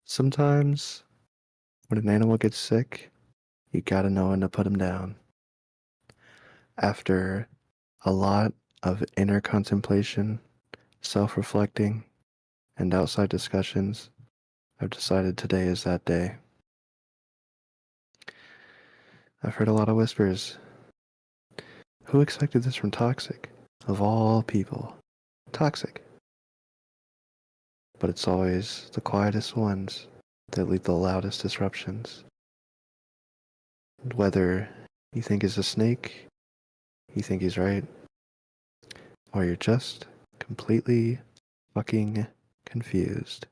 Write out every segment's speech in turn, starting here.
Sometimes, when an animal gets sick, you gotta know when to put him down. After a lot of inner contemplation, self-reflecting, and outside discussions, I've decided today is that day. I've heard a lot of whispers. Who expected this from Toxic? Of all people. Toxic. But it's always the quietest ones that lead the loudest disruptions. Whether you think he's a snake, you think he's right, or you're just completely fucking confused,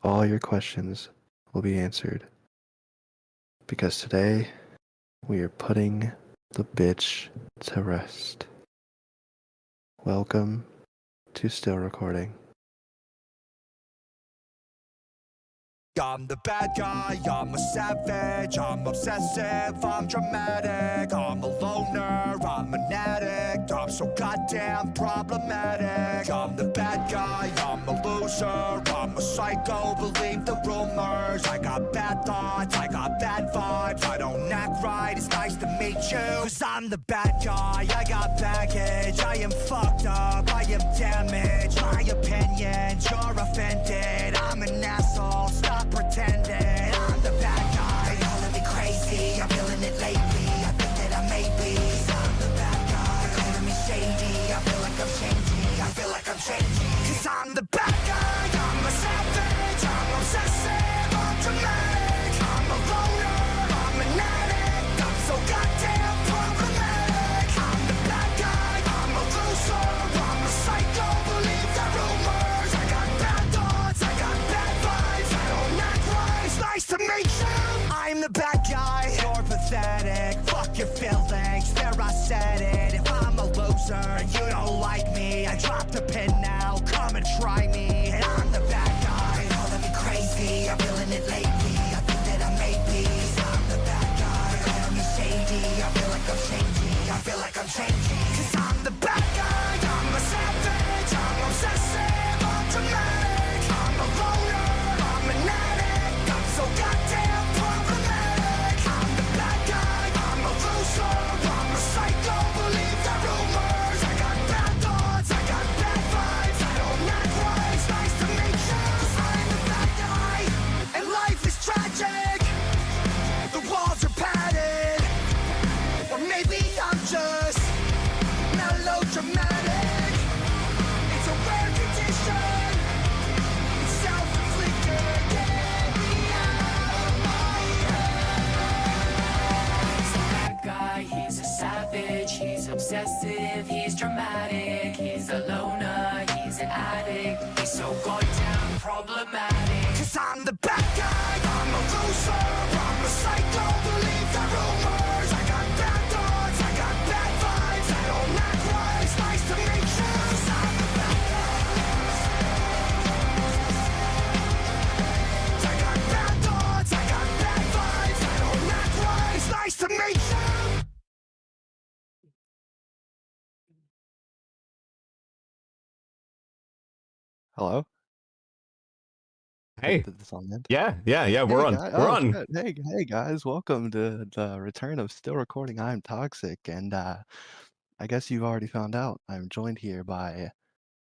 all your questions will be answered. Because today, we are putting the bitch to rest. Welcome to Still Recording. I'm the bad guy, I'm a savage, I'm obsessive, I'm dramatic, I'm a loner, I'm an addict, I'm so goddamn problematic. I'm the bad guy, I'm a loser, I'm a psycho, believe the rumors. I got bad thoughts, I got bad vibes, I don't act right, it's nice to meet you. Cause I'm the bad guy, I got baggage, I am fucked up, I am damaged. My opinions, you're offended, I'm an asshole, stop pretending. I'm the bad guy, they're calling me crazy, I'm feeling it lately, I think that I may be. I'm the bad guy, they're calling me shady, I feel like I'm changing, I feel like I'm changing. Cause I'm the bad guy, I'm a savage, I'm obsessive, I'm dramatic, I'm a loner, I'm an addict, I'm so goddamn problematic. I'm the bad guy, I'm a loser, I'm a psycho, believe the rumors. I got bad thoughts, I got bad vibes, I don't act right, it's nice to meet you. I'm the bad guy, you're pathetic, fuck your feelings, there I said it. If I'm a loser and you don't like me, I dropped the pin now, come and try me. And I'm the bad guy, calling me crazy, I'm feeling it lately, I think that I may be. I'm the bad guy, calling me shady, I feel like I'm changing, I feel like I'm changing. Cause I'm the bad guy, I'm a savage, I'm obsessive, I'm dramatic, I'm a loner, I'm an addict, I'm so goddamn problematic. I'm the bad guy, I'm a loser, I'm a psycho, believe the rumors. I got bad thoughts, I got bad vibes, I don't act right, it's nice to meet you. Cause I'm the bad guy, and life is tragic, the walls are padded, or maybe I'm just melodramatic. It's a rare condition, it's self-inflicted, get me out of my head. He's the bad guy, he's a savage, he's obsessive, he's dramatic, he's a loner, he's an addict, he's so goddamn problematic. Cause I'm the bad guy, I'm a loser, I'm a psycho, believe the rumors. I got bad thoughts, I got bad vibes, I don't act right, it's nice to meet you. Cause I'm the bad guy. I got bad thoughts, I got bad vibes, I don't act right, it's nice to meet you. Hello? Hey, Did this on end? yeah, we're Hey on. guys, We're oh on. shit. Hey guys, welcome to the return of Still Recording. I'm Toxic, and I guess you've already found out. I'm joined here by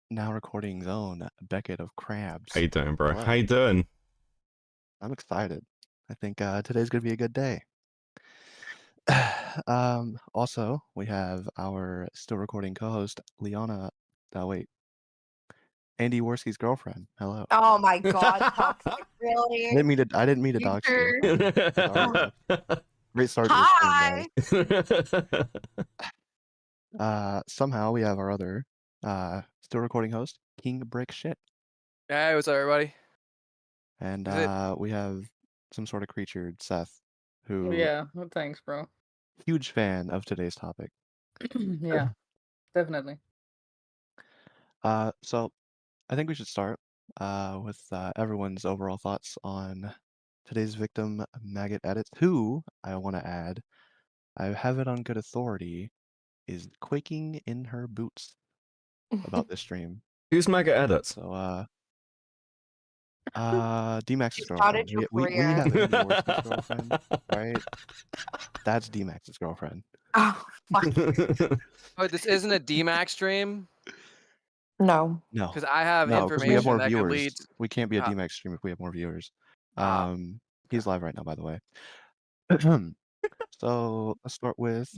now recording's own Beckett of Crabs. How you doing, bro? Hello. How you doing? I'm excited. I think today's gonna be a good day. Also, we have our Still Recording co-host, Liana. Wait, Andy Worski's girlfriend. Hello. Oh my god, Toxic, really? I didn't mean to dox you. Future. Great start to the Hi! stream, guys. Somehow we have our other Still Recording host, King Brick Shit. Hey, what's up, everybody? And Is it- we have some sort of creature, Seth, who Yeah, well, thanks, bro. huge fan of today's topic. Yeah, definitely. So I think we should start with everyone's overall thoughts on today's victim, Maggot Edits, who, I want to add, I have it on good authority, is quaking in her boots about this stream. Who's Maggot Edits? So D-Max's You started girlfriend. your We career. have Andy Orsky's girlfriend, right? That's D-Max's girlfriend. Oh, fuck. Oh, this isn't a D-Max stream? No. No, Because I have no, because we have information more that could viewers. lead. We can't be a Ah. D-Max stream if we have more viewers. Ah, He's live right now, by the way. So let's start with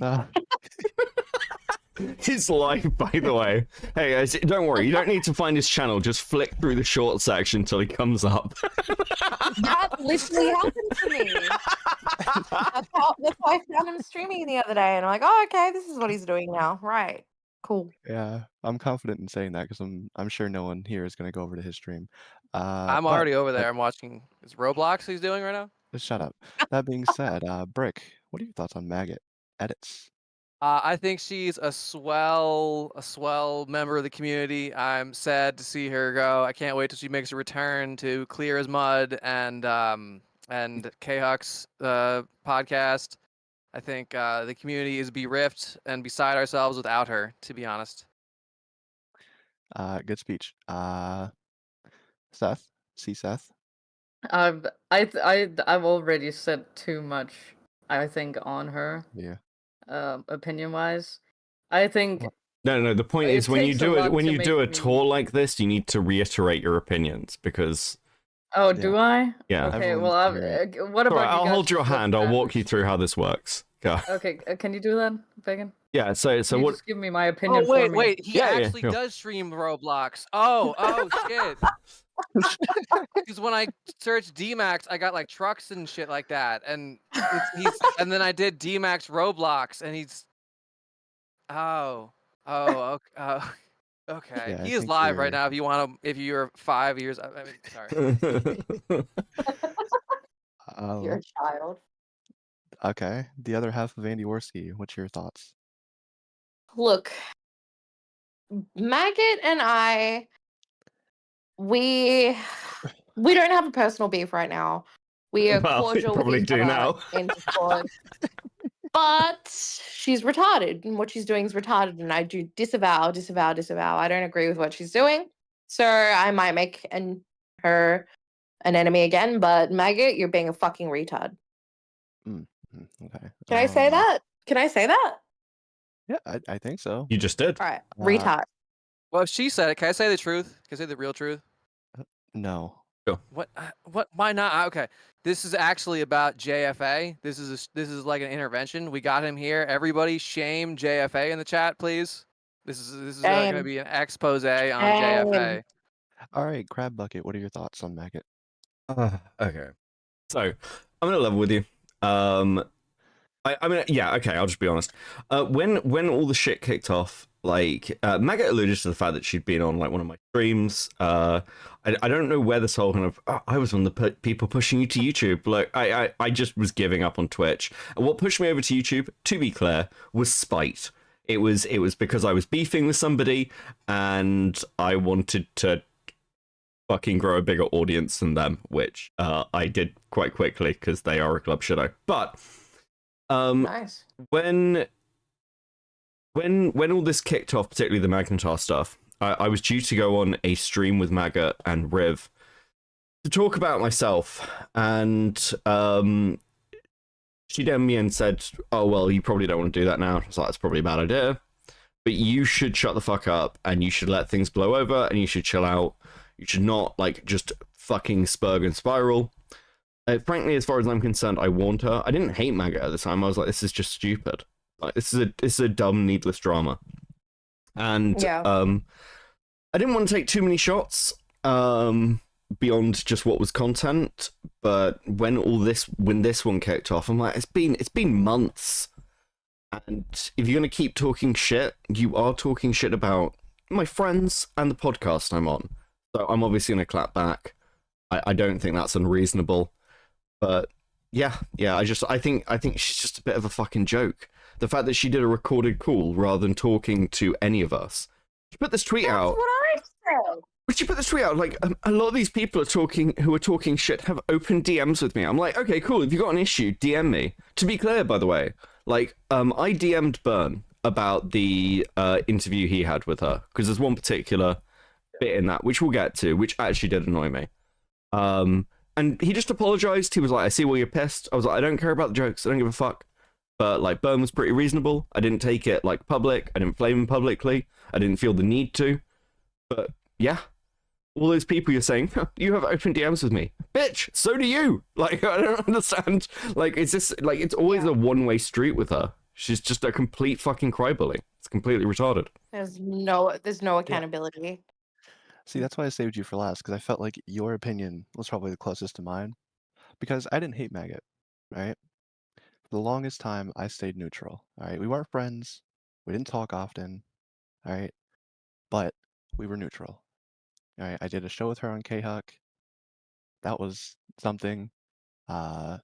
His life, by the way. Hey guys, don't worry, you don't need to find his channel, just flick through the short section till he comes up. That literally happened to me. That's why I found him streaming the other day, and I'm like, oh, okay, this is what he's doing now. Right. Cool. yeah, I'm confident in saying that because I'm sure no one here is gonna go over to his stream. I'm But already over there. I'm watching. Is Roblox he's doing right now? shut up. That being said, Brick, what are your thoughts on Maggot edits? I think she's a swell member of the community. I'm sad to see her go. I can't wait till she makes a return to Clear as Mud and K-Huck's podcast. I think the community is bereft and beside ourselves without her, to be honest. Good speech. Seth, see Seth. I've already said too much, I think, on her. Yeah. Opinion wise. I think No, the point It is when you takes a do it lot when to you do make a me- tour like this, you need to reiterate your opinions because oh, do I? yeah. Okay, Everyone's well, hearing what about Alright, you I'll guys hold your just look hand. I'll at- walk you through how this works. Go. Okay, can you do that, Bacon? Yeah. So Can you what? just give me my opinion Oh wait, for me? wait. He Yeah, actually sure. does stream Roblox. Oh shit. Because when I searched D-Max, I got like trucks and shit like that, and and then I did D-Max Roblox, and he's okay. Okay. Yeah, I He is think live right you're- now. If you want to, if you're 5 years, I mean, sorry. You're a child. Okay. The other half of Andy Worski, what's your thoughts? Look, Maggot and I, we don't have a personal beef right now. We are Well, we cordial probably with each do other now. in Discord. But she's retarded, and what she's doing is retarded, and I do disavow. I don't agree with what she's doing, so I might make her an enemy again. But Maggot, you're being a fucking retard. Okay. Can I say that? Can I say that? Yeah, I think so. You just did. All right, retard. Well, if she said it, can I say the truth? Can I say the real truth? No. What? Why not? Okay, this is actually about JFA. This is like an intervention. We got him here. Everybody, shame JFA in the chat, please. This is going to Shame. be an expose on JFA. All right, Crab Bucket, what are your thoughts on Maggot? Okay. So I'm gonna level with you. I mean, yeah, okay. I'll just be honest. When all the shit kicked off, like Maggot alluded to the fact that she'd been on like one of my streams. I don't know where this whole kind of I was one of the people pushing you to YouTube. Like I just was giving up on Twitch. And what pushed me over to YouTube, to be clear, was spite. It was because I was beefing with somebody and I wanted to fucking grow a bigger audience than them, which I did quite quickly because they are a club shadow. But Nice. when all this kicked off, particularly the Magnetar stuff, I was due to go on a stream with Maggot and Riv to talk about myself, and she DM'd me and said, "Oh well, you probably don't want to do that now." I was like, "That's probably a bad idea, but you should shut the fuck up and you should let things blow over and you should chill out. You should not like just fucking spurg and spiral." Frankly, as far as I'm concerned, I warned her. I didn't hate Maggot at the time. I was like, this is just stupid. Like, this is a dumb, needless drama. And Yeah. I didn't want to take too many shots beyond just what was content. But when this one kicked off, I'm like, it's been months. And if you're gonna keep talking shit, you are talking shit about my friends and the podcast I'm on. So I'm obviously gonna clap back. I don't think that's unreasonable. But yeah, I think she's just a bit of a fucking joke. The fact that she did a recorded call rather than talking to any of us. She put this tweet That's out. what I said. But she put this tweet out like a lot of these people who are talking shit have open DMs with me. I'm like, okay, cool. If you got an issue, DM me. To be clear, by the way, like I DM'd Byrne about the interview he had with her because there's one particular bit in that which we'll get to, which actually did annoy me. And he just apologized. He was like, I see why you're pissed. I was like, I don't care about the jokes. I don't give a fuck. But like, Burn was pretty reasonable. I didn't take it like public. I didn't flame him publicly. I didn't feel the need to. But yeah, all those people you're saying, you have open DMs with me. Bitch, so do you. Like, I don't understand. Like, it's just, like, it's always a one-way street with her. She's just a complete fucking crybaby. It's completely retarded. There's no accountability. See, that's why I saved you for last, because I felt like your opinion was probably the closest to mine. Because I didn't hate Maggot, right? For the longest time, I stayed neutral, all right? We weren't friends. We didn't talk often, all right? But we were neutral, all right? I did a show with her on K-Huck. That was something. And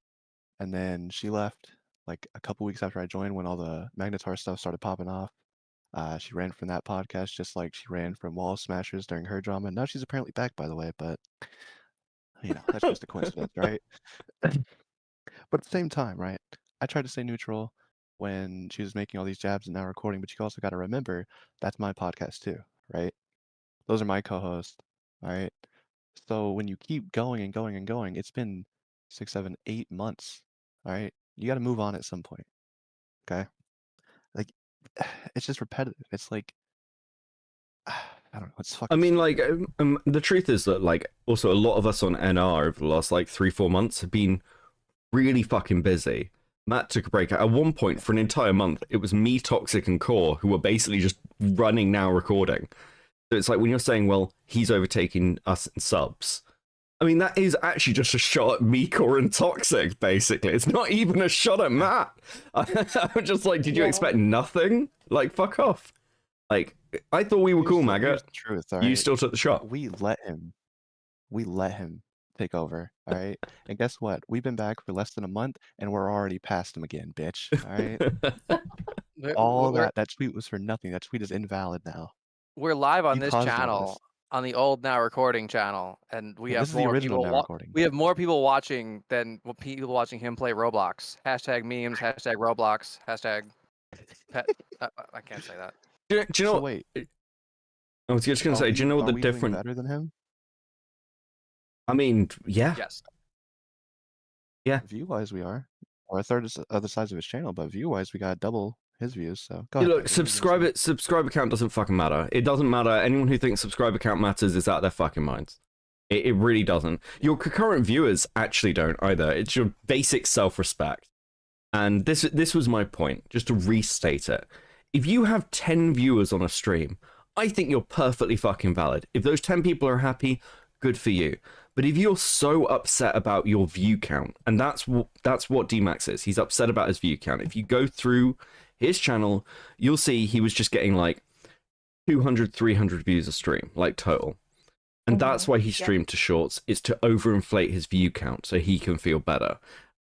then she left like a couple weeks after I joined when all the Magnetar stuff started popping off. She ran from that podcast just like she ran from Wall Smashers during her drama. Now she's apparently back, by the way, but you know, that's just a coincidence, right? But at the same time, right? I tried to stay neutral when she was making all these jabs and now recording, but you also got to remember that's my podcast too, right? Those are my co-hosts, all right? So when you keep going and going and going, it's been 6, 7, 8 months, all right? You got to move on at some point, okay? Like, it's just repetitive. It's like, I don't know. It's fucking. I mean, stupid. like, the truth is that, like, also a lot of us on NR over the last, like, 3-4 months have been really fucking busy. Matt took a break. At one point, for an entire month, it was me, Toxic, and Core who were basically just running now recording. So it's like when you're saying, well, he's overtaking us in subs. I mean, that is actually just a shot at me, Core, and Toxic, basically. It's not even a shot at Matt. I'm just like, did you expect nothing? Like, fuck off. Like, I thought we were cool, Maggot. Here's the truth, all right? You still took the shot. We let him take over, all right? And guess what? We've been back for less than a month, and we're already past him again, bitch. All right? All that tweet was for nothing. That tweet is invalid now. We're live on You this caused all channel, this. on the old Now Recording channel, and we Yeah, have this is the more original people. Now Recording. We have more people watching than people watching him play Roblox. Hashtag memes. Hashtag Roblox. Hashtag. Pet, I can't say that. Do you know So what? wait, I was just going to say, do you know what are the we doing different... better than him? I mean, yeah. Yes. Yeah. View-wise, we are. Or a third of the size of his channel, but view-wise, we got double his views. So go Yeah, ahead. look, subscriber count doesn't fucking matter. It doesn't matter. Anyone who thinks subscriber count matters is out of their fucking minds. It really doesn't. Your concurrent viewers actually don't either. It's your basic self-respect. And this was my point, just to restate it. If you have 10 viewers on a stream, I think you're perfectly fucking valid. If those 10 people are happy, good for you. But if you're so upset about your view count, and that's what D-Max is, he's upset about his view count. If you go through his channel, you'll see he was just getting like 200, 300 views a stream, like total. And that's why he streamed to shorts, is to overinflate his view count so he can feel better.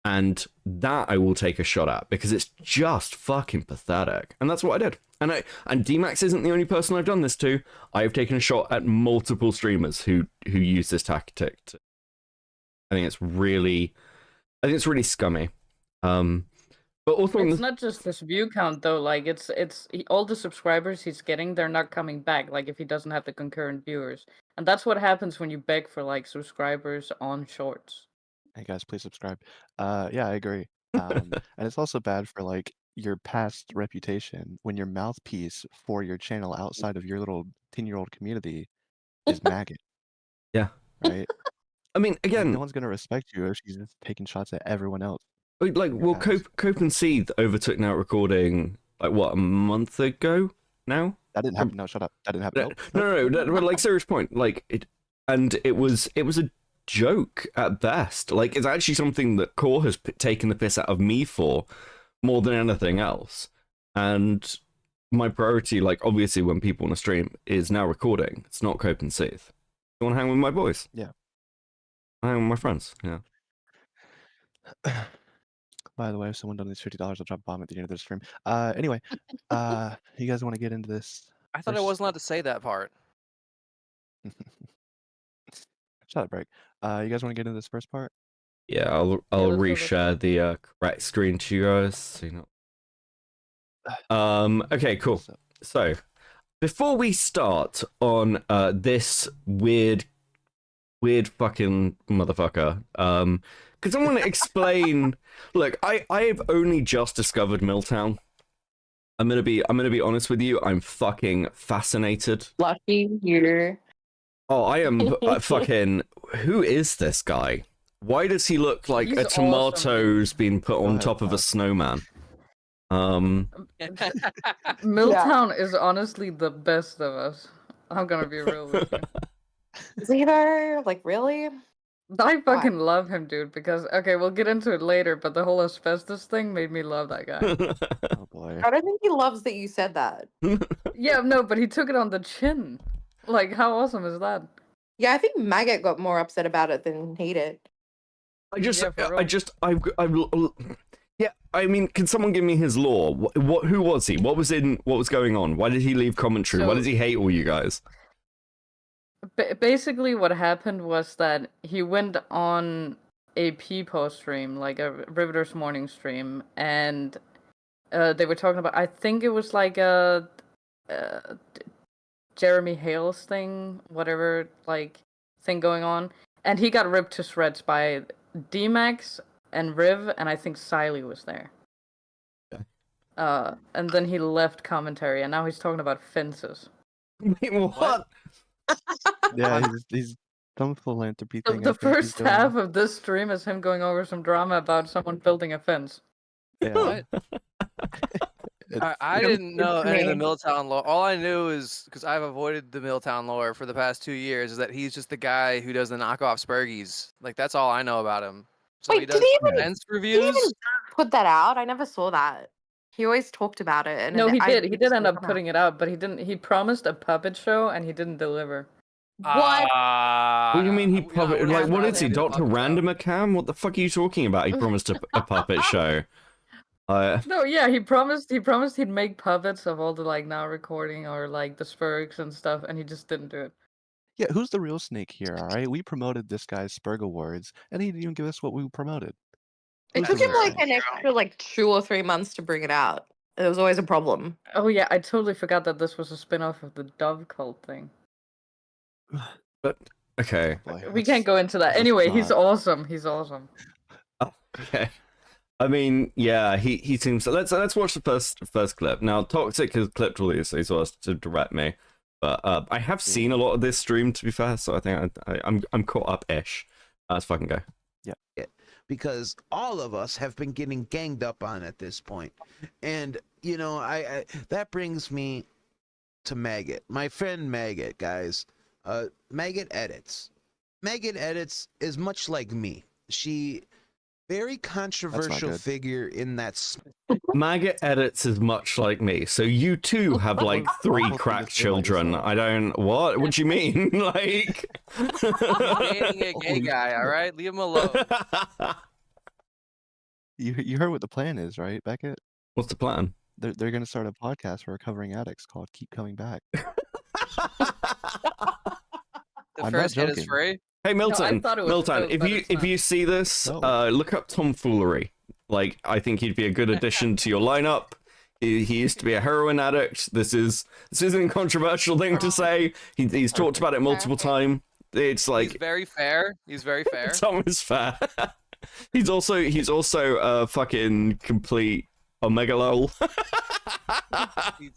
And that I will take a shot at, because it's just fucking pathetic. And that's what I did. And D-Max isn't the only person I've done this to. I have taken a shot at multiple streamers who use this tactic. I think it's really scummy. But also It's not just his view count though. Like all the subscribers he's getting, they're not coming back. Like if he doesn't have the concurrent viewers, and that's what happens when you beg for like subscribers on shorts. Hey guys, please subscribe. Yeah, I agree. And it's also bad for like your past reputation when your mouthpiece for your channel outside of your little 10-year-old community is Maggot. Yeah. Right? I mean, Like, again, no one's gonna respect you if she's just taking shots at everyone else. like, well, Cope and Seed overtook Now Recording, like, what, a month ago now? That didn't happen. No, shut up. That didn't happen. No, but like, serious point. Like, it was a joke at best. Like, it's actually something that Core has taken the piss out of me for more than anything else. And my priority, like, obviously when people want to stream, is Now Recording. It's not Cope and Seeth. I want to hang with my boys. Yeah. I hang with my friends. Yeah. By the way, if someone donates $50, I'll drop a bomb at the end of the stream. Anyway, you guys want to get into this? I thought I wasn't allowed to say that part. Shut up, break. You guys want to get into this first part? Yeah, I'll let's go reshare the correct screen to you guys. So you know. Okay, cool. So before we start on this weird Weird fucking motherfucker. Could someone explain? Look, I've only just discovered Milltown. I'm gonna be honest with you. I'm fucking fascinated. Lucky you. Oh, I am fucking. Who is this guy? Why does he look like He's a awesome, tomato's been put on ahead, top of a Todd. snowman? Milltown is honestly the best of us. I'm gonna be real with you. Is he though? Like, really? I fucking love him, dude, because, okay, we'll get into it later, but the whole asbestos thing made me love that guy. Oh boy. I don't think he loves that you said that. Yeah, no, but he took it on the chin. Like, how awesome is that? Yeah, I think Maggot got more upset about it than he did. Yeah, for real. Yeah, I mean, can someone give me his lore? Who was he? What was going on? Why did he leave commentary? Why So- does he hate all you guys? Basically, what happened was that he went on a Peepo stream, like a Riveter's morning stream, and they were talking about, I think it was like a Jeremy Hales thing, whatever, like, thing going on, and he got ripped to shreds by D-Max and Riv, and I think Siley was there. Okay. And then he left commentary, and now he's talking about fences. Wait, what? Yeah, he's some philanthropy thing. I The think he's first doing. half of this stream is him going over some drama about someone building a fence. Yeah. What? I didn't know any of the me. Milltown lore. All I knew is because I've avoided the Milltown lore for the past 2 years, is that he's just the guy who does the knockoff Spurgies. Like, that's all I know about him. So Wait, he did does he even- fence Did he reviews. even put that out? I never saw that. He always talked about it. And No, it- he I did. He just did didn't end up come out. putting it out, but he didn't. He promised a puppet show and he didn't deliver. What? What do you mean he no, probably we're like? not What allowed is to he, do Dr. puppet show. Random Cam? What the fuck are you talking about? He promised a puppet show. No, yeah, he promised he'd make puppets of all the like now recording or like the Spurgs and stuff, and he just didn't do it. Yeah, who's the real snake here? All right, we promoted this guy's Spurg Awards, and he didn't even give us what we promoted. It Who's took the him real like snake? an extra like 2 or 3 months to bring it out. It was always a problem. Oh yeah, I totally forgot that this was a spin-off of the Dove cult thing. But okay, Boy, We can't go into that. let's Anyway, he's not. awesome. He's awesome. okay. I mean, yeah, he seems. Let's watch the first clip. Now, Toxic has clipped all these, so he's asked to direct me. But I have seen a lot of this stream, to be fair, so I think I'm caught up-ish. Let's fucking go. Because all of us have been getting ganged up on at this point. And, you know, I that brings me to Maggot. My friend Maggot, guys. Maggot edits. Maggot edits is much like me. She very controversial good. figure in that Maggot edits is much like me, so you too have like 3 Awful crack thing to say about children. yourself. I don't. What do you mean? Like. He's dating a gay guy, all right? Leave him alone. You heard what the plan is, right, Beckett? What's the plan? They're gonna start a podcast for recovering addicts called "Keep Coming Back." The I'm not first hit is joking. free. Hey Milton, thought it was Milton, filled, if but you it's if not. you see this, No. look up Tomfoolery. Like, I think he'd be a good addition to your lineup. He used to be a heroin addict. This isn't a controversial thing to say. He's talked about it multiple times. It's He's like very fair. He's very fair. Tom is fair. he's also a fucking complete omega lol. He's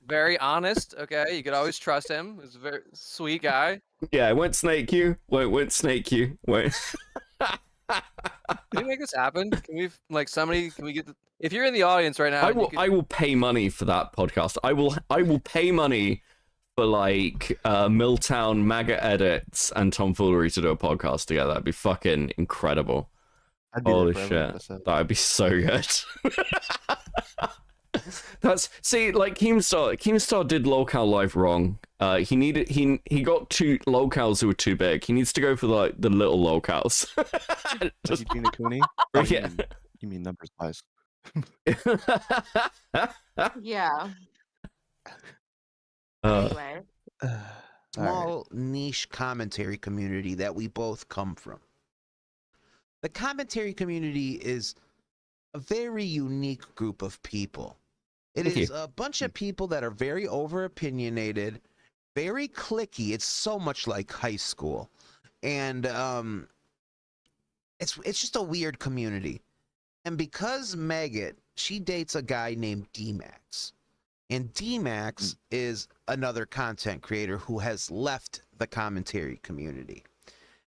very honest. Okay, you could always trust him. He's a very sweet guy. Yeah, I won't snake you. Won't snake you. Won't. Can we make this happen? Can we like somebody? Can we get? If you're in the audience right now, I will pay money for that podcast. I will pay money for like Milltown Maggot edits and Tomfoolery to do a podcast together. That'd be fucking incredible. I'd be there Holy for every shit. episode. That would be so good. See, like Keemstar did locale life wrong. He got 2 locales who were too big. He needs to go for like the little locales. Like Just- Eugene Cooney? Oh, Yeah. You mean numbers wise? Yeah. Anyway. All right. small niche commentary community that we both come from. The commentary community is a very unique group of people. It Thank is you. a bunch of people that are very over opinionated, very cliquey. It's so much like high school. and it's just a weird community. And because Maggot, she dates a guy named D-Max. And D-Max is another content creator who has left the commentary community.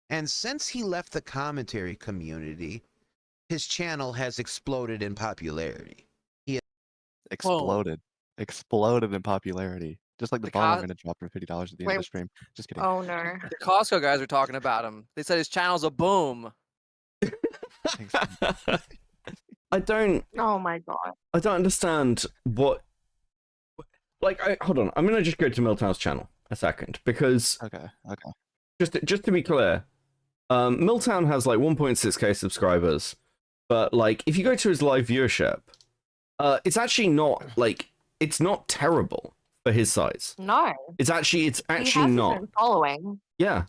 And since he left the commentary community, his channel has exploded in popularity. Exploded. Exploded in popularity. Just like the The bomb I'm co- going to drop for $50 at the end Wait. of the stream. Just kidding. Oh no. The Costco guys were talking about him. They said his channel's a boom. Thanks. I don't Oh my god. understand what. Like, hold on. I'm gonna just go to Milltown's channel a second because Okay. just to be clear, Milltown has like 1.6k subscribers, but like if you go to his live viewership, it's actually not like it's not terrible for his size. No. It's actually He has not. his own following. Yeah,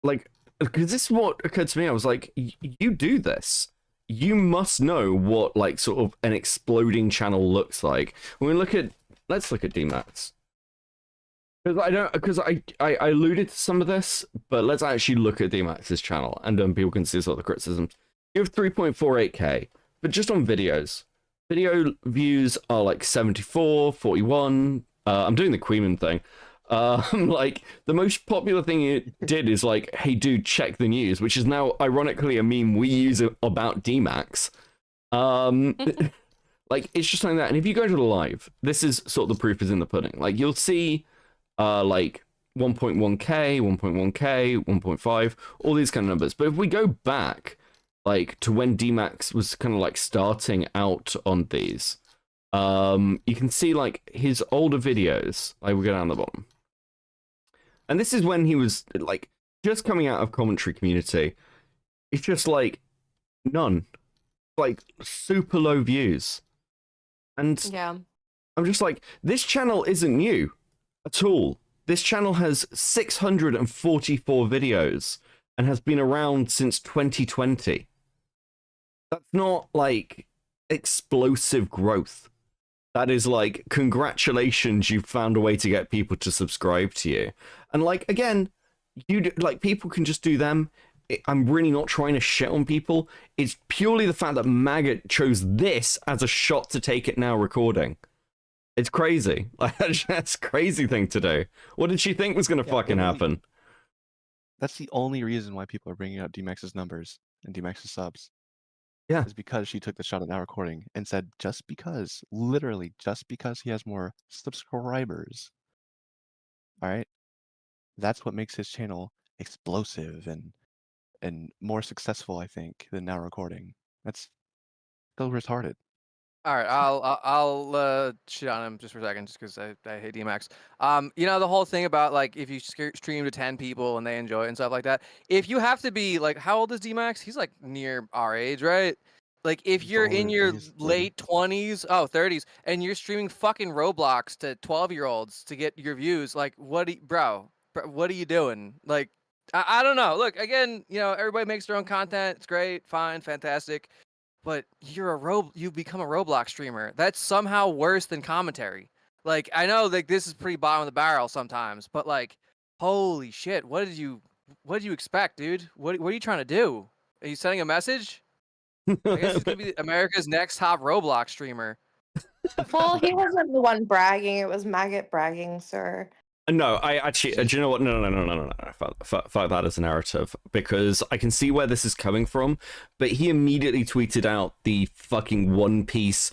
like because this is what occurred to me. I was like, you do this. You must know what like sort of an exploding channel looks like. When we let's look at DMAX. Because I alluded to some of this, but let's actually look at DMAX's channel and people can see sort of the criticisms. You have 3.48k, but just on videos. Video views are like 74, 41. I'm doing the Queeman thing. Like the most popular thing it did is like, hey dude, check the news, which is now ironically a meme we use about DMAX. Like it's just like that. And if you go to the live, this is sort of the proof is in the pudding. Like you'll see like 1.1k, 1.1k, 1.5, all these kind of numbers. But if we go back like to when DMAX was kind of like starting out on these, you can see like his older videos, like we go down the bottom. And this is when he was like just coming out of commentary community. It's just like none, like super low views. And Yeah. I'm just like, this channel isn't new at all. This channel has 644 videos and has been around since 2020. That's not like explosive growth. That is like, congratulations, you've found a way to get people to subscribe to you. And like, again, like people can just do them. I'm really not trying to shit on people. It's purely the fact that Maggot chose this as a shot to take it now recording. It's crazy. Like, that's a crazy thing to do. What did she think was going to fucking happen? That's the only reason why people are bringing up DMAX's numbers and DMAX's subs. Yeah. Is because she took the shot at now recording and said just because, literally just because he has more subscribers. All right? That's what makes his channel explosive and more successful, I think, than now recording. That's so retarded. All right, I'll shit on him just for a second, just because I hate DMAX. You know the whole thing about like if you stream to 10 people and they enjoy it and stuff like that. If you have to be like, how old is DMAX? He's like near our age, right? Like if you're in your late 20s, 30s, and you're streaming fucking Roblox to 12-year-olds to get your views, like what, bro, what are you doing? Like I don't know. Look, again, you know everybody makes their own content. It's great, fine, fantastic. But you've become a Roblox streamer. That's somehow worse than commentary. Like I know like this is pretty bottom of the barrel sometimes, but like holy shit, what did you expect, dude? What are you trying to do? Are you sending a message? I guess he's gonna be America's next top Roblox streamer. Well, he wasn't the one bragging. It was Maggot bragging, sir. No, I actually, do you know what? No. Fuck that as a narrative, because I can see where this is coming from, but he immediately tweeted out the fucking One Piece,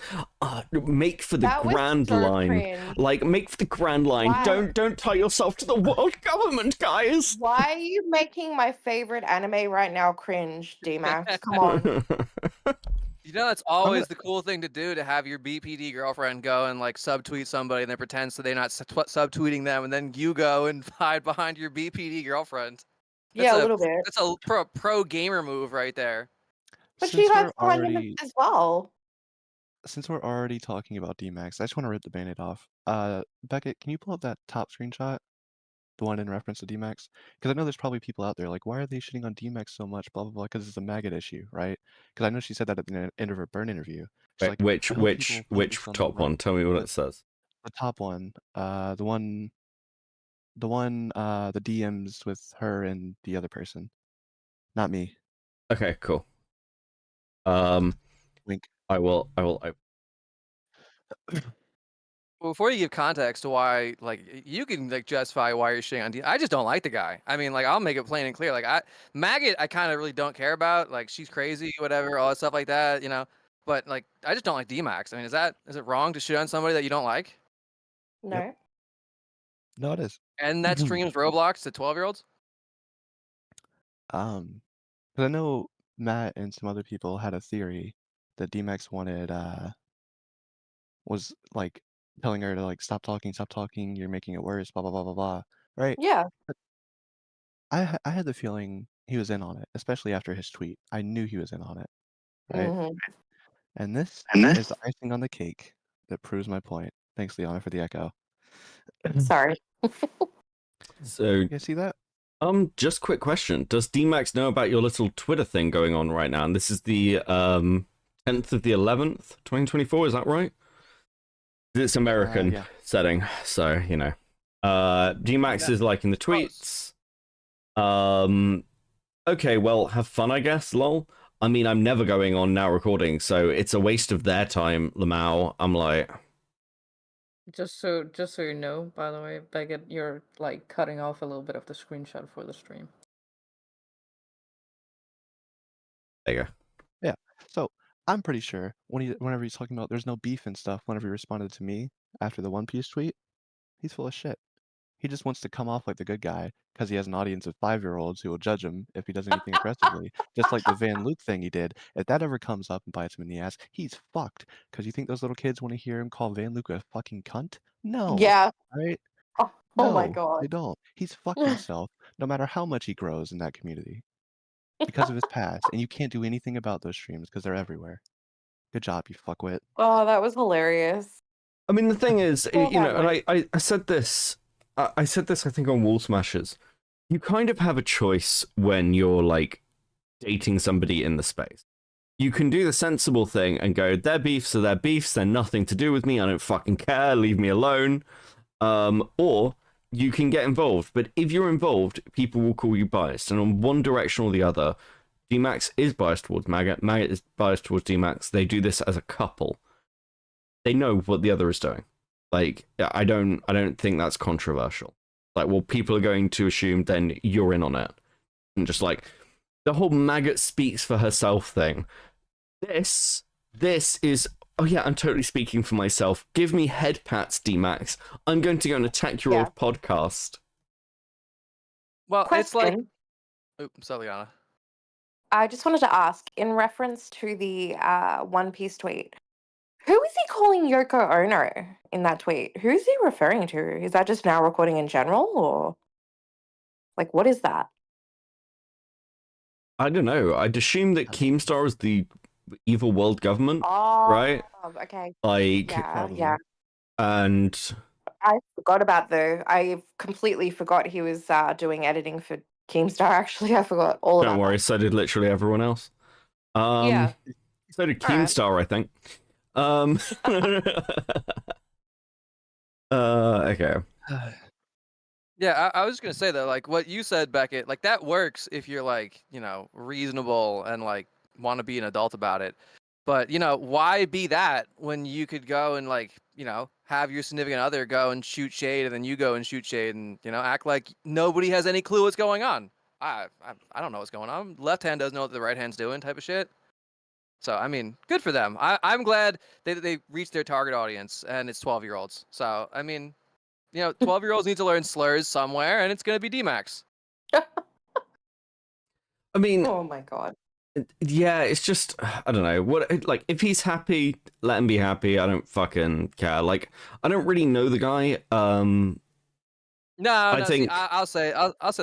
make for the That was grand so line. cringe. Like, make for the grand line. Why? Don't tie yourself to the world government, guys. Why are you making my favorite anime right now cringe, D-Max? Come on. You know that's always the cool thing to do, to have your BPD girlfriend go and like subtweet somebody and then pretend so they're not subtweeting them, and then you go and hide behind your BPD girlfriend. Yeah, a little bit. That's a pro gamer move right there. But Since she has we're behind him already as well. since we're already talking about DMAX, I just want to rip the Band-Aid off. Beckett, can you pull up that top screenshot? The one in reference to DMAX? Because I know there's probably people out there like, why are they shitting on DMAX so much? Blah blah blah. Because it's a Maggot issue, right? Because I know she said that at the end of her Burn interview. She's like, which "I hope people which focus on the top one? Tell me what right- it says. The top one. The one the one, the DMs with her and the other person, not me. Okay, cool. Wink. I will. Well, before you give context to why, like, you can like justify why you're shitting on D. I just don't like the guy. I mean, like, I'll make it plain and clear. Like, Maggot, I kind of really don't care about. Like, she's crazy, whatever, all that stuff like that, you know. But like, I just don't like D-Max. I mean, is it wrong to shit on somebody that you don't like? No. No, it is. And that streams Roblox to 12-year-olds? Because I know Matt and some other people had a theory that DMX wanted, was like telling her to like stop talking, you're making it worse, blah blah blah blah blah. Right? Yeah. I had the feeling he was in on it, especially after his tweet. I knew he was in on it, right? Mhm. And this is the icing on the cake that proves my point. Thanks, Liana, for the echo. Sorry. So, You guys see that? just quick question: does DMax know about your little Twitter thing going on right now? And this is the 10th of the 11th, 2024. Is that right? It's American Yeah. setting, so you know. DMax is liking the tweets. Okay, well, have fun, I guess. Lol. I mean, I'm never going on now recording, so it's a waste of their time, Lamau. I'm like, Just so you know, by the way, Maggot, you're like cutting off a little bit of the screenshot for the stream. there you go. Yeah. So I'm pretty sure whenever he's talking about there's no beef and stuff, whenever he responded to me after the One Piece tweet, he's full of shit. He just wants to come off like the good guy because he has an audience of 5-year-olds who will judge him if he does anything aggressively. Just like the Van Luke thing he did. If that ever comes up and bites him in the ass, he's fucked. Because you think those little kids want to hear him call Van Luke a fucking cunt? No. Yeah. Right? Oh my No, god. they don't. He's fucked himself no matter how much he grows in that community because of his past. And you can't do anything about those streams because they're everywhere. Good job, you fuckwit. Oh, that was hilarious. I mean, the thing is, Poor you know, Van and I said this, I said this, I think, on Wall Smashers. You kind of have a choice when you're like dating somebody in the space. You can do the sensible thing and go, their beefs are their beefs, they're nothing to do with me, I don't fucking care, leave me alone. Or you can get involved. But if you're involved, people will call you biased. And on one direction or the other, DMax is biased towards Maggot, Maggot is biased towards DMax. They do this as a couple. They know what the other is doing. Like, I don't think that's controversial. Like, well, people are going to assume then you're in on it. And just like, the whole Maggot speaks for herself thing. This is, oh yeah, I'm totally speaking for myself. Give me head pats, DMax. I'm going to go and attack your old podcast. Well, it's like... Question. Oops, sorry, Liana. I just wanted to ask, in reference to the One Piece tweet, who is he calling Yoko Ono in that tweet? Who is he referring to? Is that just now recording in general, or like what is that? I don't know. I'd assume that Keemstar is the evil world government, Oh, right? okay. Like, Yeah. and I forgot about I completely forgot he was doing editing for Keemstar. Actually, I forgot all about don't worry, so did literally everyone else. Yeah. So did All right. Keemstar, I think. Okay. Yeah, I was just gonna say that, like, what you said, Beckett, like, that works if you're, like, you know, reasonable and, like, want to be an adult about it. But, you know, why be that when you could go and, like, you know, have your significant other go and shoot shade, and then you go and shoot shade and, you know, act like nobody has any clue what's going on. I don't know what's going on. Left hand doesn't know what the right hand's doing type of shit. So, I mean, good for them. I'm glad they reached their target audience, and it's 12-year-olds. So, I mean, you know, 12-year-olds need to learn slurs somewhere, and it's going to be DMax. I mean, Oh my god. yeah, it's just, I don't know. What, like, if he's happy, let him be happy. I don't fucking care. Like, I don't really know the guy. No, I think... see, I'll say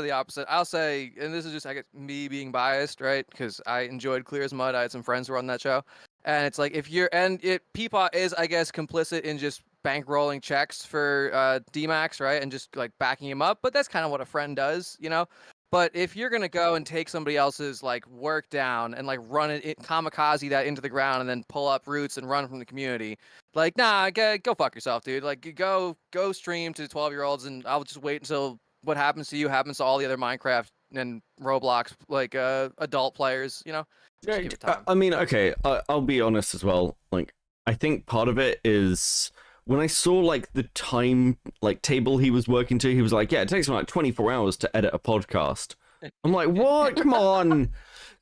the opposite. I'll say, and this is just, I guess, me being biased, right? Because I enjoyed Clear as Mud. I had some friends who were on that show, and it's like, if you're, and Peapod is, I guess, complicit in just bankrolling checks for DMax, right, and just like backing him up. But that's kind of what a friend does, you know. But if you're gonna go and take somebody else's like work down and like run it kamikaze that into the ground and then pull up roots and run from the community, like nah, go fuck yourself, dude. Like go stream to 12-year-olds and I'll just wait until what happens to you happens to all the other Minecraft and Roblox like adult players. You know, just give it time. I mean, okay, I'll be honest as well. Like, I think part of it is when I saw like the time like table he was working to, he was like, yeah, it takes him like 24 hours to edit a podcast. I'm like, what? Come on.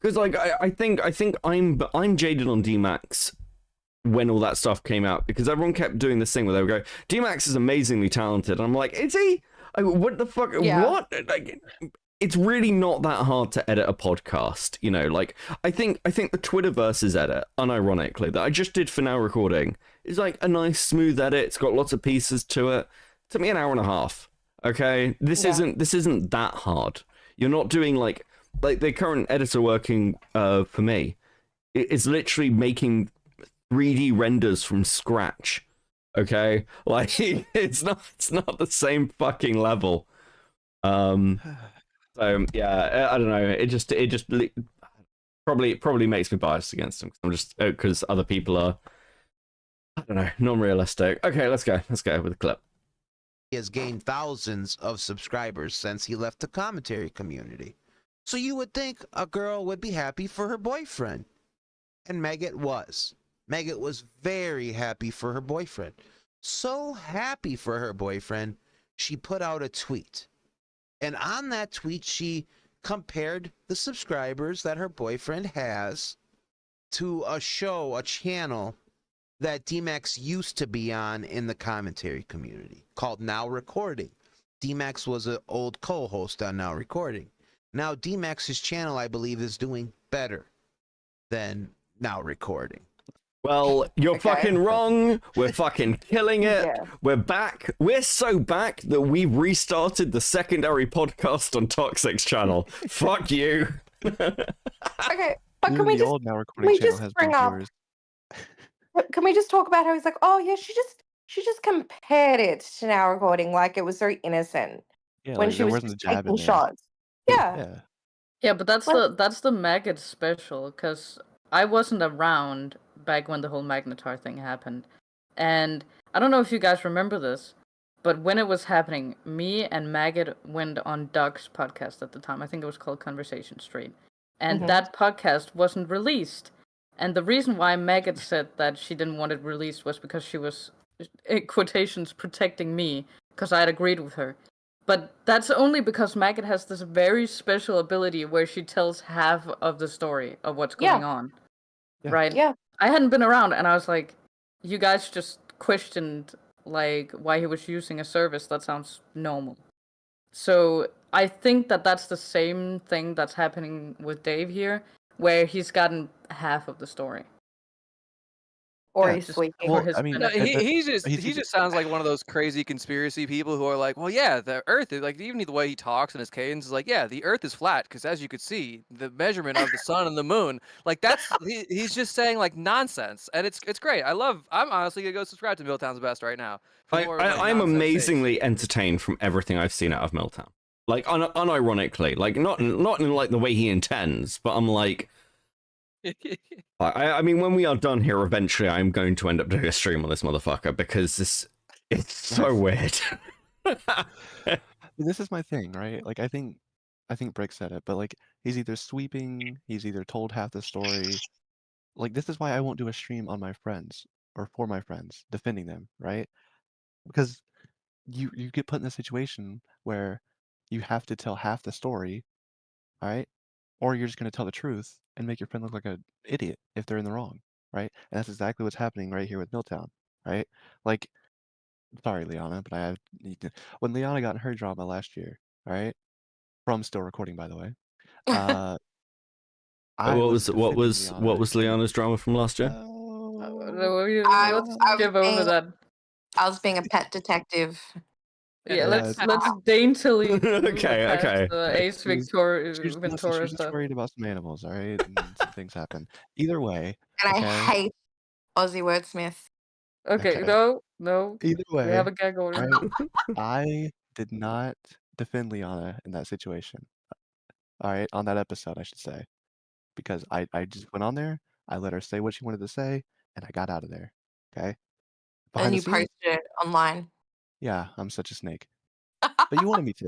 Because like I think I'm jaded on DMAX when all that stuff came out, because everyone kept doing this thing where they would go, DMAX is amazingly talented. And I'm like, is he? Like, what the fuck? Yeah. What? Like, it's really not that hard to edit a podcast, you know. Like, I think the Twitterverse's edit, unironically, that I just did for Now Recording, is like a nice smooth edit. It's got lots of pieces to it. It took me an hour and a half. Okay, this isn't that hard. You're not doing like the current editor working for me. It's literally making 3D renders from scratch. Okay, like it's not the same fucking level. So yeah, I don't know. It just probably makes me biased against him. I'm just because other people are, I don't know, non-realistic. Okay, let's go with the clip. He has gained thousands of subscribers since he left the commentary community. So you would think a girl would be happy for her boyfriend. And Maggot was. Maggot was very happy for her boyfriend. So happy for her boyfriend, she put out a tweet. And on that tweet, she compared the subscribers that her boyfriend has to a channel that DMAX used to be on in the commentary community called Now Recording. DMAX was an old co-host on Now Recording. Now DMAX's channel, I believe, is doing better than Now Recording. Well, you're fucking wrong. We're fucking killing it. Yeah. We're back. We're so back that we've restarted the secondary podcast on Toxic's channel. Fuck you. Okay, but Even can we the just old Now Recording channel has bring more up? viewers. Can we just talk about how he's like, oh yeah, she just compared it to Now Recording like it was very innocent Yeah, when like she there was wasn't a just jab in taking there. shots. Yeah. Yeah. Yeah, but that's What? the Maggot special, because I wasn't around back when the whole Magnetar thing happened. And I don't know if you guys remember this, but when it was happening, me and Maggot went on Doug's podcast at the time. I think it was called Conversation Street. And Mhm. that podcast wasn't released. And the reason why Maggot said that she didn't want it released was because she was, in quotations, protecting me, because I had agreed with her. But that's only because Maggot has this very special ability where she tells half of the story of what's going on. Yeah. Right? Yeah. I hadn't been around, and I was like, you guys just questioned like why he was using a service. That sounds normal. So I think that that's the same thing that's happening with Dave here, where he's gotten half of the story. Or Yeah, he's just sleeping. for his I mean, No, benefit. he just sounds like one of those crazy conspiracy people who are like, well, yeah, the Earth is like, even the way he talks and his cadence is like, yeah, the Earth is flat because as you could see, the measurement of the sun and the moon, like that's he's just saying like nonsense, and it's great. I'm honestly gonna go subscribe to Milltown's Best right now. for more, like, I'm nonsense takes. amazingly entertained from everything I've seen out of Milltown. Like unironically, like not in like the way he intends, but I'm like, I mean, when we are done here, eventually, I'm going to end up doing a stream on this motherfucker because it's so weird. This is my thing, right? Like I think Brick said it, but like he's either sweeping, he's either told half the story. Like this is why I won't do a stream on my friends or for my friends, defending them, right? Because you get put in a situation where you have to tell half the story, all right? Or you're just gonna tell the truth and make your friend look like an idiot if they're in the wrong, right? And that's exactly what's happening right here with Milltown, right? Like, sorry, Liana, but I need to. When Liana got in her drama last year, all right, from still recording, by the way. I what was was Liana's drama from last year? Let's give over that. I was being a pet detective. Yeah, Yeah, let's daintily Okay, past okay. the Ace She was Ventura just stuff. worried about some animals, all right, and some things happen. Either way, And okay. I hate Aussie wordsmith. Okay, Okay. no. Either way, We have a gag order. right? I did not defend Liana in that situation. All right, on that episode, I should say, because I just went on there, I let her say what she wanted to say, and I got out of there. Okay, behind And the you scenes, posted it online. yeah, I'm such a snake. But you wanted me to,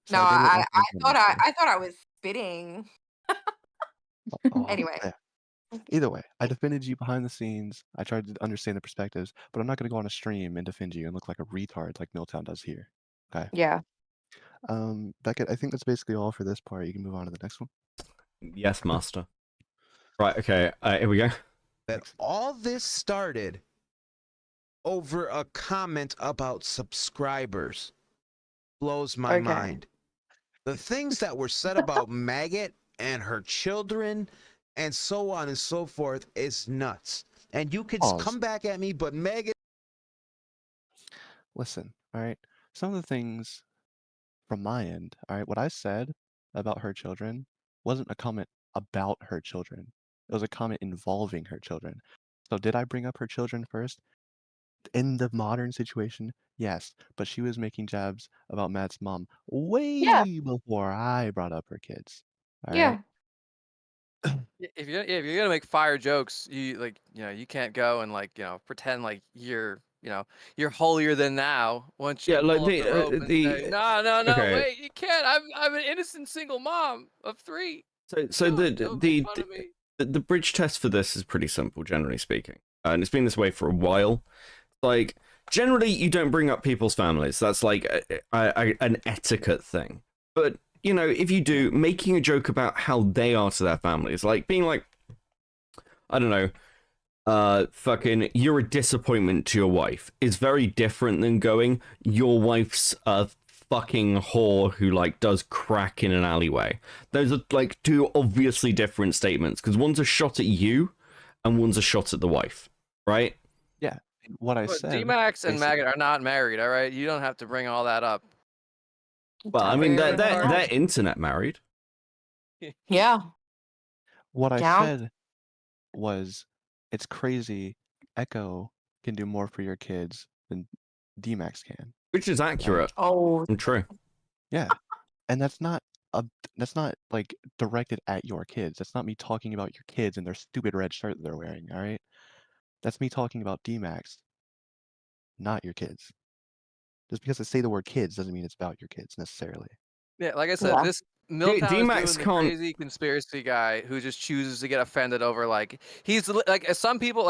so No, I did what my I friends wanted me to. I thought I was spitting. Oh, Anyway. yeah. Either way, I defended you behind the scenes. I tried to understand the perspectives, but I'm not going to go on a stream and defend you and look like a retard like Milltown does here. Okay. Yeah. Beckett, I think that's basically all for this part. You can move on to the next one. Yes, master. Right, okay, here we go. That all this started over a comment about subscribers. Blows my Okay. mind. The things that were said about Maggot and her children and so on and so forth is nuts. And you could Pause. come back at me, but Maggot. Listen, all right? Some of the things from my end, all right, what I said about her children wasn't a comment about her children. It was a comment involving her children. So did I bring up her children first? In the modern situation, yes, but she was making jabs about Matt's mom Yeah. way before I brought up her kids. All Yeah. right? If you're gonna make fire jokes, you can't go and pretend like you're holier than thou once you Yeah, like pull up the rope and say, no, okay. wait, you can't. I'm an innocent single mom of 3. So Don't make fun of me. the bridge test for this is pretty simple, generally speaking, and it's been this way for a while. Like, generally, you don't bring up people's families. That's like an etiquette thing. But you know, if you do, making a joke about how they are to their families, like being like, I don't know, fucking, you're a disappointment to your wife, is very different than going, your wife's a fucking whore who like does crack in an alleyway. Those are like 2 obviously different statements, because one's a shot at you and one's a shot at the wife, right? Yeah. What I But said. D-Max and basi- Maggot are not married, all right? You don't have to bring all that up. Well, I mean, Don't they're worry about it. internet married. Yeah. What I Down. said was, it's crazy. Echo can do more for your kids than D-Max can. Which is accurate Oh. and true. Yeah. And that's not like directed at your kids. That's not me talking about your kids and their stupid red shirt that they're wearing, all right? That's me talking about D-Max, not your kids. Just because I say the word kids doesn't mean it's about your kids necessarily. Yeah, like I said, Yeah. this Milltown D-Max is doing the can't- crazy conspiracy guy who just chooses to get offended over he's like some people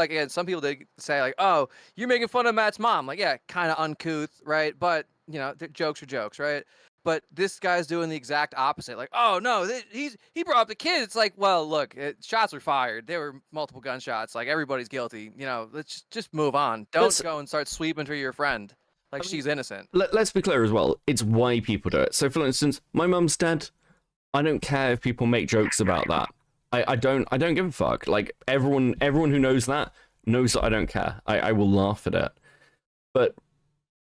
did say like, oh, you're making fun of Matt's mom, like, yeah, kind of uncouth, right? But the jokes are jokes, right? But this guy's doing the exact opposite, like, oh no, he brought up the kid. It's like, well, look, shots were fired, there were multiple gunshots, like everybody's guilty, let's just move on. Don't go and start sweeping to your friend like she's innocent. Let's be clear as well. It's why people do it. So, for instance, my mum's dead. I don't care if people make jokes about that. I don't give a fuck. Like everyone who knows that I don't care. I will laugh at it. But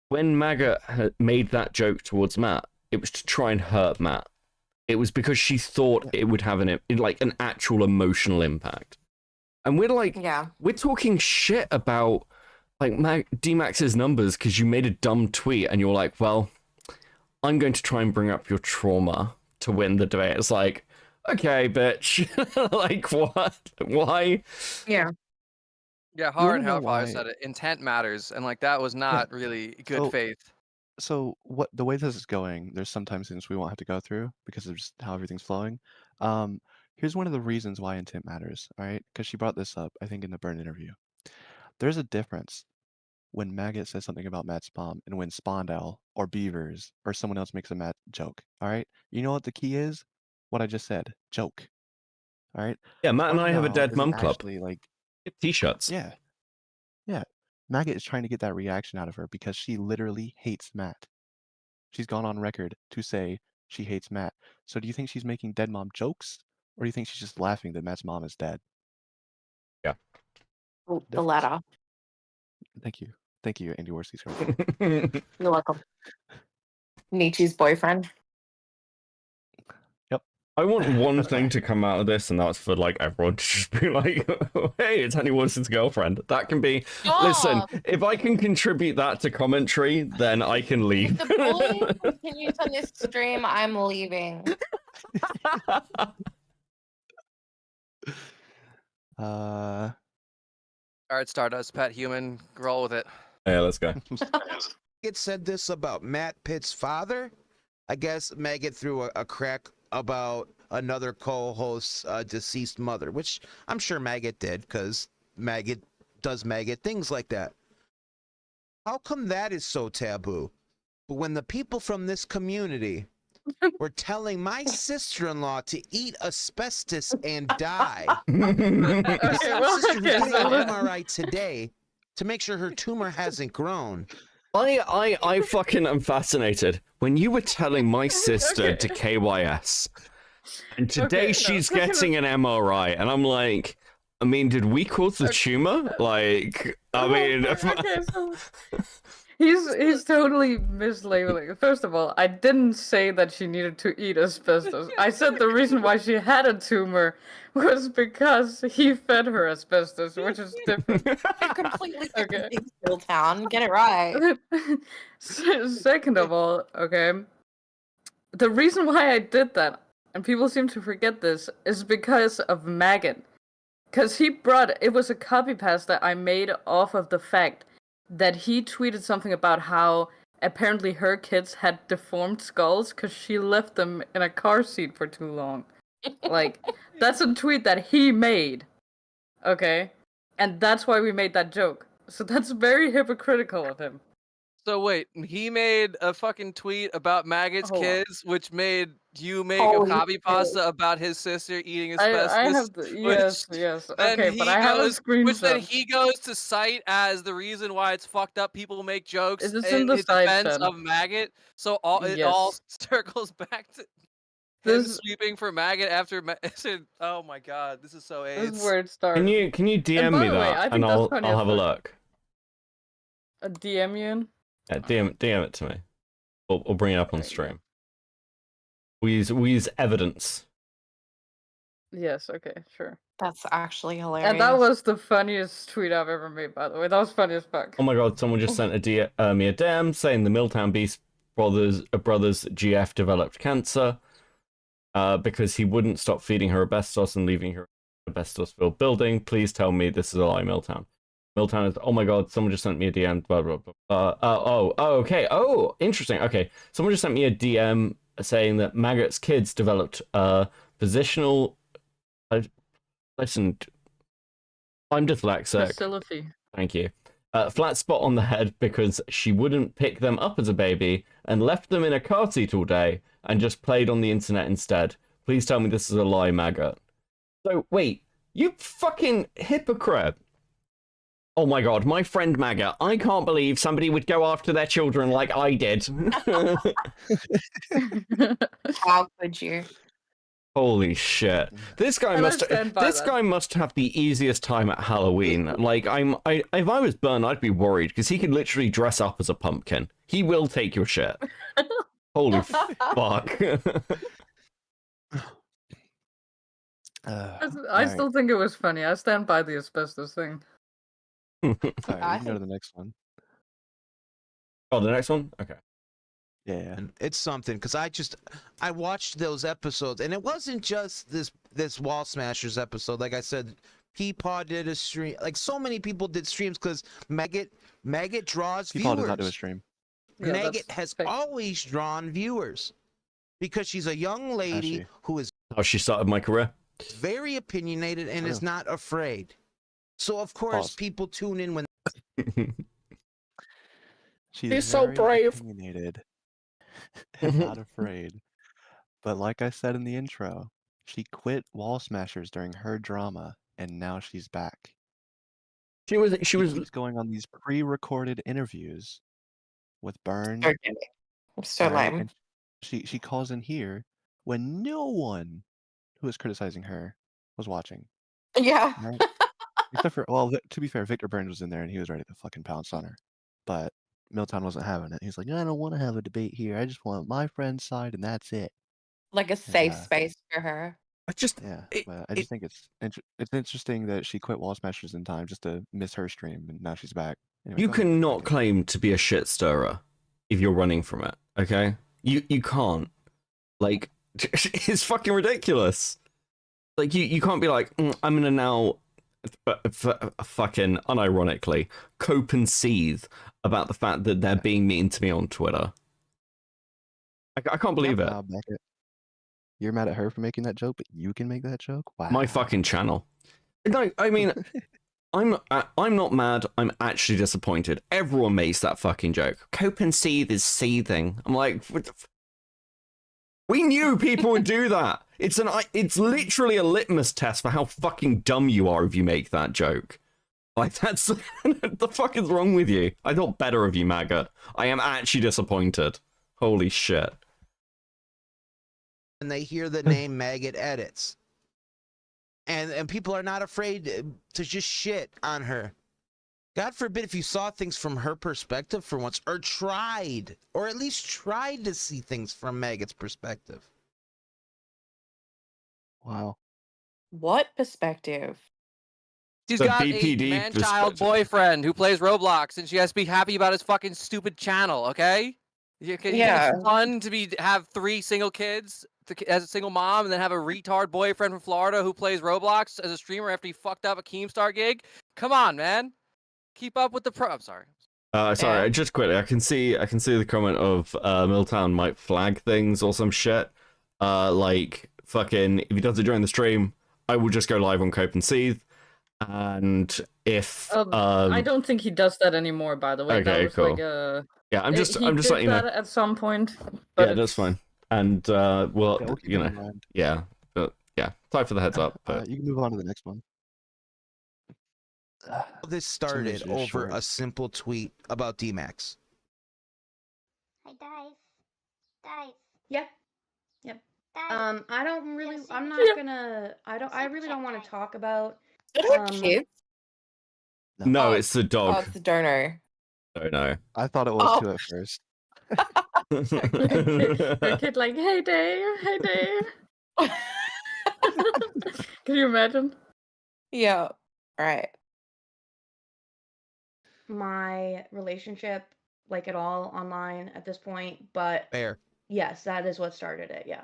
when Maggot made that joke towards Matt, it was to try and hurt Matt. It was because she thought it would have an actual emotional impact. And we're talking shit about like D-Max's numbers because you made a dumb tweet and you're like, well, I'm going to try and bring up your trauma to win the debate. It's like, okay, bitch. Like, what? Why? Yeah. Yeah, You Hard wanna and know Hellfire why- said it. Intent matters, and like that was not really good So- faith. So the way this is going, there's sometimes things we won't have to go through because of just how everything's flowing. Here's one of the reasons why intent matters, all right? Because she brought this up, I think, in the Burn interview. There's a difference when Maggot says something about Matt's mom and when Spondell or Beavers or someone else makes a Matt joke, all right? You know what the key is? What I just said, joke, all right? Yeah, Matt and I have a Spondell dead isn't mum club. actually, like, T-shirts. yeah. Maggot is trying to get that reaction out of her because she literally hates Matt. She's gone on record to say she hates Matt. So do you think she's making dead mom jokes? Or do you think she's just laughing that Matt's mom is dead? The latter. Thank you. Thank you, Andy Worsley's girlfriend. You're welcome. Nietzsche's boyfriend. I want one thing to come out of this, and that's for like everyone to just be like, "Hey, it's Andy Wilson's girlfriend." That can be. Listen, Stop! if I can contribute that to commentary, then I can leave. If the bullying continues on this stream, I'm leaving. Uh, All right, Stardust, pet human, roll with it. Yeah, let's go. It said this about Matt Pitt's father. I guess Maggot threw a crack about another co-host's deceased mother, which I'm sure Maggot did, because Maggot does Maggot things like that. How come that is so taboo? But when the people from this community were telling my sister-in-law to eat asbestos and die, the same sister who's getting an MRI today to make sure her tumor hasn't grown. I fucking am fascinated. When you were telling my sister to KYS, and today she's getting an MRI, and I'm like, I mean, did we cause the tumor? Like, I mean, Okay, so he's totally mislabeling. First of all, I didn't say that she needed to eat asbestos. I said the reason why she had a tumor was because he fed her asbestos, which is different. You're completely okay. Town. Get it right. Second of all, okay, the reason why I did that, and people seem to forget this, is because of Maggot. Because it was a copy paste that I made off of the fact that he tweeted something about how apparently her kids had deformed skulls because she left them in a car seat for too long. Like, that's a tweet that he made. Okay? And that's why we made that joke. So that's very hypocritical of him. So wait, he made a fucking tweet about Maggot's Hold on. kids, which made you make Holy a copy shit. pasta about his sister eating asbestos. I have yes. then Okay, he but I have a goes- Which then screenshot. he goes to cite as the reason why it's fucked up. People make jokes Is this in in the his side defense chat? of Maggot. So it all Yes. circles back to him This- sweeping for Maggot after. Oh my god, this is so This AIDS. is where it started. can you DM by me the way, I that, think and that's I'll funny have as a fuck. look. A DM you in? Yeah, DM it to me. Or bring it up on There you go. stream. We use evidence. Yes, okay, sure. That's actually hilarious. And that was the funniest tweet I've ever made, by the way. That was funny as fuck. Oh my god, someone just sent me a DM saying the Milltown Beast brothers GF developed cancer because he wouldn't stop feeding her asbestos and leaving her in an asbestos-filled building. Please tell me this is a lie, Milltown. Milltown is, oh my god, someone just sent me a DM, blah, blah, blah. Okay. Oh, interesting. Okay, someone just sent me a DM saying that Maggot's kids developed positional... Listen, I'm dyslexic. Facility. Thank you. Flat spot on the head because she wouldn't pick them up as a baby and left them in a car seat all day and just played on the internet instead. Please tell me this is a lie, Maggot. So, wait, you fucking hypocrite. Oh my god, my friend Maggot, I can't believe somebody would go after their children like I did. How could you? Holy shit. This guy And I stand by that. guy must have the easiest time at Halloween. Like if I was Bern, I'd be worried because he could literally dress up as a pumpkin. He will take your shit. Holy fuck. I still think it was funny. I stand by the asbestos thing. Alright, we can go to the next one. Oh, the next one? Okay. Yeah. And it's something because I watched those episodes, and it wasn't just this Wall Smashers episode. Like I said, Peepaw did a stream. Like so many people did streams because Maggot draws People viewers. does not do a stream. Yeah, Maggot that's has fake. always drawn viewers because she's a young lady she? who is How she started my career. very opinionated and is Oh. not afraid. So of course Pause. people tune in when She's He's so very brave. opinionated and not afraid. But like I said in the intro, she quit Wall Smashers during her drama, and now she's back. She was She keeps going on these pre-recorded interviews with Byrne. So kidding. So right? lame. And she calls in here when no one who was criticizing her was watching. Yeah. Right? Except for, well, to be fair, Victor Burns was in there and he was ready to fucking pounce on her. But Milltown wasn't having it. He's like, I don't want to have a debate here. I just want my friend's side and that's it. Like a safe Yeah. space for her. I just Yeah, It- but I just think it's interesting that she quit Wall Smashers in time just to miss her stream, and now she's back. Anyway, you go ahead. cannot Okay. claim to be a shit stirrer if you're running from it, okay? You can't. Like is fucking ridiculous. Like you can't be like, I'm gonna now fucking unironically cope and seethe about the fact that they're being mean to me on Twitter. I can't believe it. Wow, Beckett. You're mad at her for making that joke, but you can make that joke? Wow. My fucking channel. No, I mean, I'm not mad. I'm actually disappointed. Everyone makes that fucking joke. Cope and seethe is seething. I'm like, what the we knew people would do that. It's literally a litmus test for how fucking dumb you are if you make that joke. Like, that's what the fuck is wrong with you? I thought better of you, Maggot. I am actually disappointed. Holy shit. And they hear the name Maggot Edits. And people are not afraid to just shit on her. God forbid if you saw things from her perspective for once, or at least tried to see things from Maggot's perspective. Wow. What perspective? She's The got BPD a man-child perspective. boyfriend who plays Roblox, and she has to be happy about his fucking stupid channel. Okay? Yeah. It's fun to have 3 single kids as a single mom, and then have a retard boyfriend from Florida who plays Roblox as a streamer after he fucked up a Keemstar gig. Come on, man. Keep up with the pro. I'm sorry. Sorry, Yeah. just quickly. I can see the comment of Milltown might flag things or some shit. Like fucking if he does it during the stream, I will just go live on Cope and Seethe. And if I don't think he does that anymore. By the way, that Okay, was cool. like a. yeah, I'm just He did letting you know. that at some point. But Yeah, that's fine. And well, Yeah, we'll keep you that know, in mind. yeah, but yeah, sorry for the heads up. But You can move on to the next one. This Some of these started are just over short. a simple tweet about D-Max. Hi, Dive. Yep. Yep. Dive. I don't really. Yes, I'm yes. not gonna. I Super really chat don't want guy. to talk about. Is it her Um, kids? no, Oh, it's the Oh, dog. it's the dono. No. I thought it was Oh. too at first. her kid like, hey Dave, hey Dave. Can you imagine? Yeah. Right. my relationship, like at all, online at this point. But Fair. yes, that is what started it. Yeah.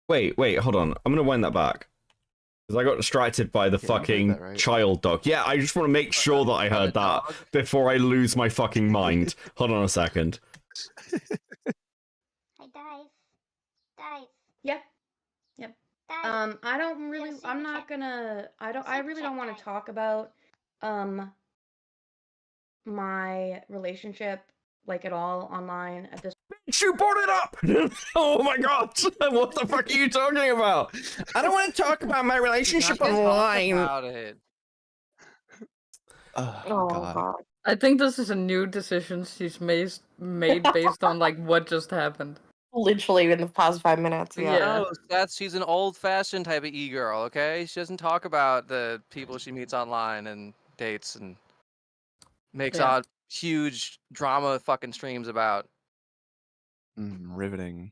Wait, hold on. I'm gonna wind that back. Because I got distracted by the Yeah, you heard fucking that, right? child dog. Yeah, I just want to make sure that I By the heard that dog? before I lose my fucking mind. Hold on a second. Hi, Dive. Yep. Dive. I don't really. Yes, I'm super not chat. gonna. I don't. I Super really chat don't want guy. to talk about my relationship, like at all, online at this. You brought it up! Oh my god! What the fuck are you talking about? I don't want to talk about my She's not relationship gonna talk online. about it. Oh, Oh God. god. I think this is a new decision she's made based on like what just happened. Literally in the past 5 minutes. Yeah. Yeah. No, Seth, she's an old-fashioned type of e-girl, okay? She doesn't talk about the people she meets online and dates and makes Yeah. odd, huge drama fucking streams about. Riveting.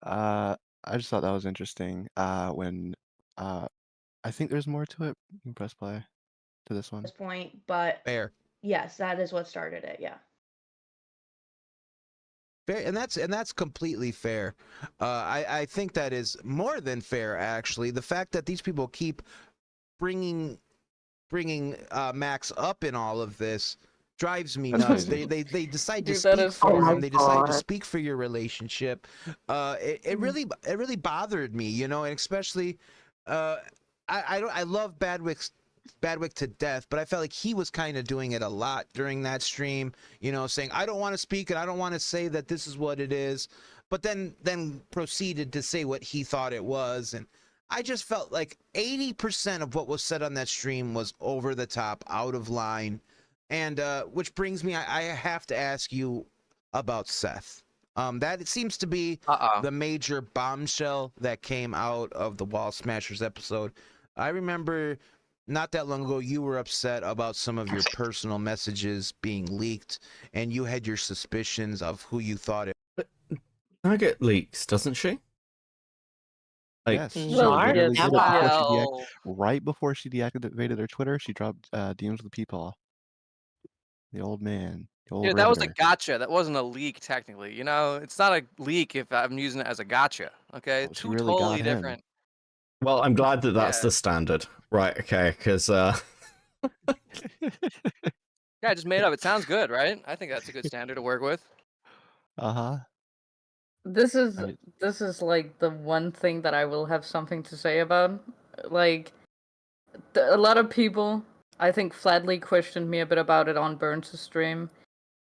I just thought that was interesting. When I think there's more to it. You can press play to this one. Point, but Fair. yes, that is what started it. Yeah. Fair, and that's completely fair. I think that is more than fair, actually. The fact that these people keep bringing Max up in all of this drives me That's nuts. crazy. They decide to Dude, that speak is for Oh my him. They decide to God. speak for your relationship. It really bothered me, you know, and especially I love Badwick to death, but I felt like he was kind of doing it a lot during that stream, you know, saying I don't want to speak and I don't want to say that this is what it is, but then proceeded to say what he thought it was. And I just felt like 80% of what was said on that stream was over the top, out of line. And which brings me, I have to ask you about Seth. That it seems to be the major bombshell that came out of the Wall Smashers episode. I remember not that long ago you were upset about some of your personal messages being leaked, and you had your suspicions of who you thought it. Maggot leaks, doesn't she? Like, Yes, she Well, literally yes, did it before she Well, right before she deactivated her Twitter. She dropped DMs with the peepaw. The old man. The old Yeah, that was a Riveter. gotcha. That wasn't a leak, technically. You know, it's not a leak if I'm using it as a gotcha. Okay, Oh, she two really totally got him. different. Well, I'm glad that that's Yeah. the standard. Right, okay, because Yeah, I just made up. It sounds good, right? I think that's a good standard to work with. Uh-huh. This is I mean- this is like the one thing that I will have something to say about. Like, a lot of people, I think, flatly questioned me a bit about it on Burns' stream.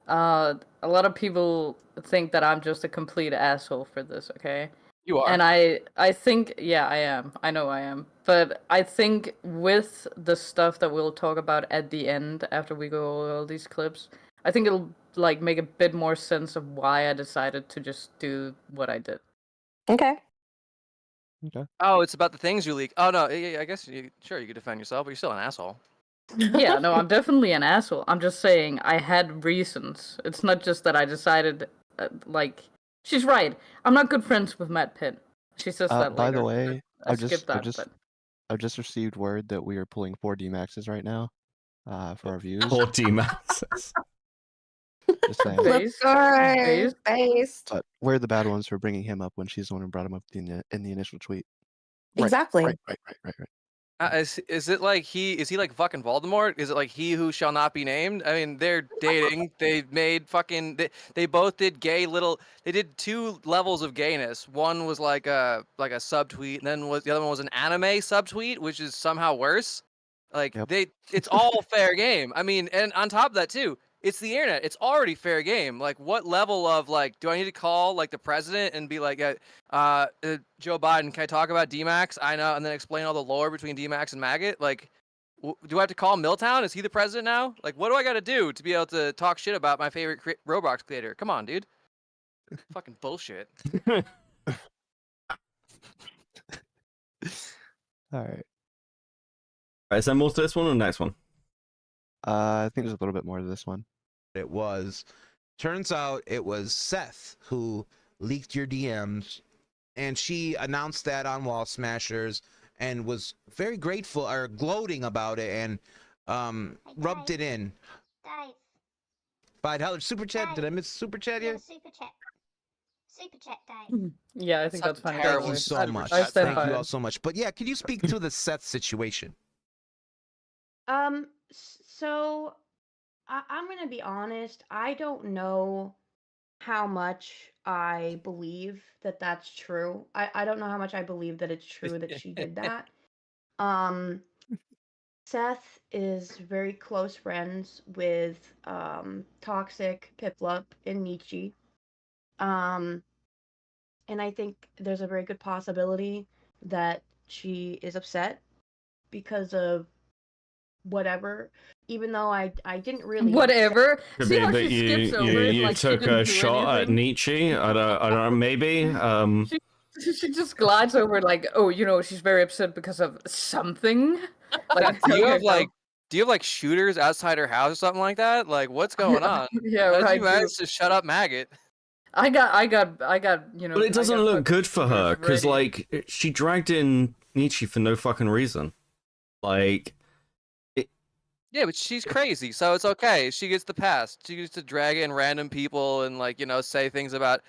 A lot of people think that I'm just a complete asshole for this. Okay. You are. And I think, yeah, I am. I know I am. But I think with the stuff that we'll talk about at the end, after we go over all these clips, I think it'll like make a bit more sense of why I decided to just do what I did. Okay. Okay. Oh, it's about the things you leak. Oh no, yeah, I guess sure you could defend yourself, but you're still an asshole. Yeah, no, I'm definitely an asshole. I'm just saying I had reasons. It's not just that I decided, like, she's right. I'm not good friends with Matt Pitt. She says that By later. the way, I I've skipped that, just but I've just received word that we are pulling 4 D-Maxes right now, for our views. poor D-Maxes. Just saying. Based. Let's go. Based. But we're the bad ones for bringing him up when she's the one who brought him up in the initial tweet. Right, Exactly. Right. Is it like is he like fucking Voldemort? Is it like he who shall not be named? I mean, they're dating. They made fucking. They both did gay little. They did 2 levels of gayness. One was like a subtweet, and then the other one was an anime subtweet, which is somehow worse. Like Yep. it's all fair game. I mean, and on top of that too, it's the internet. It's already fair game. Like, what level of like, do I need to call like the president and be like, Joe Biden, can I talk about D-Max? I know, and then explain all the lore between D-Max and Maggot. Like, do I have to call Milltown? Is he the president now? Like, what do I got to do to be able to talk shit about my favorite Roblox creator? Come on, dude. Fucking bullshit. All right. Is there more to this one or the next one? I think there's a little bit more to this one. It was. Turns out it was Seth who leaked your DMs, and she announced that on Wall Smashers and was very grateful or gloating about it and rubbed it in. Dive. $5 super chat. Did I miss super chat Yeah, here? super chat. Super chat dive. yeah, I think That's that's fine. terrible. Thank you so I'd much. respect stand Thank by you it. all so much. But yeah, can you speak to the Seth situation? So I'm gonna be honest. I don't know how much I believe that that's true. I don't know how much I believe that it's true that she did that. Seth is very close friends with Toxic, Piplup, and Neechie. And I think there's a very good possibility that she is upset because of whatever, even though I didn't really Whatever. Could See be how that she skips you over it you like she took didn't a do shot anything? at Nietzsche. I don't know, maybe. She just glides over it like, oh, she's very upset because of something. Like, Do you okay, have no. like shooters outside her house or something like that? Like, what's going on? Yeah, How'd right. you manage to shut up Maggot? I got. But it doesn't look good for her because, like, she dragged in Nietzsche for no fucking reason. Like, Yeah, but she's crazy, so it's okay. She gets the pass. She gets to drag in random people and like say things about,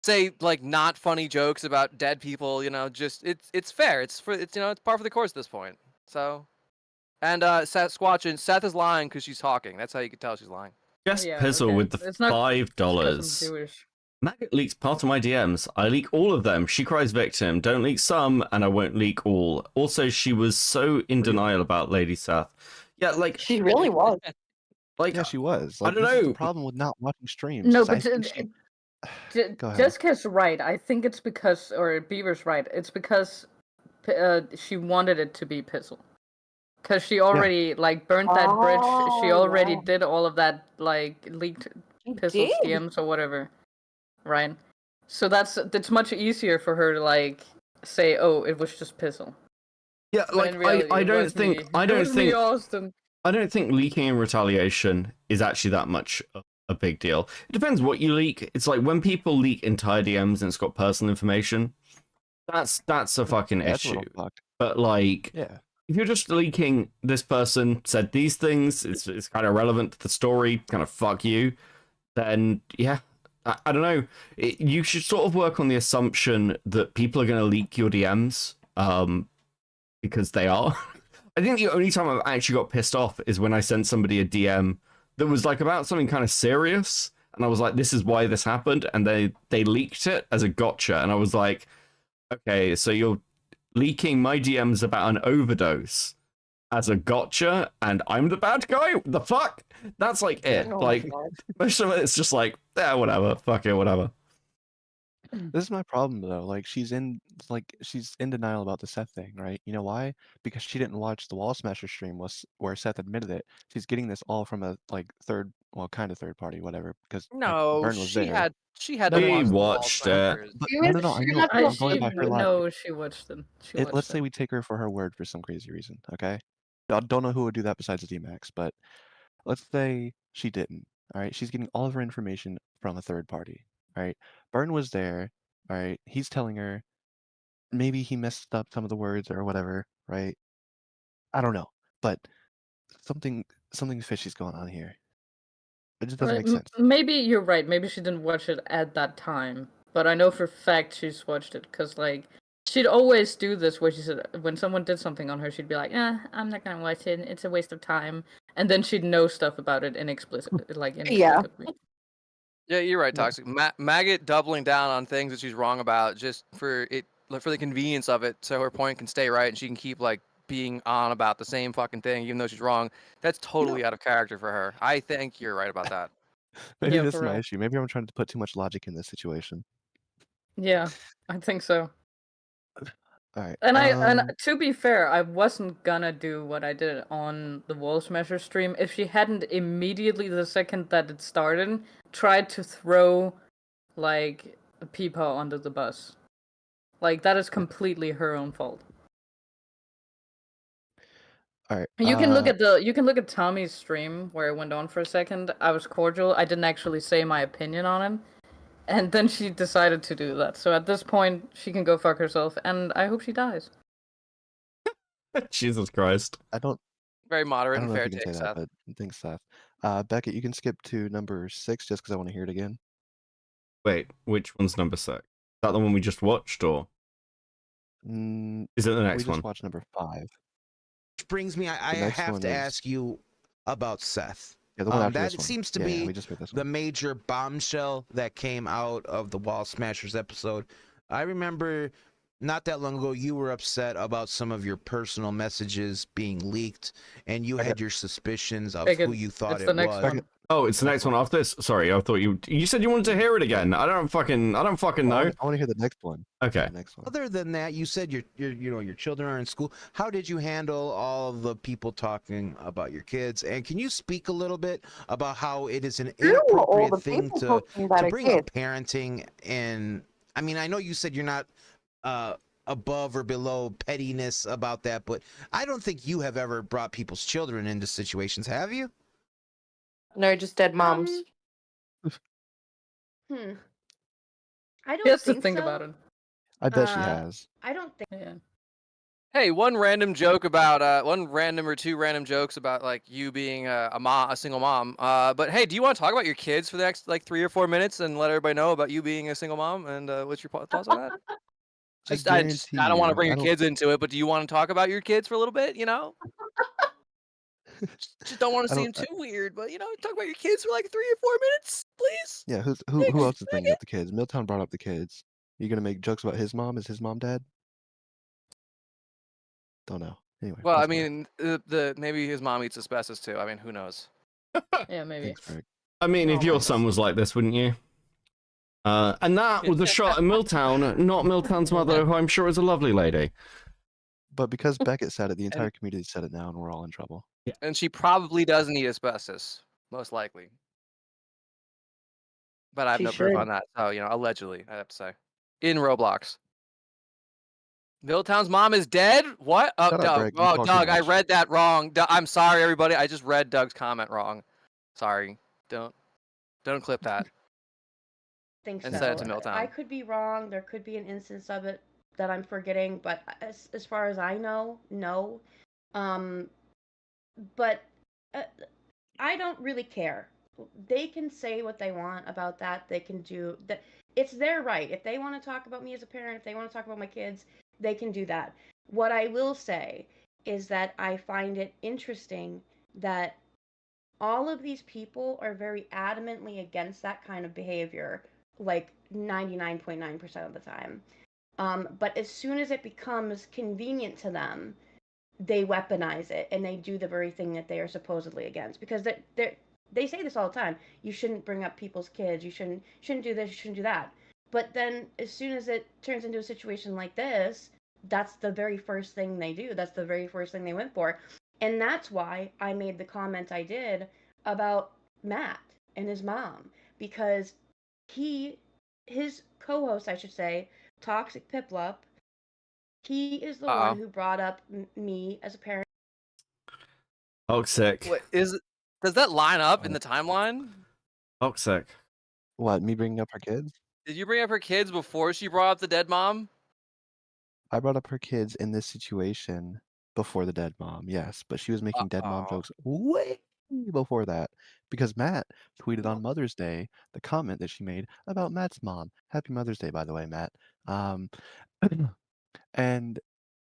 say like not funny jokes about dead people. Just it's fair. It's it's par for the course at this point. So, and Seth Squatchin, Seth is lying because she's talking. That's how you can tell she's lying. just Yeah, Pizzle okay. with the It's not- $5. Jewish. Maggot leaks part of my DMs. I leak all of them. She cries victim. Don't leak some, and I won't leak all. Also, she was so in denial about Lady Seth. Yeah, like She really was. like Yeah, she was. I Like, don't this is know. the problem with not watching streams. No, 'cause I but think she... Go ahead. Jessica's right. I think it's because, or Beaver's right. It's because she wanted it to be Pizzle. Because she already like burnt that bridge. She Oh, already yeah. did all of that, like leaked She Pizzle's did. DMs or whatever, right? So that's much easier for her to like say, "Oh, it was just Pizzle." Yeah, When like in reality, I it don't was think me. I It don't was me, think Austin. I don't think leaking in retaliation is actually that much a big deal. It depends what you leak. It's like when people leak entire DMs and it's got personal information. That's a fucking That's a issue. little fucked. But like, Yeah. if you're just leaking this person said these things, it's kind of relevant to the story. Kind of fuck you. then yeah, I don't know. You should sort of work on the assumption that people are going to leak your DMs, because they are. I think the only time I've actually got pissed off is when I sent somebody a DM that was like about something kind of serious, and I was like, "This is why this happened," and they leaked it as a gotcha, and I was like, "Okay, so you're leaking my DMs about an overdose as a gotcha, and I'm the bad guy? The fuck?" That's like it. Oh my Like God. most of it's just like, yeah, whatever, fuck it, whatever. This is my problem though. Like she's in denial about the Seth thing, right? You know why? Because she didn't watch the Wall Smasher stream where Seth admitted it. She's getting this all from a kind of third party, whatever. Because No, Burn was there. she had No, to no, She watch no, the Wall watched it. Smashers. But She no, was no, no. I she know. got I'm to going by her logic. No, she watched them. She watched Let's them. say we take her for her word for some crazy reason, okay? I don't know who would do that besides D-Max, but let's say she didn't. All right, she's getting all of her information from a third party. All right, Burn was there. All right, he's telling her maybe he messed up some of the words or whatever. Right? I don't know, but something fishy's going on here. It just doesn't Right, make sense. maybe you're right. Maybe she didn't watch it at that time, but I know for a fact she's watched it because like she'd always do this where she said when someone did something on her, she'd be like, I'm not gonna watch it. It's a waste of time," and then she'd know stuff about it inexplicably. Yeah, you're right, Yeah. Toxic. Maggot doubling down on things that she's wrong about just for the convenience of it, so her point can stay right and she can keep like being on about the same fucking thing even though she's wrong. That's totally out of character for her. I think you're right about that. Maybe Yeah, this for is my real. issue. Maybe I'm trying to put too much logic in this situation. Yeah, I think so. All right. And to be fair, I wasn't gonna do what I did on the Wall Smasher stream if she hadn't immediately the second that it started tried to throw like Peepaw under the bus. Like that is completely her own fault. All right. You can look at Tommy's stream where it went on for a second. I was cordial. I didn't actually say my opinion on it. And then she decided to do that. So at this point, she can go fuck herself, and I hope she dies. Jesus Christ. I don't Very moderate know and if fair you can say take, that, Seth. but thanks, Seth. Beckett, you can skip to number 6 just because I want to hear it again. Wait, which one's number 6? Is that the one we just watched, or is it the We next just one? watched number 5. Which brings me, I next have one to is- ask you about Seth. Yeah, the one after That this one. seems to Yeah, be we just made this the one. major bombshell that came out of the Wall Smashers episode. I remember not that long ago you were upset about some of your personal messages being leaked, and you had your suspicions of who you thought it's it the next was. one. Oh, it's the next one after this. Sorry, I thought you said you wanted to hear it again. I don't fucking know. I want to hear the next one. Okay. The next one. Other than that, you said your children are in school. How did you handle all of the people talking about your kids? And can you speak a little bit about how it is an all the inappropriate thing people to talking about our bring up kids. parenting? And I mean, I know you said you're not above or below pettiness about that, but I don't think you have ever brought people's children into situations, have you? No, just dead moms. I don't Here's the think thing so. about it. I bet she has. I don't think. Yeah. Hey, one random joke about one random or two random jokes about like you being a single mom. But hey, do you want to talk about your kids for the next like 3 or 4 minutes and let everybody know about you being a single mom and what's your thoughts on that? I don't want to bring your kids into it, but do you want to talk about your kids for a little bit? You know, just don't want to seem too weird, but you know, talk about your kids for like 3 or 4 minutes, please. Yeah, who else is bringing up the kids? Milltown brought up the kids. You gonna make jokes about his mom? Is his mom dead? Don't know. Anyway. Well, I that's fine. mean, the maybe his mom eats asbestos too. I mean, who knows? Yeah, maybe. Thanks, Greg. I mean, if your son was like this, wouldn't you? And that was a shot at Milltown, not Milltown's mother, who I'm sure is a lovely lady. But because Beckett said it, the entire community said it now, and we're all in trouble. And she probably doesn't eat asbestos, most likely. But I have She no proof should. on that. So, you know, allegedly, I have to say. In Roblox. Milltown's mom is dead? What? Oh, Shut up, Doug. Greg. You Oh, talk too Doug, I much. read that wrong. I'm sorry, everybody. I just read Doug's comment wrong. Sorry. Don't clip that. Think And so. send it to Milltown. I could be wrong. There could be an instance of it that I'm forgetting, but as far as I know, no. But I don't really care they can say what they want about that. They can do that. It's their right. If they want to talk about me as a parent, if they want to talk about my kids, they can do that. What I will say is that I find it interesting that all of these people are very adamantly against that kind of behavior, like 99.9% of the time. But as soon as it becomes convenient to them, they weaponize it and they do the very thing that they are supposedly against, because they say this all the time. You shouldn't bring up people's kids. You shouldn't do this. You shouldn't do that. But then, as soon as it turns into a situation like this, that's the very first thing they do. That's the very first thing they went for, and that's why I made the comment I did about Matt and his mom, because his co-host, I should say, Toxic Piplup, he is the one who brought up me as a parent. Toxic. What does that line up in the timeline? Toxic. What, me bringing up her kids? Did you bring up her kids before she brought up the dead mom? I brought up her kids in this situation before the dead mom, yes, but she was making dead mom jokes way before that, because Matt tweeted on Mother's Day the comment that she made about Matt's mom. Happy Mother's Day, by the way, Matt. And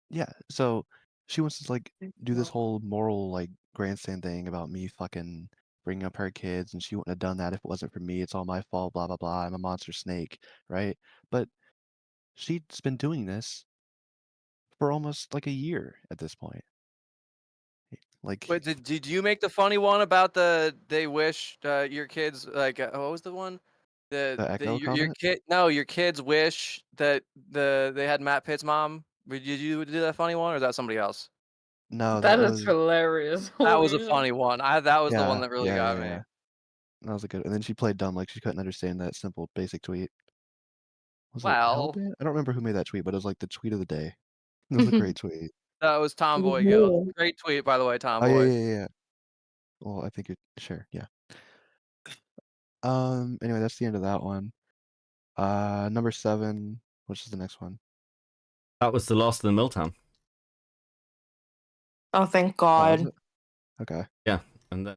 yeah, so she wants to like do this whole moral like grandstand thing about me fucking bringing up her kids, and she wouldn't have done that if it wasn't for me. It's all my fault, blah blah blah. I'm a monster snake, right? But she's been doing this for almost like a year at this point. Like, But did you make the funny one about they wish your kids like what was the one? the echo Your comment? your kids wish that they had Matt Pitt's mom. Did you do that funny one, or is that somebody else? No, That that is was hilarious. That was a Holy funny one. That was the one that really got me. That was a good. And then she played dumb, like she couldn't understand that simple, basic tweet. Was it Well, Hellbent? I don't remember who made that tweet, but it was like the tweet of the day. It was a great tweet. that was Tomboy Guild. Great tweet, by the way, Oh Tomboy. yeah. Well, I think you're sure, yeah. Anyway, that's the end of that one. Number 7, which is the next one? That was the last of the Milltown. Oh, thank Oh, was God. it? Okay. Yeah, and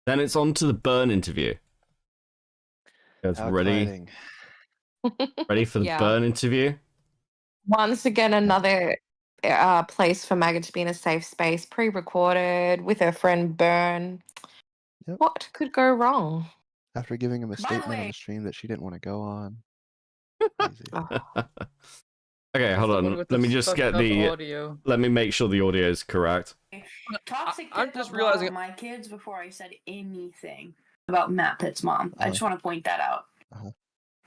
then it's on to the Burn interview. Guys, How ready? exciting. Ready for the Yeah. Burn interview? Once again, another place for Maggot to be in a safe space, pre-recorded with her friend Burn. Yep. What could go wrong? After giving him a By the statement on way- the stream that she didn't want to go on. Easy. Okay, hold the one on. with Let the me just fucked get up the. audio. Let me make sure the audio is correct. Toxic I'm Pip just brought up realizing- my kids before I said anything about Matt Pitt's mom. I just want to point that out.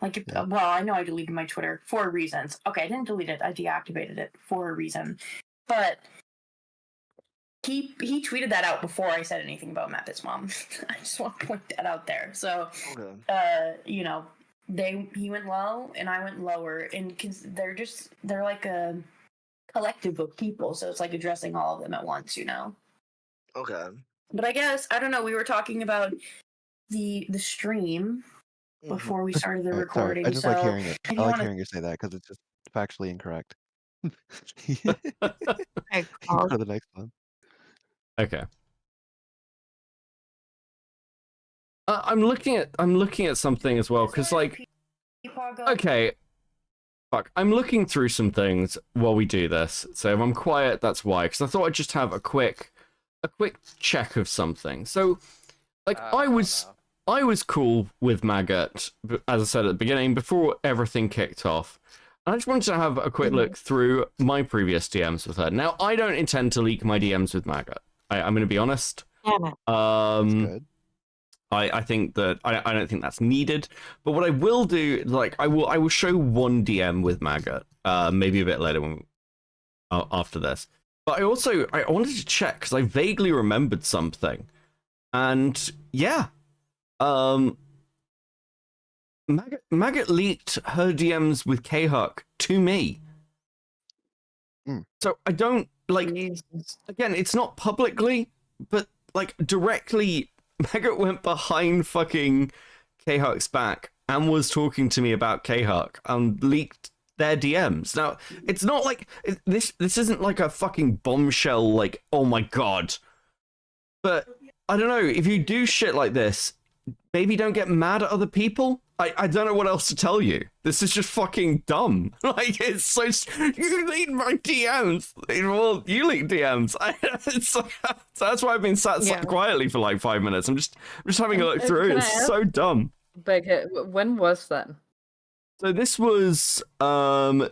Like, Yeah. well, I know I deleted my Twitter for reasons. Okay, I didn't delete it. I deactivated it for a reason. But he tweeted that out before I said anything about Matt Pitt's mom. I just want to point that out there. So, you know, he went low and I went lower, and they're like a collective of people, so it's like addressing all of them at once, you know. Okay. But I guess I don't know. We were talking about the stream before we started the Alright, recording. sorry. I just so like hearing it. if I you like wanna- hearing you say that because it's just factually incorrect. Hey, Go to the next one. Okay. I'm looking at something as well because like, okay, fuck, I'm looking through some things while we do this. So if I'm quiet, that's why. Because I thought I'd just have a quick check of something. So, like, I was cool with Maggot, as I said at the beginning, before everything kicked off. I just wanted to have a quick look through my previous DMs with her. Now, I don't intend to leak my DMs with Maggot. I'm going to be honest. Good. I think that I don't think that's needed. But what I will do, like, I will show one DM with Maggot, maybe a bit later when after this. But I wanted to check because I vaguely remembered something, and yeah, Maggot leaked her DMs with K-Huck to me. So I don't like. Again, it's not publicly, but like directly. Maggot went behind fucking K-Huck's back and was talking to me about K-Huck and leaked their DMs. Now, it's not like this isn't like a fucking bombshell, like, oh my god. But I don't know, if you do shit like this, maybe don't get mad at other people. I don't know what else to tell you. This is just fucking dumb. Like, it's so... You leak my DMs. Well, you leak DMs. So that's why I've been sat quietly for like 5 minutes. I'm just having a look through. It's so dumb. Maggot, when was that? So this was the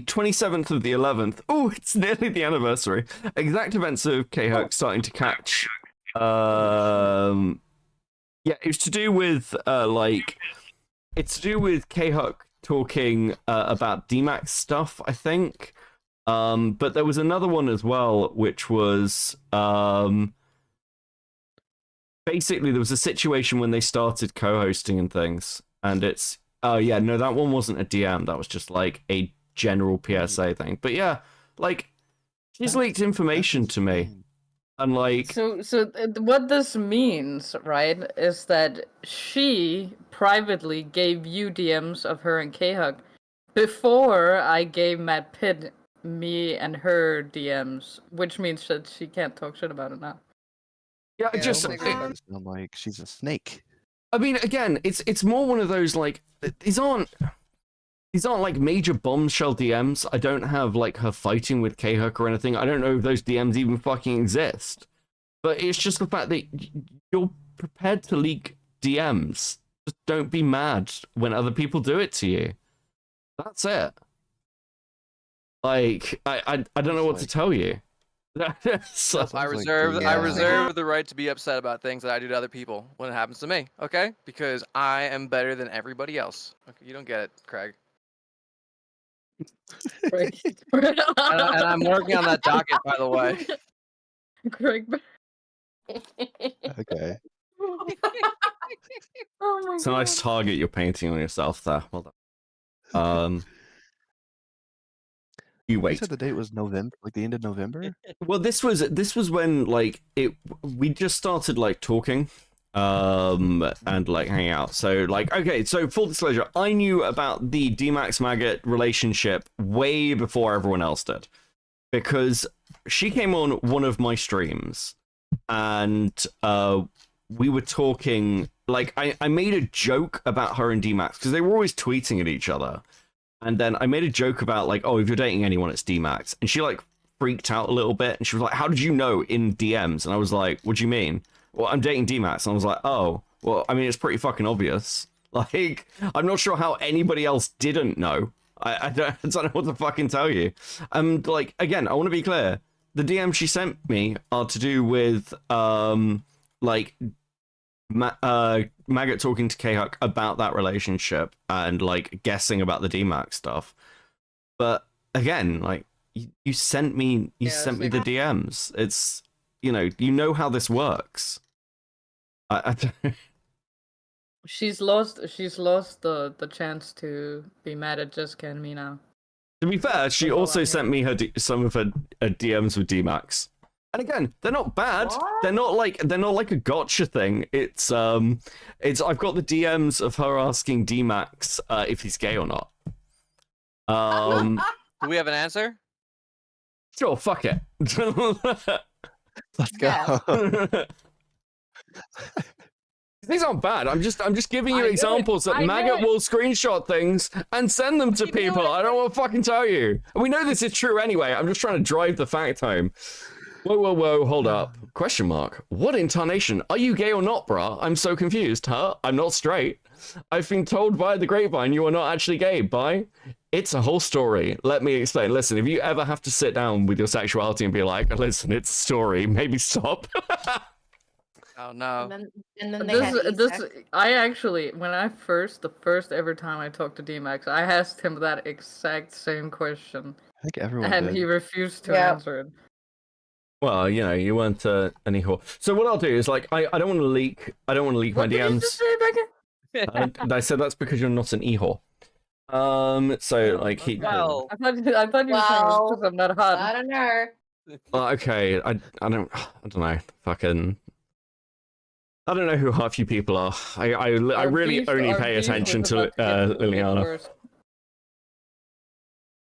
27th of the 11th. Oh, it's nearly the anniversary. Exact events of K-Hook starting to catch. Yeah, it was to do with it's to do with K-Hook talking about DMAX stuff, I think. But there was another one as well, which was basically there was a situation when they started co-hosting and things, and it's yeah, no, that one wasn't a DM, that was just like a general PSA thing. But yeah, like she's leaked information to me. And like, so what this means, right, is that she privately gave you DMs of her and K-Hug before I gave Matt Pitt me and her DMs, which means that she can't talk shit about it now. Yeah, it just sounds like she's a snake. I mean, again, it's more one of those like these aren't like major bombshell DMs. I don't have like her fighting with K-Hook or anything. I don't know if those DMs even fucking exist. But it's just the fact that you're prepared to leak DMs. Just don't be mad when other people do it to you. That's it. Like, I don't know what to tell you. So, I reserve the right to be upset about things that I do to other people when it happens to me, okay? Because I am better than everybody else. Okay, you don't get it, Craig. and I'm working on that docket, by the way. Craig. Okay. Oh my it's a nice target you're painting on yourself there. Well done. You wait. You said the date was November, like the end of November? Well, this was when like we just started like talking and like hanging out. So like, okay, so full disclosure, I knew about the DMAX Maggot relationship way before everyone else did, because she came on one of my streams and we were talking, like I made a joke about her and DMAX because they were always tweeting at each other. And then I made a joke about like, oh, if you're dating anyone, it's DMAX. And she like freaked out a little bit. And she was like, how did you know in DMs? And I was like, what do you mean? Well, I'm dating DMAX. And I was like, oh, well, I mean, it's pretty fucking obvious. Like, I'm not sure how anybody else didn't know. I don't know what to fucking tell you. Like, again, I want to be clear. The DMs she sent me are to do with, like, Maggot talking to K-Huck about that relationship and like guessing about the DMAX stuff. But again, like you sent me the DMs. It's you know how this works. I don't... She's lost the chance to be mad at Jessica and me now. To be fair, she also sent me some of her DMs with DMAX. And again, they're not bad. What? They're not like a gotcha thing. It's I've got the DMs of her asking DMAX if he's gay or not. Do we have an answer? Sure, fuck it. Let's go. These aren't bad. I'm just giving you examples that Maggot will screenshot things and send them to people. I don't want to fucking tell you. And we know this is true anyway. I'm just trying to drive the fact home. Whoa, hold up. Question mark. What intonation? Are you gay or not, brah? I'm so confused, huh? I'm not straight. I've been told via the grapevine you are not actually gay. Bye. It's a whole story. Let me explain. Listen, if you ever have to sit down with your sexuality and be like, listen, it's a story, maybe stop. Oh no. And then they I actually, when the first ever time I talked to DMAX, I asked him that exact same question. I think everyone and did. He refused to answer it. Well, you weren't any whore. So what I'll do is like I don't want to leak my DMs. What did you just say, Becca? I said that's because you're not an e-whore. So like he. Well, I thought you were saying because I'm not hot. I don't know. Okay, I don't know. Fucking. I don't know who half you people are. I really only pay attention to Liliana.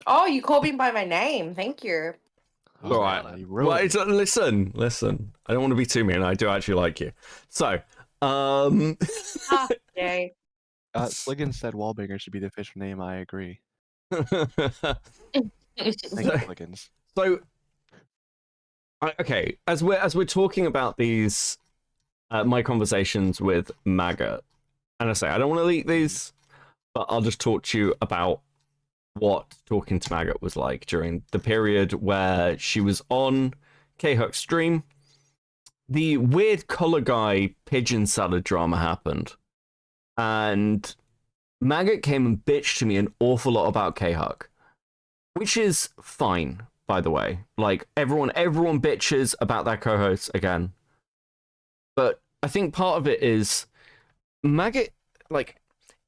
Oh, you called me by my name. Thank you. All right. Well, listen. I don't want to be too mean. I do actually like you. So, Yay. Sliggins said Wallbanger should be the official name. I agree. Thank you, Sliggins. So, okay, as we're talking about these, my conversations with Maggot, and I say I don't want to leak these, but I'll just talk to you about what talking to Maggot was like during the period where she was on K-Huck's stream. The weird color guy pigeon salad drama happened, and Maggot came and bitched to me an awful lot about K-Huck, which is fine, by the way. Like, everyone bitches about their co-hosts again. But I think part of it is Maggot, like,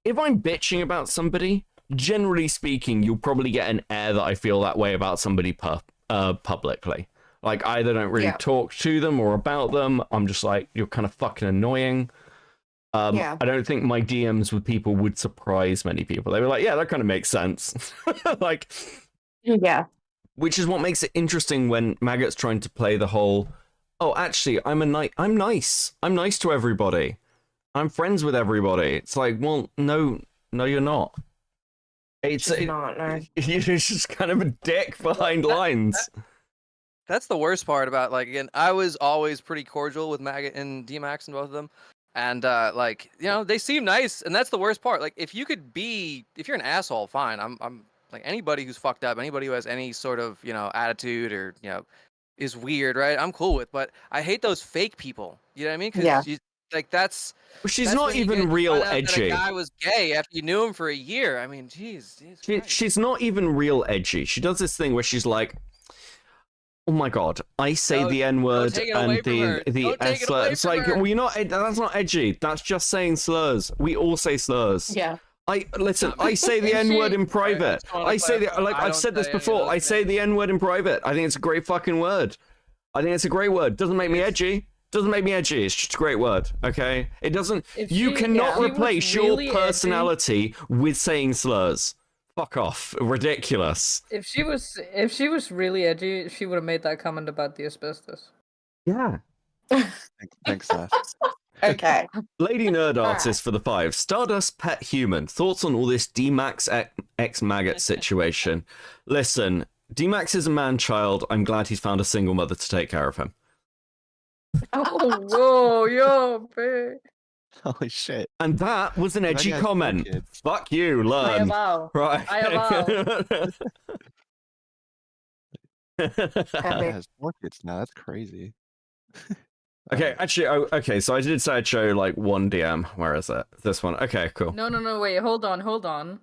if I'm bitching about somebody, generally speaking, you'll probably get an air that I feel that way about somebody publicly. Like, I either don't really talk to them or about them. I'm just like, you're kind of fucking annoying. I don't think my DMs with people would surprise many people. They were like, yeah, that kind of makes sense. Like, yeah. Which is what makes it interesting when Maggot's trying to play the whole, oh, actually, I'm nice. I'm nice to everybody. I'm friends with everybody. It's like, well, no, you're not. It's not, no. You're just kind of a dick behind lines. That's the worst part about, like, again, I was always pretty cordial with Maggot and D-Max and both of them. And, like, you know, they seem nice. And that's the worst part. Like, if you're an asshole, fine. I'm like, anybody who's fucked up, anybody who has any sort of, you know, attitude or, you know, is weird, right? I'm cool with. But I hate those fake people. You know what I mean? Because like, that's... She's not even real edgy. That a guy was gay after you knew him for a year. I mean, jeez. She's not even real edgy. She does this thing where she's like, oh my god, I say the N-word and the S-slur. It's like, well, you're not, that's not edgy. That's just saying slurs. We all say slurs. Yeah. Listen, I say the N-word in private. I say I've said this before. I say the N-word in private. I think it's a great fucking word. I think it's a great word. Doesn't make me edgy. Doesn't make me edgy. It's just a great word. Okay? It doesn't. You cannot replace your personality with saying slurs. Fuck off. Ridiculous. If she was really edgy, she would have made that comment about the asbestos. Yeah. Thanks, Seth. Okay. Lady Nerd Artist for the 5. Stardust Pet Human. Thoughts on all this D-Max X Maggot situation? Listen, D-Max is a man-child. I'm glad he's found a single mother to take care of him. Oh, whoa, yo, babe. Holy shit. And that was an edgy comment. Fuck you, learn. I avow. Right. I avow. He has 4 kids now. That's crazy. Okay, actually, okay, so I did say I'd show, like, one DM. Where is it? This one. Okay, cool. No, wait, hold on.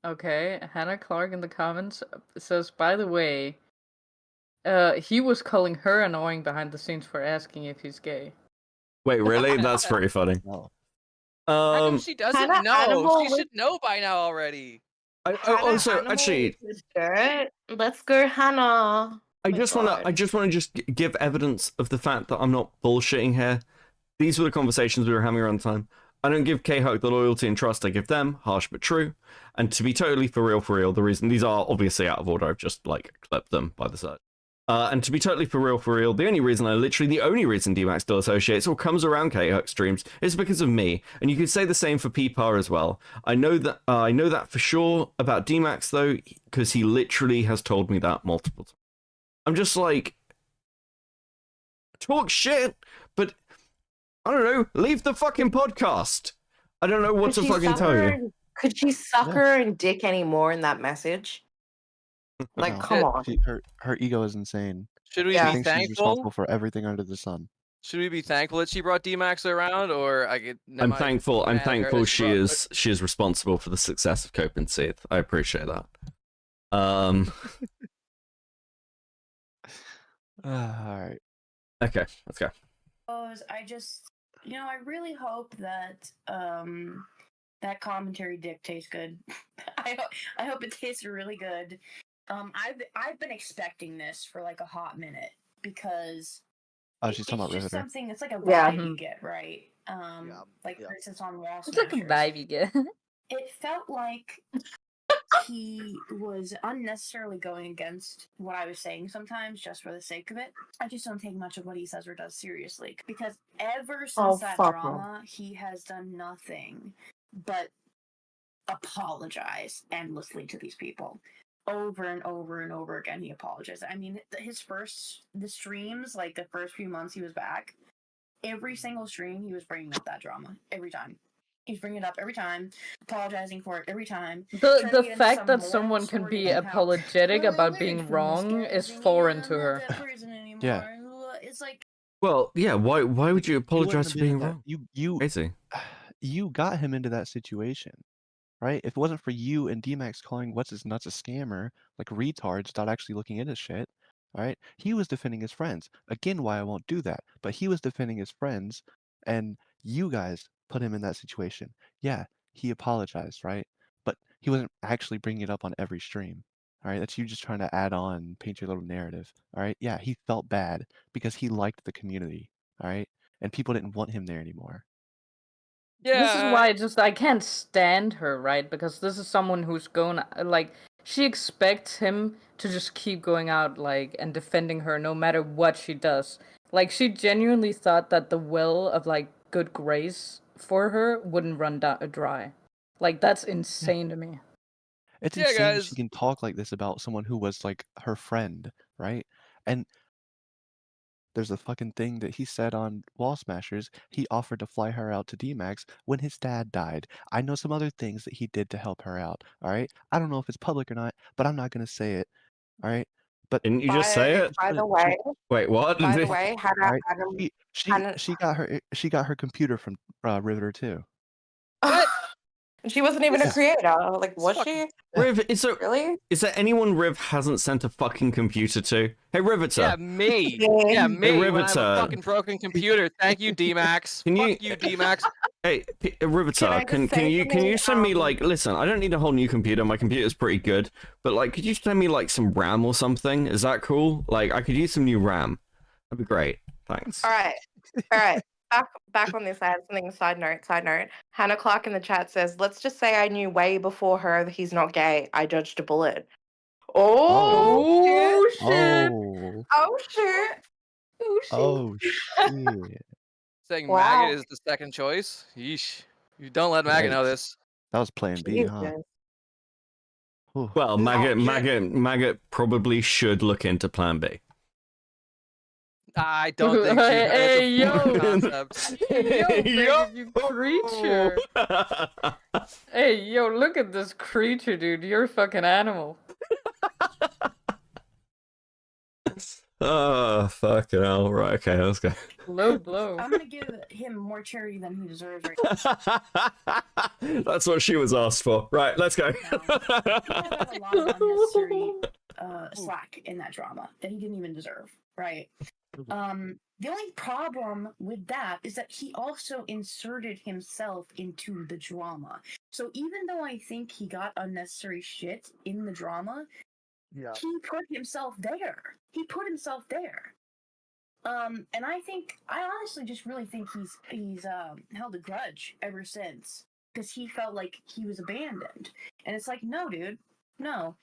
Okay, Hannah Clark in the comments says, by the way, he was calling her annoying behind the scenes for asking if he's gay. Wait, really? That's pretty funny. How come she doesn't know? She should know by now already. Also, actually, let's go, Hannah. I just want to give evidence of the fact that I'm not bullshitting here. These were the conversations we were having around the time. I don't give K-Huck the loyalty and trust I give them, harsh but true. And to be totally for real, the reason these are obviously out of order, I've just like clipped them by the search. And to be totally for real, the only reason D-Max still associates or comes around K-Huck streams is because of me. And you could say the same for Peepar as well. I know that for sure about D-Max though, because he literally has told me that multiple times. I'm just like, talk shit, but I don't know, leave the fucking podcast. I don't know what to fucking tell you. Could she suck her and dick anymore in that message? Like, come on. Her ego is insane. Should we be She's thankful? responsible for everything under the sun. Should we be thankful that she brought D-Max around, or I'm thankful she is responsible for the success of Cope and Seeth. I appreciate that. All right. Okay, let's go. I just, I really hope that that commentary dick tastes good. I hope it tastes really good. I've been expecting this for like a hot minute because she's talking about Riveter. Something that's like a vibe you get, right? For instance on Wall It's like a vibe you get. It felt like he was unnecessarily going against what I was saying sometimes just for the sake of it. I just don't take much of what he says or does seriously because ever since that fuck drama, he has done nothing but apologize endlessly to these people. Over and over and over again, he apologized. I mean, the streams, like the first few months he was back, every single stream he was bringing up that drama every time. He's bringing it up every time, apologizing for it every time. The fact that someone can be apologetic about being wrong is foreign to her. Yeah. It's like, Well, yeah. Why would you He wouldn't apologize have for been in being that- wrong? You Crazy. you got him into that situation, right? If it wasn't for you and D-Max calling what's his nuts a scammer, like retards, without actually looking into shit, all right? He was defending his friends. Again, why I won't do that, but he was defending his friends, and you guys put him in that situation. Yeah, he apologized, right? But he wasn't actually bringing it up on every stream. All right, that's you just trying to add on, paint your little narrative. All right, yeah, he felt bad because he liked the community. All right, and people didn't want him there anymore. This is why I can't stand her, right? Because this is someone who's going like she expects him to just keep going out like and defending her no matter what she does. Like she genuinely thought that the well of like good grace for her wouldn't run dry. Like that's insane to me. It's Yeah, insane guys. she can talk like this about someone who was like her friend, right? And there's a fucking thing that he said on Wall Smashers. He offered to fly her out to D-Max when his dad died. I know some other things that he did to help her out, all right? I don't know if it's public or not, but I'm not going to say it, all right? But Didn't you just say it? By the way, Wait, what? by the way, all Hannah, right? Hannah, She got her computer from Riveter too. she wasn't even a creator. Like, was she? Riv, is there Really? is there anyone Riv hasn't sent a fucking computer to? Hey, Riveter. Yeah, me. Yeah, me. Hey, When I have Riveter. a fucking broken computer. Thank you, D-Max. Fuck you, D-Max. Hey, Riveter, can you send me like? Listen, I don't need a whole new computer. My computer's pretty good, but like, could you send me like some RAM or something? Is that cool? Like, I could use some new RAM. That'd be great. Thanks. All right. Back on this. I had something. Side note. Hannah Clark in the chat says, "Let's just say I knew way before her that he's not gay. I dodged a bullet." Oh shit! Oh. Oh shit! Oh shit! Saying Wow. Maggot is the second choice. Yeesh. You don't let Maggot know Yikes. this. That was Plan B, huh? Jesus. Whew. Well, Maggot probably should look into Plan B. I don't think she Hey, yo. concept. Yo, Maggot, you creature. Hey, yo, look at this creature, dude. You're a fucking animal. Oh, fucking hell. Right, okay, let's go. Low blow. I'm gonna give him more charity than he deserves right now. That's what she was asked for. Right, let's go. He had a lot of unnecessary slack in that drama that he didn't even deserve, right? The only problem with that is that he also inserted himself into the drama. So even though I think he got unnecessary shit in the drama, he put himself there. And I honestly just really think he's held a grudge ever since because he felt like he was abandoned. And it's like, no, dude, no.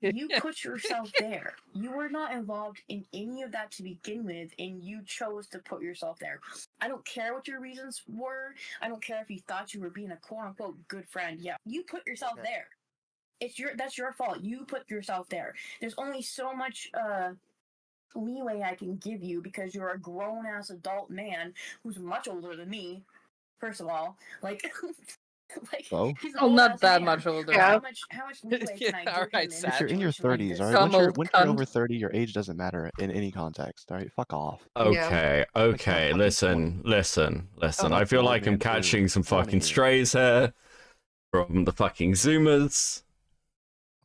You put yourself there. You were not involved in any of that to begin with, and you chose to put yourself there. I don't care what your reasons were. I don't care if you thought you were being a quote-unquote good friend. Yeah, you put yourself there. That's your fault. You put yourself there. There's only so much leeway I can give you because you're a grown-ass adult man who's much older than me, first of all. Like... Oh? he's an Oh, old not ass that man. much older. How much leeway can I Yeah, give alright, him Seth. If you're in your situation like 30s, this? all right? Come Once on, you're cunt. over 30, your age doesn't matter in any context, all right? Fuck off. Okay, okay, fucking listen. Oh, I feel old like I'm man catching food. some I wanna fucking hear it. strays here from the fucking Zoomers.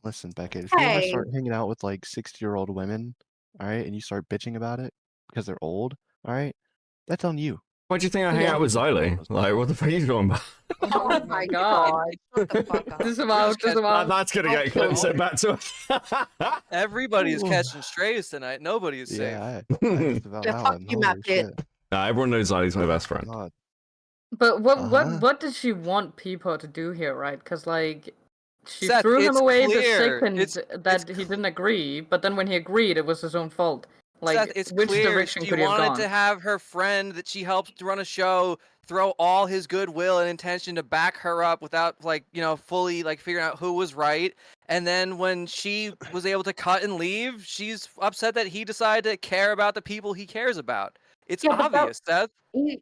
Listen, Beckett, if you ever Hey. start hanging out with like 60-year-old women, all right, and you start bitching about it because they're old, all right, that's on you. Why do you think I hang Yeah. out with Xylee? Like, what the fuck are you talking about? Oh my god! Shut the fuck up. Disavow. That's gonna get clipped sent back to us. Everybody's Ooh. catching strays tonight. Nobody is safe. Yeah, I just about Yeah, that fuck one. you, Holy Matt Pitt. shit. Nah, everyone knows Xylie's my best friend. God. But Uh-huh. what did she want people to do here, right? Because like, She Seth, threw him it's away the clear. second It's that he didn't agree, but then when he agreed, it was his own fault. Like, Seth, it's which clear direction she could he have wanted gone? to have her friend that she helped run a show throw all his goodwill and intention to back her up without fully figuring out who was right. And then when she was able to cut and leave, she's upset that he decided to care about the people he cares about. It's Yeah, but that obvious, Seth.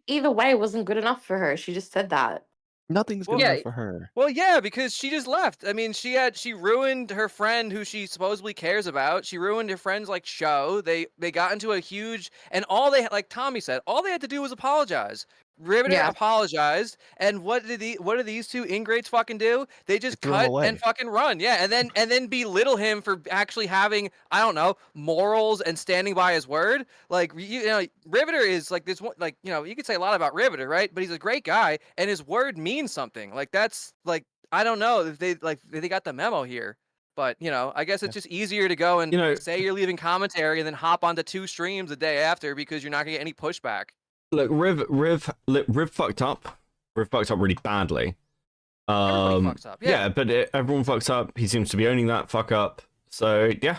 either way wasn't good enough for her. She just said that. Nothing's good Well, Yeah. enough for her. Well, yeah, because she just left. I mean, she ruined her friend who she supposedly cares about. She ruined her friend's show. They got into a huge, and all they, like Tommy said, all they had to do was apologize. Riveter Yeah. apologized, and what do these two ingrates fucking do? They just threw him cut away. and fucking run. Yeah, and then belittle him for actually having, I don't know, morals and standing by his word. Like Riveter is this one, you could say a lot about Riveter, right? But he's a great guy, and his word means something. That's I don't know if they got the memo here. But I guess it's just easier to go and say you're leaving commentary and then hop onto 2 streams the day after because you're not gonna get any pushback. Look, Riv fucked up. Riv fucked up really badly. Everybody fucks up. Yeah, but everyone fucks up. He seems to be owning that fuck up. So yeah,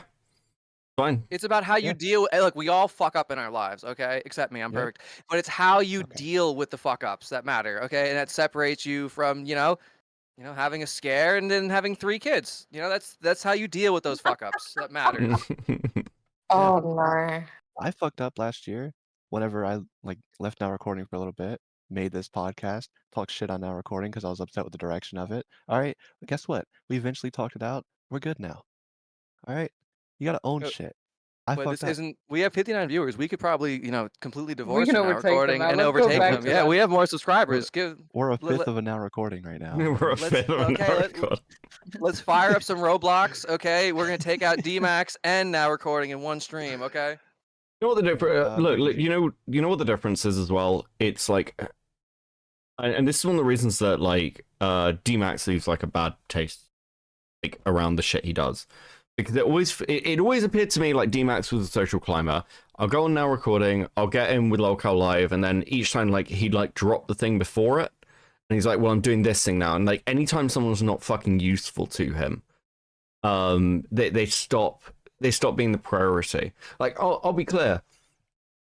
fine. It's about how you deal. Look, we all fuck up in our lives, okay? Except me, I'm perfect. But it's how you deal with the fuck ups that matter, okay? And that separates you from having a scare and then having 3 kids. That's how you deal with those fuck ups that matters. Oh no. I fucked up last year whenever I left Now Recording for a little bit, made this podcast, talked shit on Now Recording because I was upset with the direction of it. All right, but guess what? We eventually talked it out. We're good now. All right, you gotta own shit. I But fucked this up. isn't. We have 59 viewers. We could probably, completely divorce can from Now overtake them Recording now. and Let's go overtake back them. to Yeah, that. we have more subscribers. We're a let- fifth of a Now Recording right now. We're a Let's- fifth of okay, an let- record. Let's fire up some Roblox. Okay, we're gonna take out DMAX and Now Recording in one stream. Okay. You know what the difference? Look, maybe. you know what the difference is as well. It's and this is one of the reasons that D-Max leaves a bad taste around the shit he does, because it always appeared to me like D-Max was a social climber. I'll go on Now Recording, I'll get in with Lolcow Live, and then each time he'd drop the thing before it, and he's like, well, I'm doing this thing now, and anytime someone's not fucking useful to him, they stop being the priority. I'll be clear.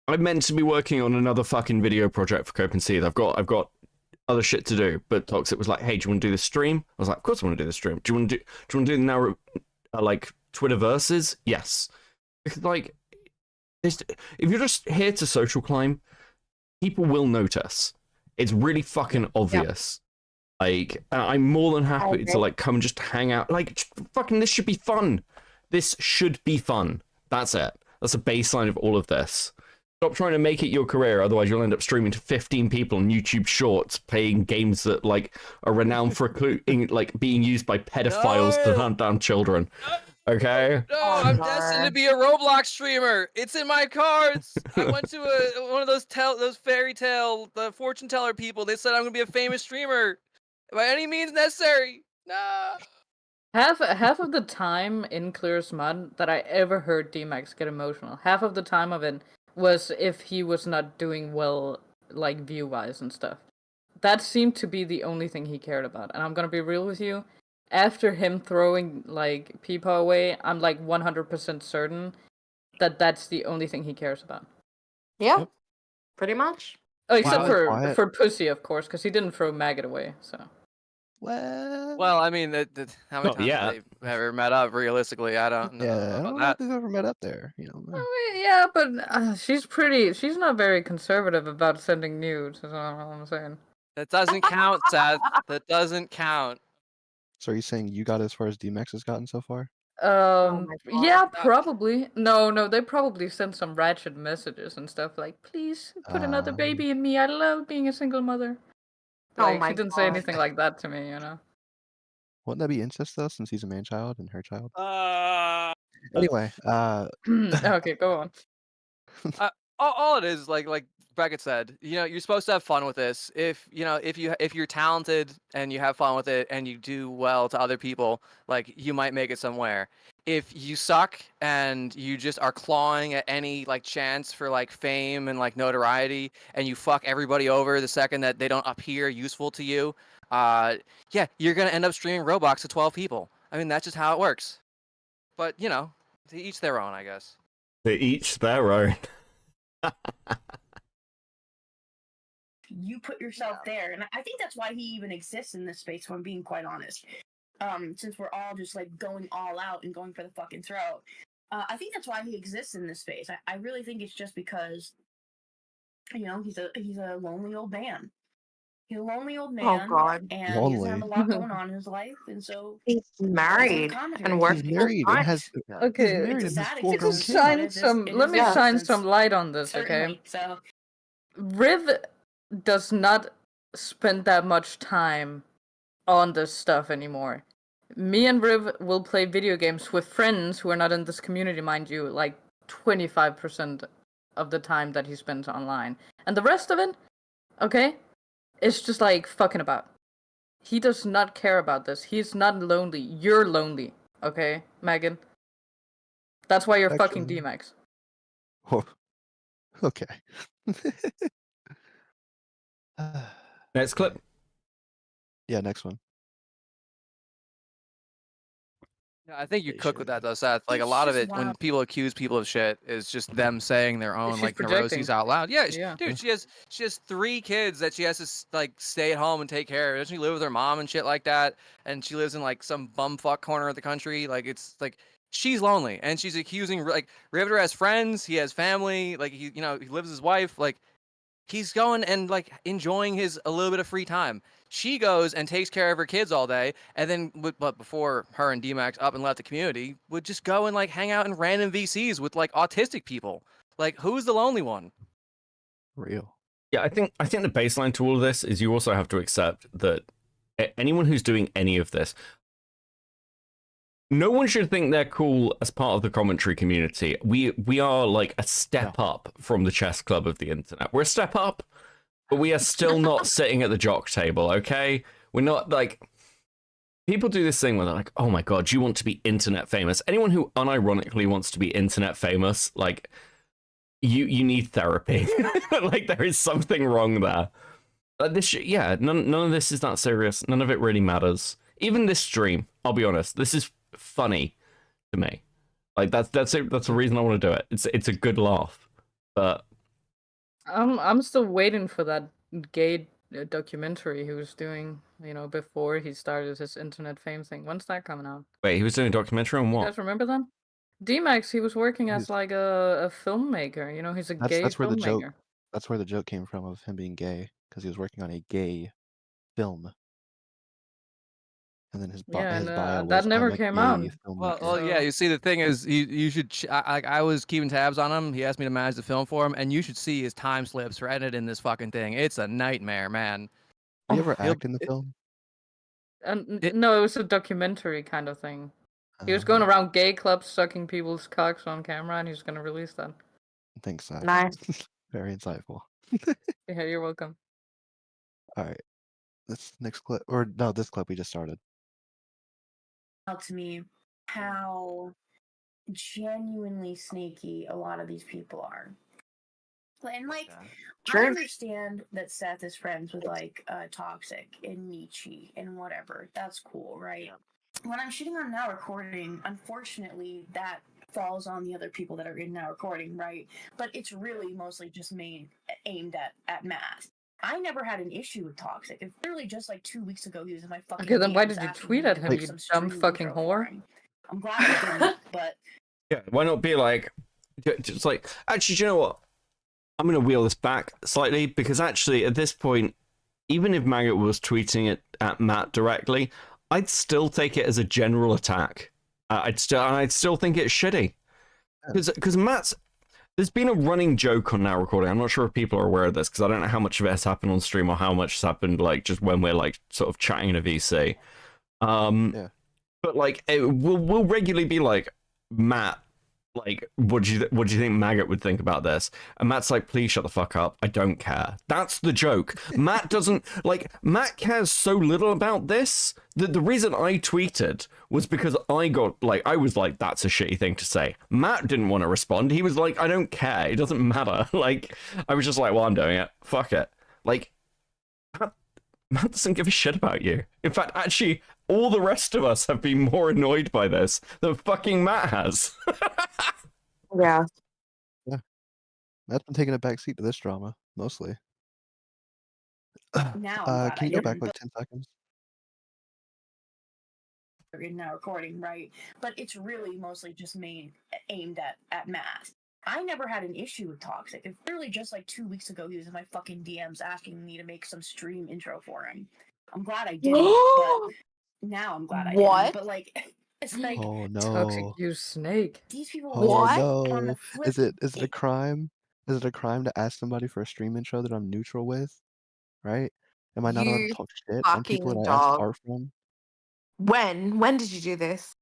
I'm meant to be working on another fucking video project for Cope and Seed. I've got other shit to do. But Toxic was like, hey, do you want to do the stream? I was like, of course I want to do the stream. Do you want to do the now Twitter verses? Yes. Because if you're just here to social climb, people will notice. It's really fucking obvious. I'm more than happy to come and just hang out. Fucking this should be fun. This should be fun. That's it. That's a baseline of all of this. Stop trying to make it your career, otherwise you'll end up streaming to 15 people on YouTube Shorts, playing games that are renowned for being used by pedophiles to hunt down children. Okay? No, I'm destined to be a Roblox streamer. It's in my cards. I went to one of those fairy tale, the fortune teller people. They said I'm gonna be a famous streamer by any means necessary. No. Half of the time in Clear as Mud that I ever heard D-Max get emotional, half of the time of it was if he was not doing well, view-wise and stuff. That seemed to be the only thing he cared about. And I'm gonna be real with you, after him throwing, Peepaw away, I'm, 100% certain that that's the only thing he cares about. Yeah, pretty much. Oh, except Quiet. for Pussy, of course, because he didn't throw Maggot away, so... Well, I mean, how many times have they ever met up? Realistically, I don't know. Yeah, I about don't know that. if they've ever met up there. Yeah, but she's not very conservative about sending nudes, is all I'm saying. That doesn't count, Seth. That doesn't count. So are you saying you got as far as D-Max has gotten so far? Yeah, probably. No, they probably sent some ratchet messages and stuff please put another baby in me. I love being a single mother. She didn't say anything like that to me, Wouldn't that be incest though, since he's a man-child and her child? Anyway, Okay, go on. all it is, like Beckett said, you're supposed to have fun with this. If you're talented and you have fun with it and you do well to other people, like you might make it somewhere. If you suck and you just are clawing at any like chance for like fame and like notoriety, and you fuck everybody over the second that they don't appear useful to you, yeah, you're gonna end up streaming Roblox to 12 people. I mean, that's just how it works. But to each their own, I guess. To each their own. You put yourself there, and I think that's why he even exists in this space, if I'm being quite honest. Since we're all just like going all out and going for the fucking throat, I think that's why he exists in this space. I really think it's just because he's a lonely old man. He's a lonely old man. God. And he doesn't have a lot going on in his life, and so He's married and works He's married and has. Okay, He's married and has sad full-grown existence, kids. but shine it is- some. it Let is me a shine existence, some light on this, certainly. okay? So Riv does not spend that much time on this stuff anymore. Me and Riv will play video games with friends who are not in this community, mind you, like 25% of the time that he spends online. And the rest of it, okay, it's just like fucking about. He does not care about this. He's not lonely. You're lonely, okay, Megan? That's why you're fucking Actually- D-Max. Oh, okay. Next clip. Yeah, next one. Yeah, I think you They cook with should. that though, Seth. Like a It's lot of just it, when wild. people accuse people of shit, is just them saying their own she's like projecting. neuroses out loud. Yeah, Yeah. dude, she has 3 kids that she has to like stay at home and take care of. Doesn't she live with her mom and shit like that? And she lives in like some bumfuck corner of the country. Like it's like she's lonely, and she's accusing like Riveter has friends, he has family, like he lives with his wife, like he's going and like enjoying a little bit of free time. She goes and takes care of her kids all day, and then but before her and D-Max up and left the community, would just go and like hang out in random VCs with like autistic people. Like who's the lonely one? Real. Yeah, I think the baseline to all of this is you also have to accept that anyone who's doing any of this, no one should think they're cool as part of the commentary community. We are like a step up from the chess club of the internet. We're a step up, but we are still not sitting at the jock table, okay? We're not like... People do this thing where they're like, oh my god, you want to be internet famous. Anyone who unironically wants to be internet famous, like, you need therapy. Like, there is something wrong there. None of this is that serious. None of it really matters. Even this stream, I'll be honest, this is funny to me. Like that's the reason I want to do it. It's a good laugh. But I'm still waiting for that gay documentary he was doing, before he started his internet fame thing. When's that coming out? wait, he was doing a documentary on You what? guys remember that? D-Max, he was working as He's- like a filmmaker. He's a gay That's where the joke. filmmaker. That's where the joke came from of him being gay, because he was working on a gay film. And then his Yeah, his and, bio that was, never "I'm a came gay out. filmmaker." Well, yeah. So- You see, the thing is, you should. I was keeping tabs on him. He asked me to manage the film for him, and you should see his time slips for editing this fucking thing. It's a nightmare, man. Did you ever He'll- act in the film? No, it was a documentary kind of thing. He was going around gay clubs sucking people's cocks on camera, and he was going to release that. Thanks, Zach. Nice. Very insightful. Yeah, you're welcome. All right. This next clip, or no, this clip we just started. out to me how genuinely snaky a lot of these people are. And like, I True. understand that Seth is friends with like Toxic and Neechie and whatever. That's cool, right? When I'm shooting on Now Recording, unfortunately, that falls on the other people that are in Now Recording, right? But it's really mostly just aimed at Matt. I never had an issue with Toxic. It's literally just like 2 weeks ago he was in my fucking Okay, then why DMs did you asking tweet me at to him, do you some dumb stream fucking intro whore? for him. I'm glad I didn't, but Yeah, why not be like, just like, actually, do you know what? I'm going to wheel this back slightly, because actually, at this point, even if Maggot was tweeting it at Matt directly, I'd still take it as a general attack. I'd still think it's shitty. Because Matt's... There's been a running joke on Now Recording. I'm not sure if people are aware of this, because I don't know how much of it has happened on stream or how much has happened, like, just when we're, like, sort of chatting in a VC. Yeah. But, like, we'll regularly be like, Matt, Like, what do you think Maggot would think about this? And Matt's like, please shut the fuck up. I don't care. That's the joke. Matt doesn't like. Matt cares so little about this that the reason I tweeted was because I was like, that's a shitty thing to say. Matt didn't want to respond. He was like, I don't care. It doesn't matter. Like, I was just like, well, I'm doing it. Fuck it. Like, Matt doesn't give a shit about you. In fact, actually, all the rest of us have been more annoyed by this than fucking Matt has. Yeah. Matt's been taking a back seat to this drama, mostly. Now I'm glad Can I you go back didn't, like 10 seconds? but we're now recording, right? But it's really mostly just aimed at Matt. I never had an issue with Toxic. It's literally just like 2 weeks ago, he was in my fucking DMs asking me to make some stream intro for him. I'm glad I didn't, but now I'm glad I What? didn't. But like, it's like Oh Toxic, no. you snake. these people Oh just What? on the no. flip. Is it a crime? Is it a crime to ask somebody for a stream intro that I'm neutral with? Right? Am I not allowed You to talk shit on people fucking that I asked dog. art from? When did you do this?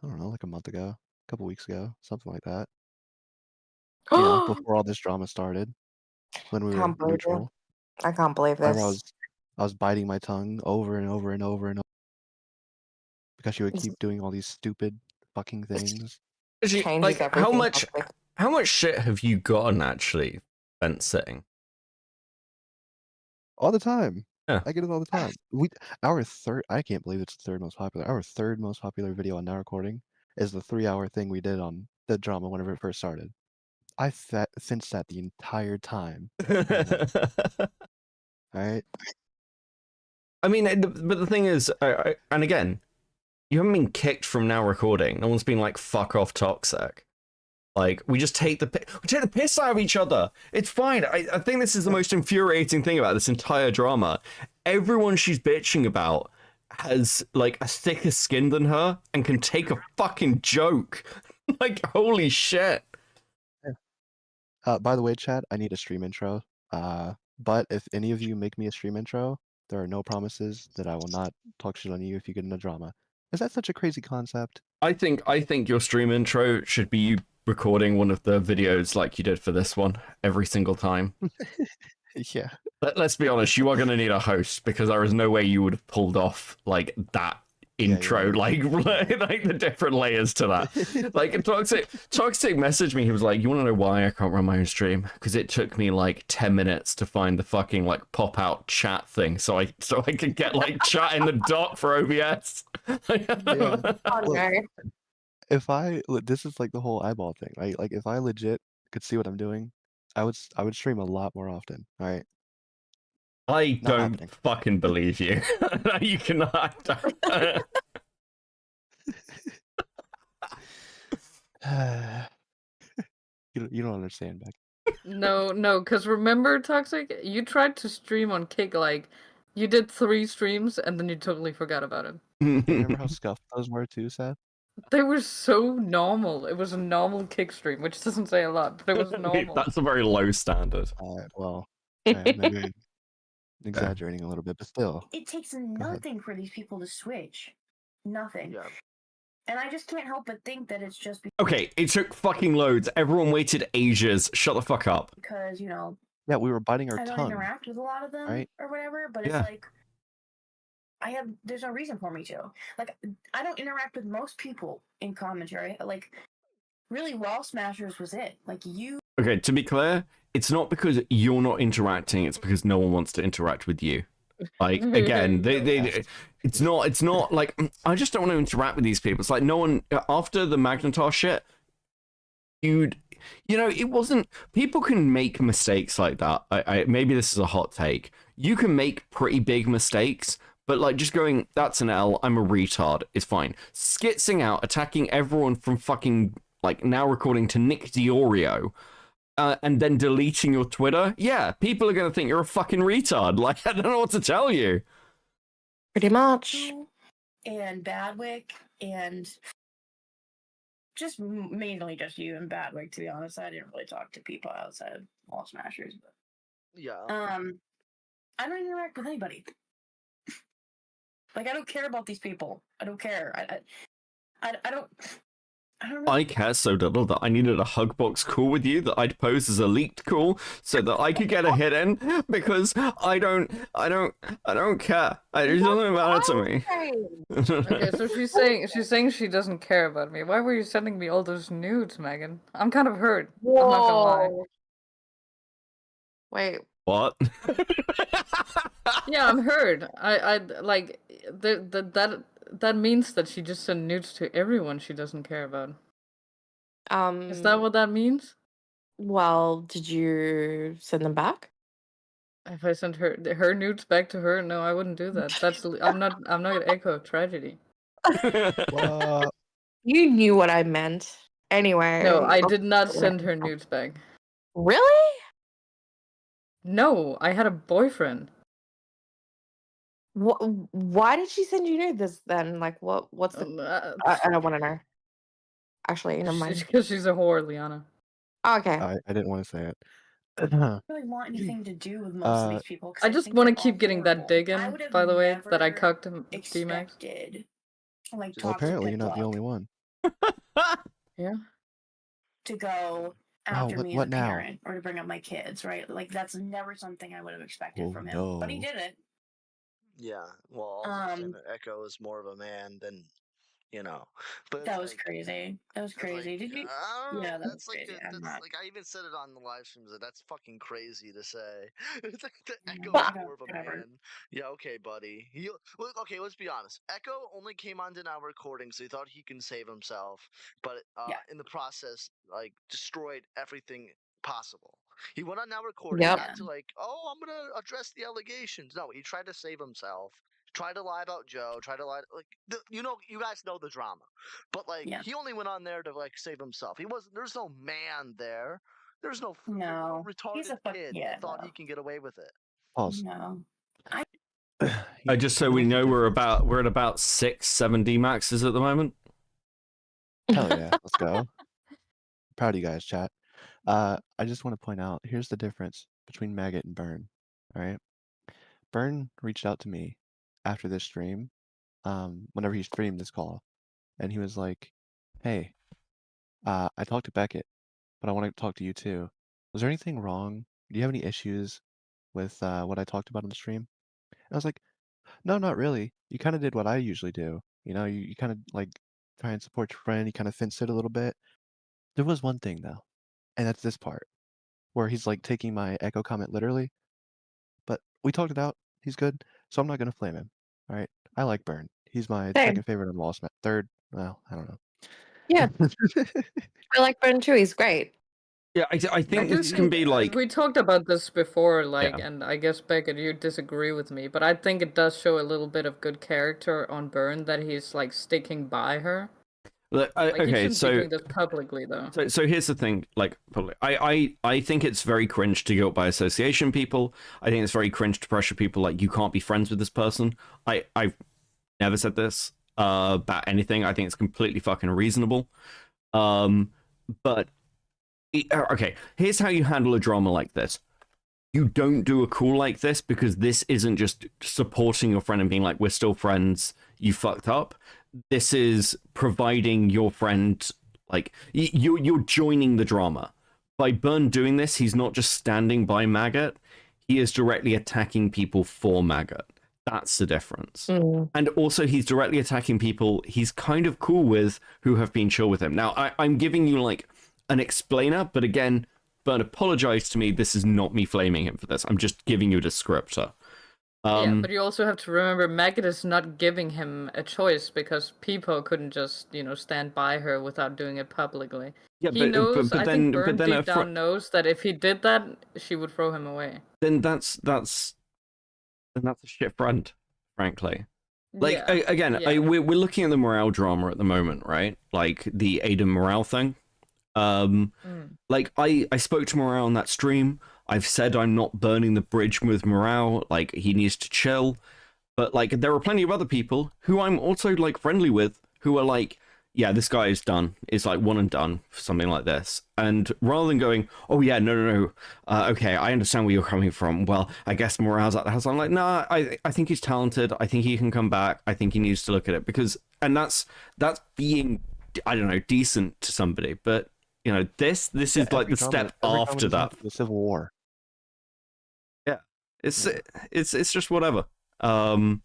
I don't know, like a month ago, a couple weeks ago, something like that. You know, before all this drama started, when we were Can't believe it. neutral. I can't believe Whenever this. I was biting my tongue over and over and over and over because she would It's- keep doing all these stupid fucking things. Actually, Changes like, everything. how much shit have you gotten actually fence sitting? All the time. Yeah. I get it all the time. I can't believe it's the third most popular. Our third most popular video on Now Recording is the 3-hour thing we did on the drama whenever it first started. I fenced that the entire time. Alright? I mean, but the thing is, and again, you haven't been kicked from Now Recording. No one's been like, fuck off, Toxic. Like, we just take the piss out of each other. It's fine. I think this is the most infuriating thing about this entire drama. Everyone she's bitching about has like a thicker skin than her and can take a fucking joke. Like, holy shit. By the way, chat, I need a stream intro. But if any of you make me a stream intro, there are no promises that I will not talk shit on you if you get in a drama. Is that such a crazy concept? I think your stream intro should be you recording one of the videos like you did for this one every single time. Yeah. Let's be honest, you are going to need a host because there is no way you would have pulled off like that intro, like the different layers to that. Like Toxic messaged me. He was like, "You want to know why I can't run my own stream? Because it took me like 10 minutes to find the fucking like pop out chat thing, so I could get like chat in the dock for OBS." Yeah. Oh, no. This is like the whole eyeball thing, right? Like if I legit could see what I'm doing, I would stream a lot more often. All right. I Not don't happening. fucking believe you. You cannot. You don't understand, Beck. No, because remember, Toxic, you tried to stream on Kick, like, you did 3 streams and then you totally forgot about it. You remember how scuffed those were too, Seth? They were so normal. It was a normal Kick stream, which doesn't say a lot, but it was normal. That's a very low standard. Well, maybe I'm exaggerating a little bit, but still. It takes nothing for these people to switch. Nothing. Yeah. And I just can't help but think that it's just Okay, it took fucking loads. Everyone waited ages. Shut the fuck up. because, you know, Yeah, we were biting our I don't tongue. interact with a lot of them right? or whatever, but Yeah. it's like there's no reason for me to. Like, I don't interact with most people in commentary. Like, really, Wall Smashers was it. Like, you. Okay, to be clear, it's not because you're not interacting, it's because no one wants to interact with you. Like, again, it's not like, I just don't want to interact with these people. It's like no one, after the Magnetar shit, you know, it wasn't, people can make mistakes like that. Maybe this is a hot take. You can make pretty big mistakes, but like just going, that's an L, I'm a retard, is fine. Skitzing out, attacking everyone from fucking, like, Now Recording to Nick Diorio, and then deleting your Twitter, yeah, people are going to think you're a fucking retard. Like, I don't know what to tell you. Pretty much. And Badwick and just mainly just you and Badwick, to be honest. I didn't really talk to people outside of Wall Smashers, but Yeah. I don't interact with anybody. Like, I don't care about these people. I don't care. I don't. I don't know. I care so little that I needed a hug box call with you that I'd pose as a leaked call so that I could get a hit in because I don't care. It doesn't matter to me. Okay, so she's saying she doesn't care about me. Why were you sending me all those nudes, Megan? I'm kind of hurt. I'm not gonna lie. Whoa. Wait. What? Yeah, I'm hurt. I like that means that she just sent nudes to everyone she doesn't care about. Is that what that means? Well, did you send them back? If I sent her nudes back to her, no, I wouldn't do that. That's I'm not Echo Tragedy. Well, You knew what I meant. Anyway. No, I did not send her nudes back. Really? No, I had a boyfriend. Why did she send you nudes then? Like, what's the? I don't want to know. Actually, never mind. Because she's a whore, Liana. Okay. I didn't want to say it. I don't really want anything to do with most of these people. 'Cause I just think want to they're keep all getting that horrible. dig I in, would have by the way, that I never cucked him D-Max. expected, like, Well, toxic apparently you're not the TikTok only one. Yeah. to go after me as what a now? parent or to bring up my kids, right? Like that's never something I would have expected Oh, from him. But he no. did it. Yeah, well, Echo is more of a man than, you know. But That it's was like, crazy. That was it's like, crazy. Did you? I don't know, Yeah, that was that's like crazy. I'm that's not. like I even said it on the live streams that that's fucking crazy to say. It's like the Echo But- is more of a whatever. man. Yeah, okay, buddy. Well, okay, let's be honest. Echo only came on to now recording, so he thought he can save himself, but Yeah. in the process, like destroyed everything possible. He went on now recording, Yep. not to like, oh, I'm gonna address the allegations. No, he tried to save himself. Tried to lie about Joe. Tried to lie, you guys know the drama, but like Yeah. he only went on there to like save himself. He wasn't. There's no man there. There's no No. He's retarded a kid yeah, that thought no. he can get away with it. Pause. No. Just so we know, we're at about 6-7 D-Maxes at the moment. Hell yeah, let's go. Proud of you guys, chat. I just want to point out, here's the difference between Maggot and Burn. All right, Burn reached out to me after this stream, whenever he streamed this call, and he was like, "Hey, I talked to Beckett, but I want to talk to you too. Was there anything wrong? Do you have any issues with what I talked about on the stream?" And I was like, "No, not really. You kind of did what I usually do. You know, you kind of like try and support your friend. You kind of fenced it a little bit. There was one thing though, and that's this part where he's like taking my Echo comment literally. But we talked it out. He's good, so I'm not gonna flame him. All right. I like Burn. He's my Same. second favorite on Wall Smash. Third, well, I don't know. Yeah. I like Ben too. He's great. Yeah, I think do this can be like we talked about this before, like, Yeah. and I guess Beckett, you disagree with me, but I think it does show a little bit of good character on Burn that he's like sticking by her. Like, he okay, shouldn't be so doing this publicly though. So here's the thing, like, probably, I think it's very cringe to guilt by association people. I think it's very cringe to pressure people like you can't be friends with this person. I've never said this about anything. I think it's completely fucking reasonable. But okay, here's how you handle a drama like this. You don't do a call like this because this isn't just supporting your friend and being like, we're still friends, you fucked up. This is providing your friend, like, you're joining the drama. By Burn doing this, he's not just standing by Maggot, he is directly attacking people for Maggot. That's the difference. And also, he's directly attacking people he's kind of cool with who have been chill with him. Now, I'm giving you, like, an explainer, but again, Burn apologized to me. This is not me flaming him for this. I'm just giving you a descriptor. Yeah, but you also have to remember Maggot is not giving him a choice because people couldn't just, stand by her without doing it publicly. Yeah, He knows, but I then, think Burn but then deep down knows that if he did that, she would throw him away. Then that's a shit friend, frankly. Like, Yeah, again, yeah. we're looking at the morale drama at the moment, right? Like the Aiden morale thing. Like I spoke to Morale on that stream. I've said I'm not burning the bridge with Morale. Like, he needs to chill. But like, there are plenty of other people who I'm also like friendly with who are like, yeah, this guy is done. It's like one and done, something like this. And rather than going, oh yeah, no, okay, I understand where you're coming from. Well, I guess Morale's at the house. I'm like, nah, I think he's talented. I think he can come back. I think he needs to look at it and that's being I don't know, decent to somebody. But you know, this is like every the drama- step every drama after just that. went to the Civil War. Yeah, it's Yeah. it's just whatever. But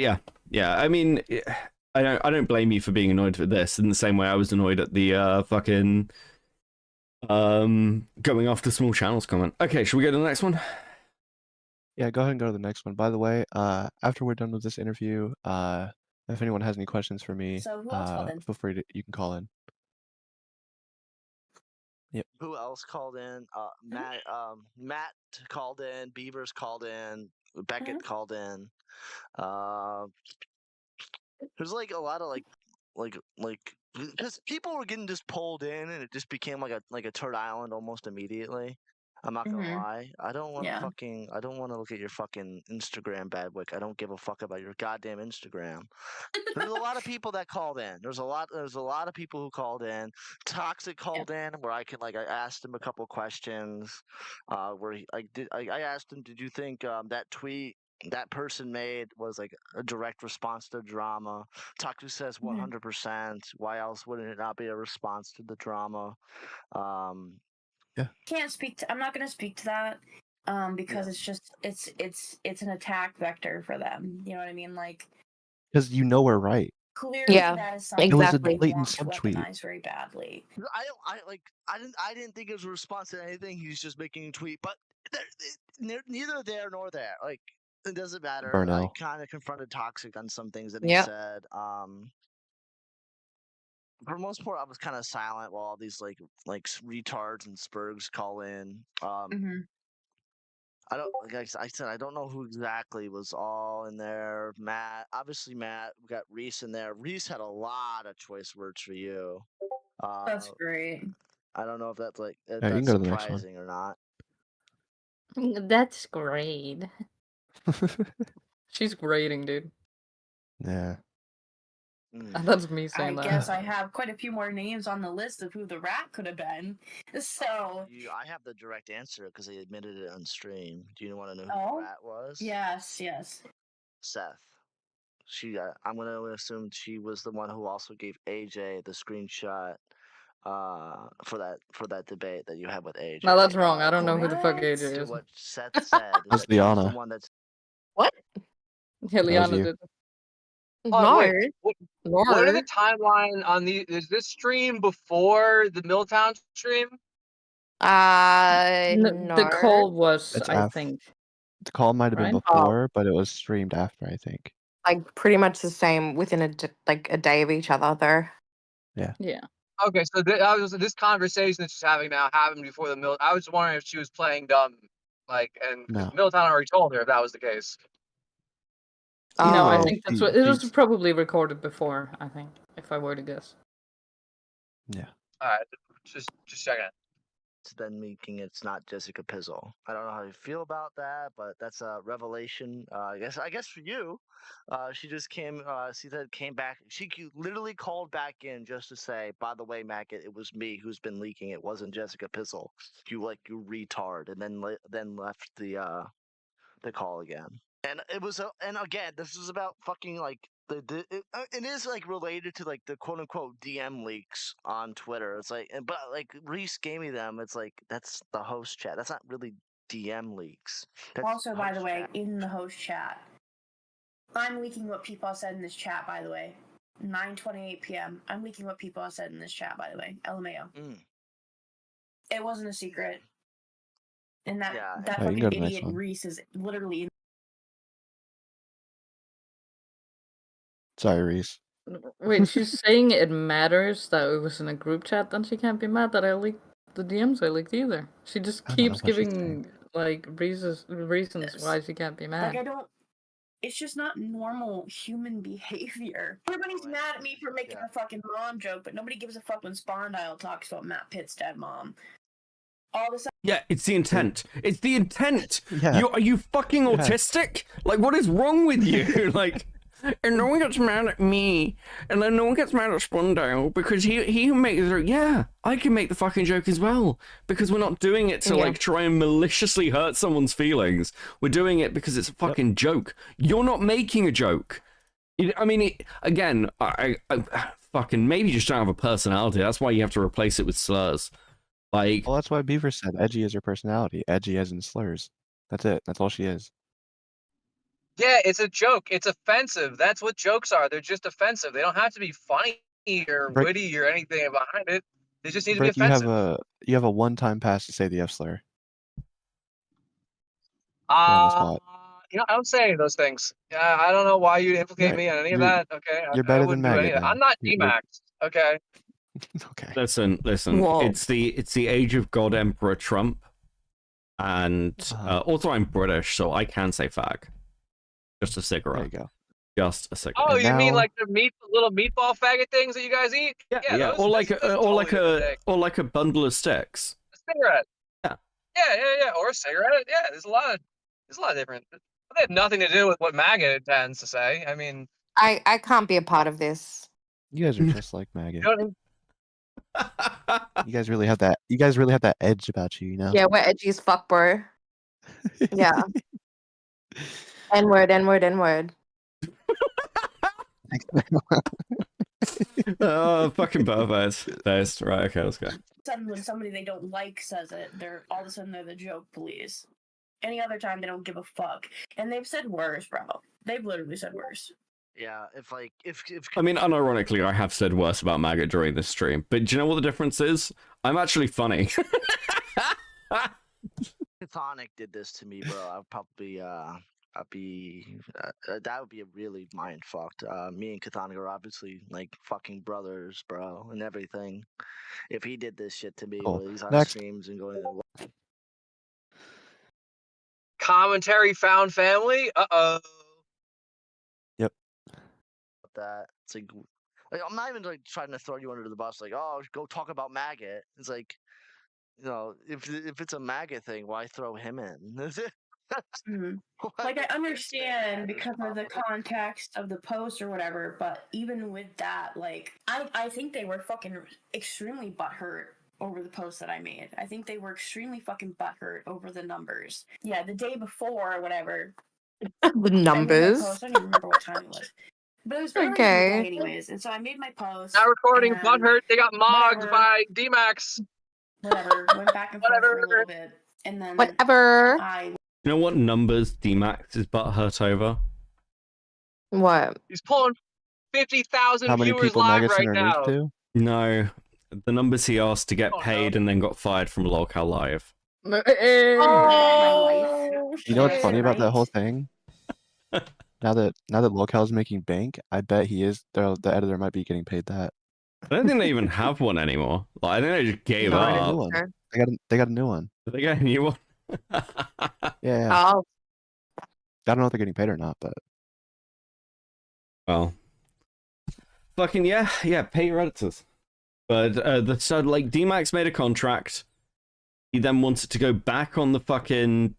yeah. I mean, I don't blame you for being annoyed with this in the same way I was annoyed at the fucking going after small channels comment. Okay, should we go to the next one? Yeah, go ahead and go to the next one. By the way, after we're done with this interview, if anyone has any questions for me, So who else called in? feel free to you can call in. Who else called in? Matt called in. Beavers called in. Beckett called in. There's like a lot of like because people were getting just pulled in, and it just became like a turd island almost immediately. I'm not gonna lie. I don't want to I don't want to look at your fucking Instagram, Badwick. I don't give a fuck about your goddamn Instagram. There's a lot of people that called in. There's a lot of people who called in. Toxic called in, where I asked him a couple questions. Where I asked him, did you think that tweet that person made was like a direct response to drama? Toxic says 100%. Why else wouldn't it not be a response to the drama? Can't speak to. I'm not going to speak to that because it's just it's an attack vector for them. You know what I mean? Like, Because you know we're right. clearly that is something It was a they blatant want to subtweet. weaponize very badly. I didn't think it was a response to anything. He's just making a tweet, but neither there nor there. Like, it doesn't matter. I Burnell. kind of confronted Toxic on some things that he said. For the most part, I was kind of silent while all these like retards and spurgs call in. I don't, like I said, I don't know who exactly was all in there. Matt, obviously Matt. We got Reese in there. Reese had a lot of choice words for you. That's great. I don't know if that's like if Yeah, you can that's go to the next one. surprising or not. That's great. She's grading, dude. Yeah. That's me saying I that. guess I have quite a few more names on the list of who the rat could have been. So I have the direct answer because they admitted it on stream. Do you want to know who Oh? the rat was? yes. Seth. I'm gonna assume she was the one who also gave AJ the screenshot for that debate that you had with AJ. No, that's wrong. I don't know who the fuck AJ To is. what Seth said. That's that she was the Liana. one that's What? Yeah, That was Liana you. did. Oh, wait, No. what are the timeline on the? Is this stream before the Milltown stream? The No. call was, It's I think. The call might have been Right? before, but it was streamed after, I think. Like pretty much the same within a day of each other, though. Yeah. Okay, so this conversation that she's having now happened before the Mill. I was just wondering if she was playing dumb, like, and No. Milltown already told her if that was the case. No, I Oh. think that's what it was probably recorded before, I think, if I were to guess. Yeah. All right, just checking. then making it's not Jessica Pizzle. I don't know how you feel about that, but that's a revelation. I guess for you, she just came. She said came back. She literally called back in just to say, by the way, Maggot, it was me who's been leaking. It wasn't Jessica Pizzle. You retard, and then left the call again. And it was and again, this is about fucking like it is like related to like the quote unquote DM leaks on Twitter. It's like, but like Reese gave me them. It's like that's the host chat. That's not really DM leaks. That's Also, by the way, chat. in the host chat, I'm leaking what people said in this chat. By the way, 9:28 p.m. I'm leaking what people said in this chat. By the way, LMAO. It wasn't a secret. And that fucking you can go to the next idiot one. Reese is literally. Sorry, Reese. Wait, she's saying it matters that it was in a group chat, then she can't be mad that I leaked the DMs I leaked either. She just I don't know keeps what she's giving like reasons why she can't be mad. Like, it's just not normal human behavior. Everybody's mad at me for making a fucking mom joke, but nobody gives a fuck when Spondyle talks about Matt Pitt's dead mom. All of a sudden. Yeah, it's the intent. It's the intent. Yeah. Are you fucking autistic? Like, what is wrong with you? Like, and no one gets mad at me, and then no one gets mad at Spondale because he makes it. Yeah, I can make the fucking joke as well because we're not doing it to like try and maliciously hurt someone's feelings. We're doing it because it's a fucking joke. You're not making a joke. I mean, again, fucking maybe just don't have a personality. That's why you have to replace it with slurs. Like, Well, that's why Beaver said edgy is her personality. Edgy as in slurs. That's it. That's all she is. Yeah, it's a joke. It's offensive. That's what jokes are. They're just offensive. They don't have to be funny or Brick- witty or anything behind it. They just need to be Brick, you have offensive. a one-time pass to say the F slur. You're on the spot. I don't say any of those things. I don't know why you'd implicate Yeah, me on any of you're- that. Okay, you're I better wouldn't than do any Maggot of that. I'm then. not You're- D-Max. Okay. Okay. listen. Whoa. It's the age of God Emperor Trump, and also I'm British, so I can say fag. Just a There cigarette. you go. Just a cigarette. Oh, And you mean now- like the little meatball faggot things that you guys eat? Yeah. those- Or like that's a totally different thing. or like a bundle of sticks. A cigarette. Yeah. Yeah. Or a cigarette. Yeah, there's a lot of different. But they have nothing to do with what Maggot tends to say. I mean, I can't be a part of this. You guys are just like Maggot. you know, You guys really have that. You guys really have that edge about you, you know. Yeah, we're edgy as fuck, bro. Yeah. N-word, N-word, N-word. Oh, fucking perverts. There's right. Okay, let's go. Suddenly, when somebody they don't like says it, they're all of a sudden they're the joke police. Any other time they don't give a fuck, and they've said worse, bro. They've literally said worse. Yeah, if I mean, unironically, I have said worse about Maggot during this stream, but do you know what the difference is? I'm actually funny. Chthonic did this to me, bro, I'd probably that would be a really mind fucked. Me and Chthonic are obviously like fucking brothers, bro, and everything. If he did this shit to me Cool. while he's on Next. streams and going to commentary found family. Yep. that, it's like I'm not even like trying to throw you under the bus, like, oh, go talk about Maggot. It's like, if it's a Maggot thing, why throw him in? Like, I understand because of the context of the post or whatever, but even with that, like, I think they were fucking extremely butthurt over the post that I made. I think they were extremely fucking butthurt over the numbers. Yeah, the day before or whatever. The numbers. I don't even remember what time it was. But it was early in the Okay. day anyways, and so I made my post. Now recording and butthurt. They got mogged whatever. by D-Max. Whatever. Went back and forth for a little bit. And then Whatever. I You know what numbers D-Max is butthurt over? What? He's pulling 50,000 How many viewers people live Maggot right sent her now. nudes to? No, the numbers he asked to get Oh, paid and then got fired from Lolcow Live. Oh, You know what's shit. funny about that whole thing? Now that Lolcow's making bank, I bet he is. The editor might be getting paid that. I don't think they even have one anymore. Like, I think they just gave No, they got a up. new one. They got a new one. Did they get a new one? Yeah. Oh, I don't know if they're getting paid or not, but Well, fucking yeah, pay your editors. But so like D-Max made a contract. He then wanted to go back on the fucking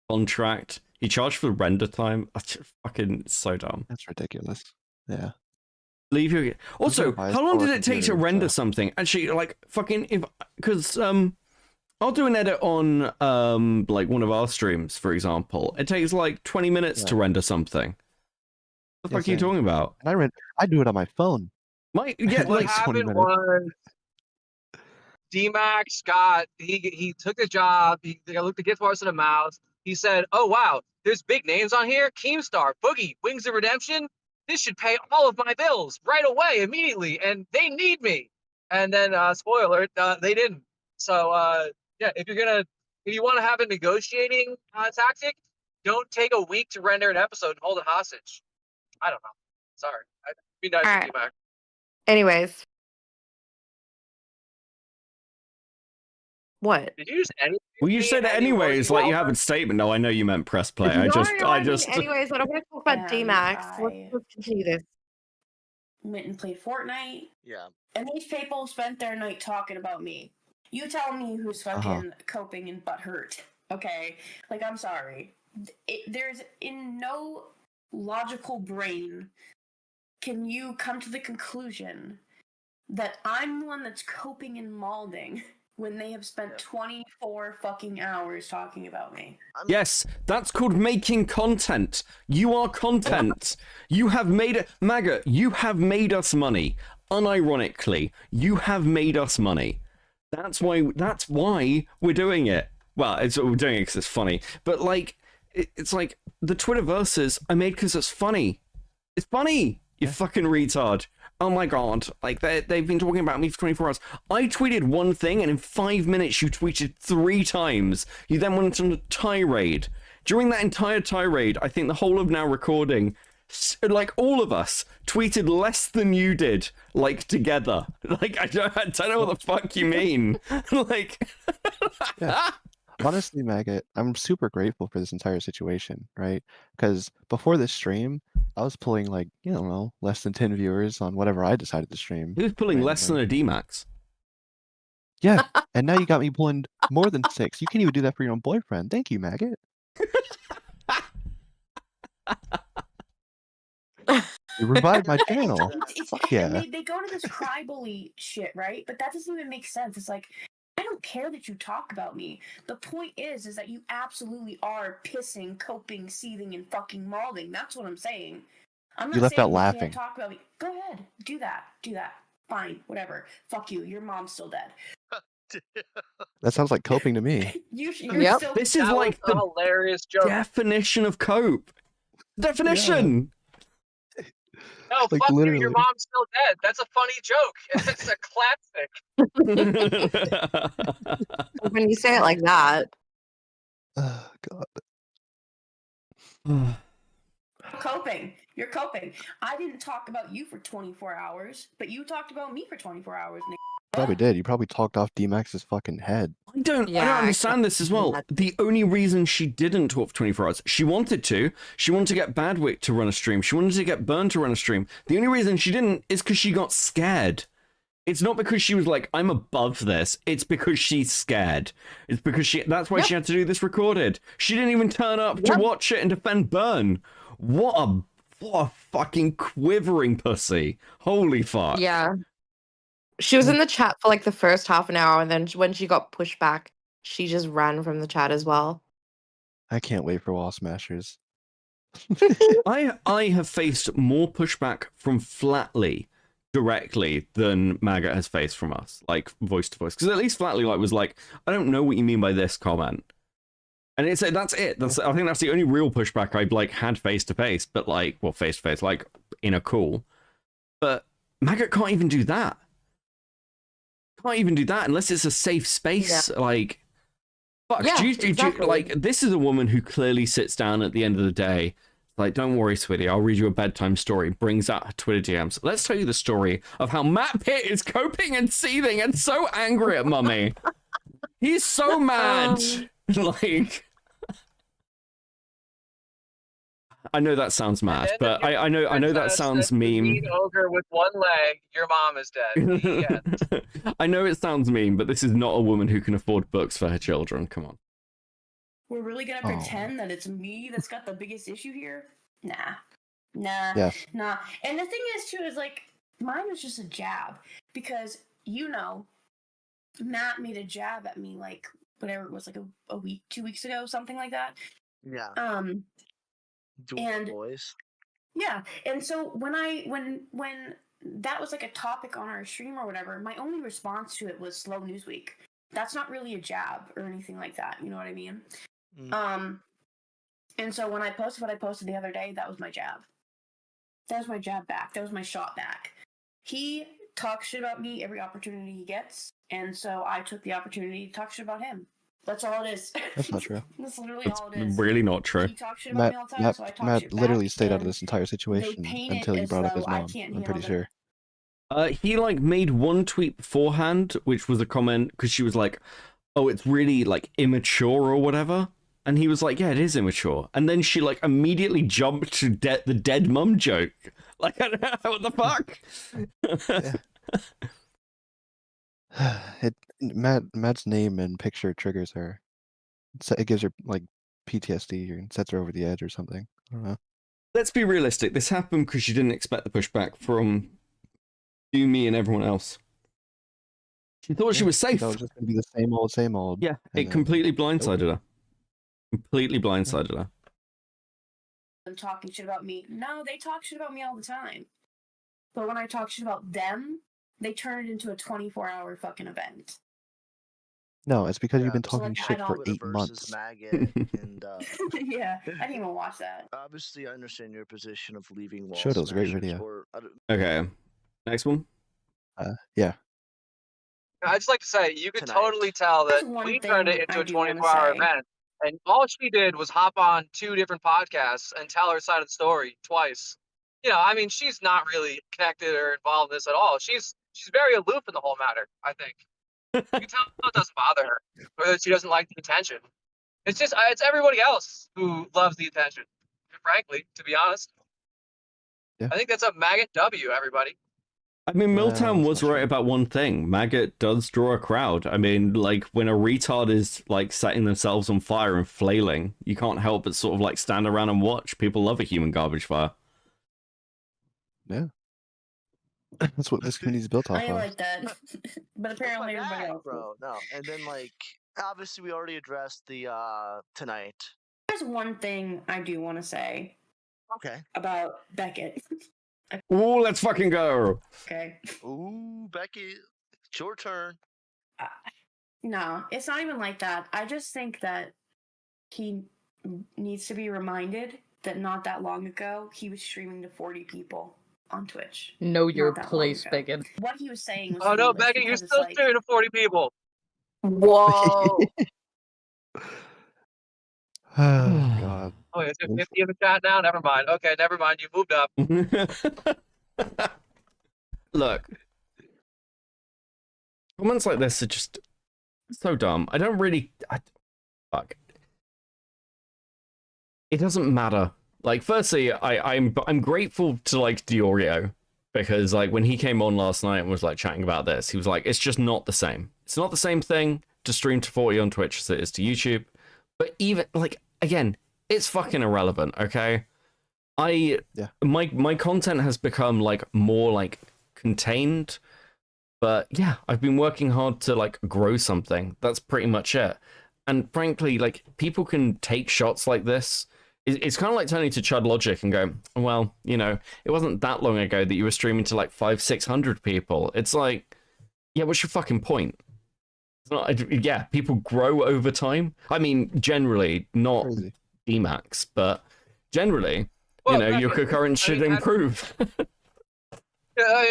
contract. He charged for render time. That's just fucking so dumb. that's ridiculous. Yeah. Leave your. Also, biased how long did forward it take to computer, render so- something? Actually, like fucking because I'll do an edit on like one of our streams, for example. It takes like 20 minutes to render something. What the fuck are you same. talking about? And I do it on my phone. Yeah, What like 20 happened minutes. was D-Max he took the job. He looked the gift horse in the mouth. He said, "Oh wow, there's big names on here: Keemstar, Boogie, Wings of Redemption. This should pay all of my bills right away, immediately, and they need me." And then, spoiler, they didn't. So yeah, if you want to have a negotiating tactic, don't take a week to render an episode and hold it hostage. I don't know. Sorry, I'd be nice All to right. D-Max. anyways. What? Did you use any? well, you said it anyways, like you have a statement. No, I know you meant press play. I just. Anyways, I don't want to talk about And D-Max. I- Let's continue this. went and played Fortnite, Yeah. and these people spent their night talking about me. You tell me who's fucking coping and butthurt, okay? Like, I'm sorry. There's in no logical brain can you come to the conclusion that I'm the one that's coping and malding when they have spent 24 fucking hours talking about me. Yes, that's called making content. You are content. You have made it, Maggot. You have made us money. unironically, you have made us money. That's why we're doing it. Well, we're doing it because it's funny. But like, it's like the Twitterverses I made because it's funny. It's funny. You fucking retard. Oh my god. Like, they've been talking about me for 24 hours. I tweeted one thing, and in 5 minutes you tweeted 3 times. You then went on a tirade. During that entire tirade, I think the whole of Now Recording, like, all of us tweeted less than you did, like, together. Like, I don't know what the fuck you mean. Like... Yeah. Honestly, Maggot, I'm super grateful for this entire situation, right? Because before this stream, I was pulling, like, you know, less than 10 viewers on whatever I decided to stream. He was pulling less than a D-Max. Yeah, and now you got me pulling more than 6. You can't even do that for your own boyfriend. Thank you, Maggot. You revived my channel. Fuck yeah. And they go to this cry bully shit, right? But that doesn't even make sense. It's like, I don't care that you talk about me. The point is that you absolutely are pissing, coping, seething, and fucking mauling. That's what I'm saying. I'm not You left saying out you laughing. can't talk about me. Go ahead, do that. Fine, whatever. Fuck you. Your mom's still dead. That sounds like coping to me. You're Yep. still. This is That like was a the hilarious joke. definition of cope. Definition! No, Like, fuck you, literally. your mom's still dead. That's a funny joke. It's a classic. When you say it like that. Oh, God. Coping. You're coping. I didn't talk about you for 24 hours, but you talked about me for 24 hours, Nick. Probably did. You probably talked off D-Max's fucking head. I don't Yeah, I understand this as well. that. The only reason she didn't talk for 24 hours, she wanted to. She wanted to get Badwick to run a stream. She wanted to get Burn to run a stream. The only reason she didn't is because she got scared. It's not because she was like, I'm above this. It's because she's scared. It's because that's why she had to do this recorded. She didn't even turn up to watch it and defend Burn. What a fucking quivering pussy. Holy fuck. Yeah. She was in the chat for like the first half an hour, and then when she got pushed back, she just ran from the chat as well. I can't wait for Wall Smashers. I have faced more pushback from Flatley directly than Maggot has faced from us, like voice to voice. Because at least Flatley was like, I don't know what you mean by this comment. And that's it. I think that's the only real pushback I've like had face to face, but like, well, face to face, like in a call. But Maggot can't even do that. Can't even do that unless it's a safe space. Yeah. Like, fuck. Yeah, exactly. Like, this is a woman who clearly sits down at the end of the day. Like, don't worry, sweetie, I'll read you a bedtime story. Brings out her Twitter DMs. Let's tell you the story of how Matt Pitt is coping and seething and so angry at Mummy. He's so mad. Like, I know that sounds mad, but I know that sounds mean. Ogre with one leg, your mom is dead. Yeah. I know it sounds mean, but this is not a woman who can afford books for her children. Come on. We're really gonna pretend that it's me that's got the biggest issue here? Nah. Yeah. Nah. And the thing is, too, is like, mine was just a jab. Because, you know, Matt made a jab at me, like, whatever it was, like a week, 2 weeks ago, something like that. Yeah. And boys. yeah, and so when that was like a topic on our stream or whatever, my only response to it was slow news week. That's not really a jab or anything like that. You know what I mean? And so when I posted what I posted the other day, that was my jab. That was my jab back. That was my shot back. He talks shit about me every opportunity he gets, and so I took the opportunity to talk shit about him. That's all it is. That's not true. That's literally That's all it is. really not true. He talks shit about me all the time, so I talk Matt shit literally back, stayed out of and this entire situation paint it until you as brought up his though I mom. can't I'm pretty handle sure. He like made one tweet beforehand, which was a comment because she was like, "Oh, it's really like immature or whatever," and he was like, "Yeah, it is immature." And then she like immediately jumped to the dead mum joke. Like, I don't know what the fuck. Matt's name and picture triggers her. It gives her like PTSD or sets her over the edge or something. I don't know. Let's be realistic. This happened because she didn't expect the pushback from you, me, and everyone else. She thought she was safe. It was just gonna be the same old. Yeah, it completely blindsided her. Completely blindsided her. Them talking shit about me. No, they talk shit about me all the time. but when I talk shit about them, they turn it into a 24-hour fucking event. No, it's because you've been So, talking like, I shit for don't- 8 versus months. Maggot and Yeah, I didn't even watch that. obviously I understand your position of leaving wall Showed it was a great smashers, video. or Okay, next one. Yeah. I'd just like to say, you could Tonight. totally tell that There's one we turned it thing into I a do wanna 24-hour say. event, and all she did was hop on 2 different podcasts and tell her side of the story twice. You know, I mean, she's not really connected or involved in this at all. She's very aloof in the whole matter, I think. You can tell it doesn't bother her, or that she doesn't like the attention. It's just, it's everybody else who loves the attention, frankly, to be honest. Yeah. I think that's a Maggot W, everybody. I mean, Milltown that's was not right true. about one thing. Maggot does draw a crowd. I mean, like, when a retard is, like, setting themselves on fire and flailing, you can't help but sort of, like, stand around and watch. People love a human garbage fire. Yeah. That's what this community's built off I of. like that, but apparently everybody else. bro. No, and then like obviously we already addressed the tonight. There's one thing I do want to say. Okay. About Beckett. Ooh, let's fucking go. Okay. Ooh, Becky, it's your turn. No, it's not even like that. I just think that he needs to be reminded that not that long ago he was streaming to 40 people on Twitch. Know your Not that long place, ago. Beckett. What he was saying was Oh no, foolish Becky, you're because it's still like, streaming to 40 people. Whoa. Oh, God. Oh, is it 50 in the chat now? Never mind. Okay, never mind. You moved up. Look, comments like this are just so dumb. I don't really... fuck. It doesn't matter. Like, firstly, I'm grateful to, like, Diorio, because, like, when he came on last night and was, like, chatting about this, he was like, it's just not the same. It's not the same thing to stream to 40 on Twitch as it is to YouTube. But even, like, again, it's fucking irrelevant, okay? My content has become, like, more, like, contained. But, yeah, I've been working hard to, like, grow something. That's pretty much it. And, frankly, like, people can take shots like this. It's kind of like turning to Chud Logic and go, well, you know, it wasn't that long ago that you were streaming to like 500-600 people. It's like, yeah, what's your fucking point? It's not, yeah, people grow over time. I mean, generally, not D-Max, but generally, you know, your concurrence should improve.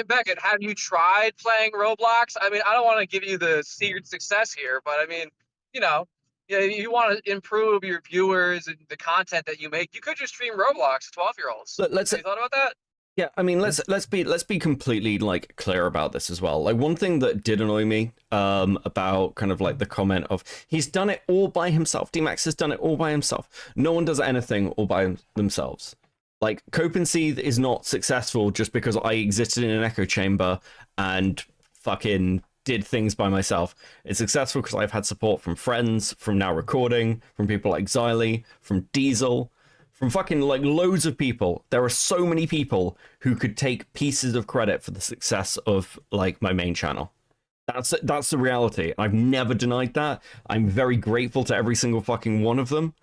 Beckett, have you tried playing Roblox? I mean, I don't want to give you the secret success here, but I mean, you know, you want to improve your viewers and the content that you make. You could just stream Roblox to 12-year-olds. Have you thought about that? Yeah, I mean, let's be completely like clear about this as well. Like, one thing that did annoy me about kind of like the comment of he's done it all by himself. D-Max has done it all by himself. No one does anything all by themselves. Like, Cope and Seethe is not successful just because I existed in an echo chamber and fucking did things by myself. It's successful because I've had support from friends, from Now Recording, from people like Xylee, from Diesel, from fucking like loads of people. There are so many people who could take pieces of credit for the success of like my main channel. That's the reality. I've never denied that. I'm very grateful to every single fucking one of them.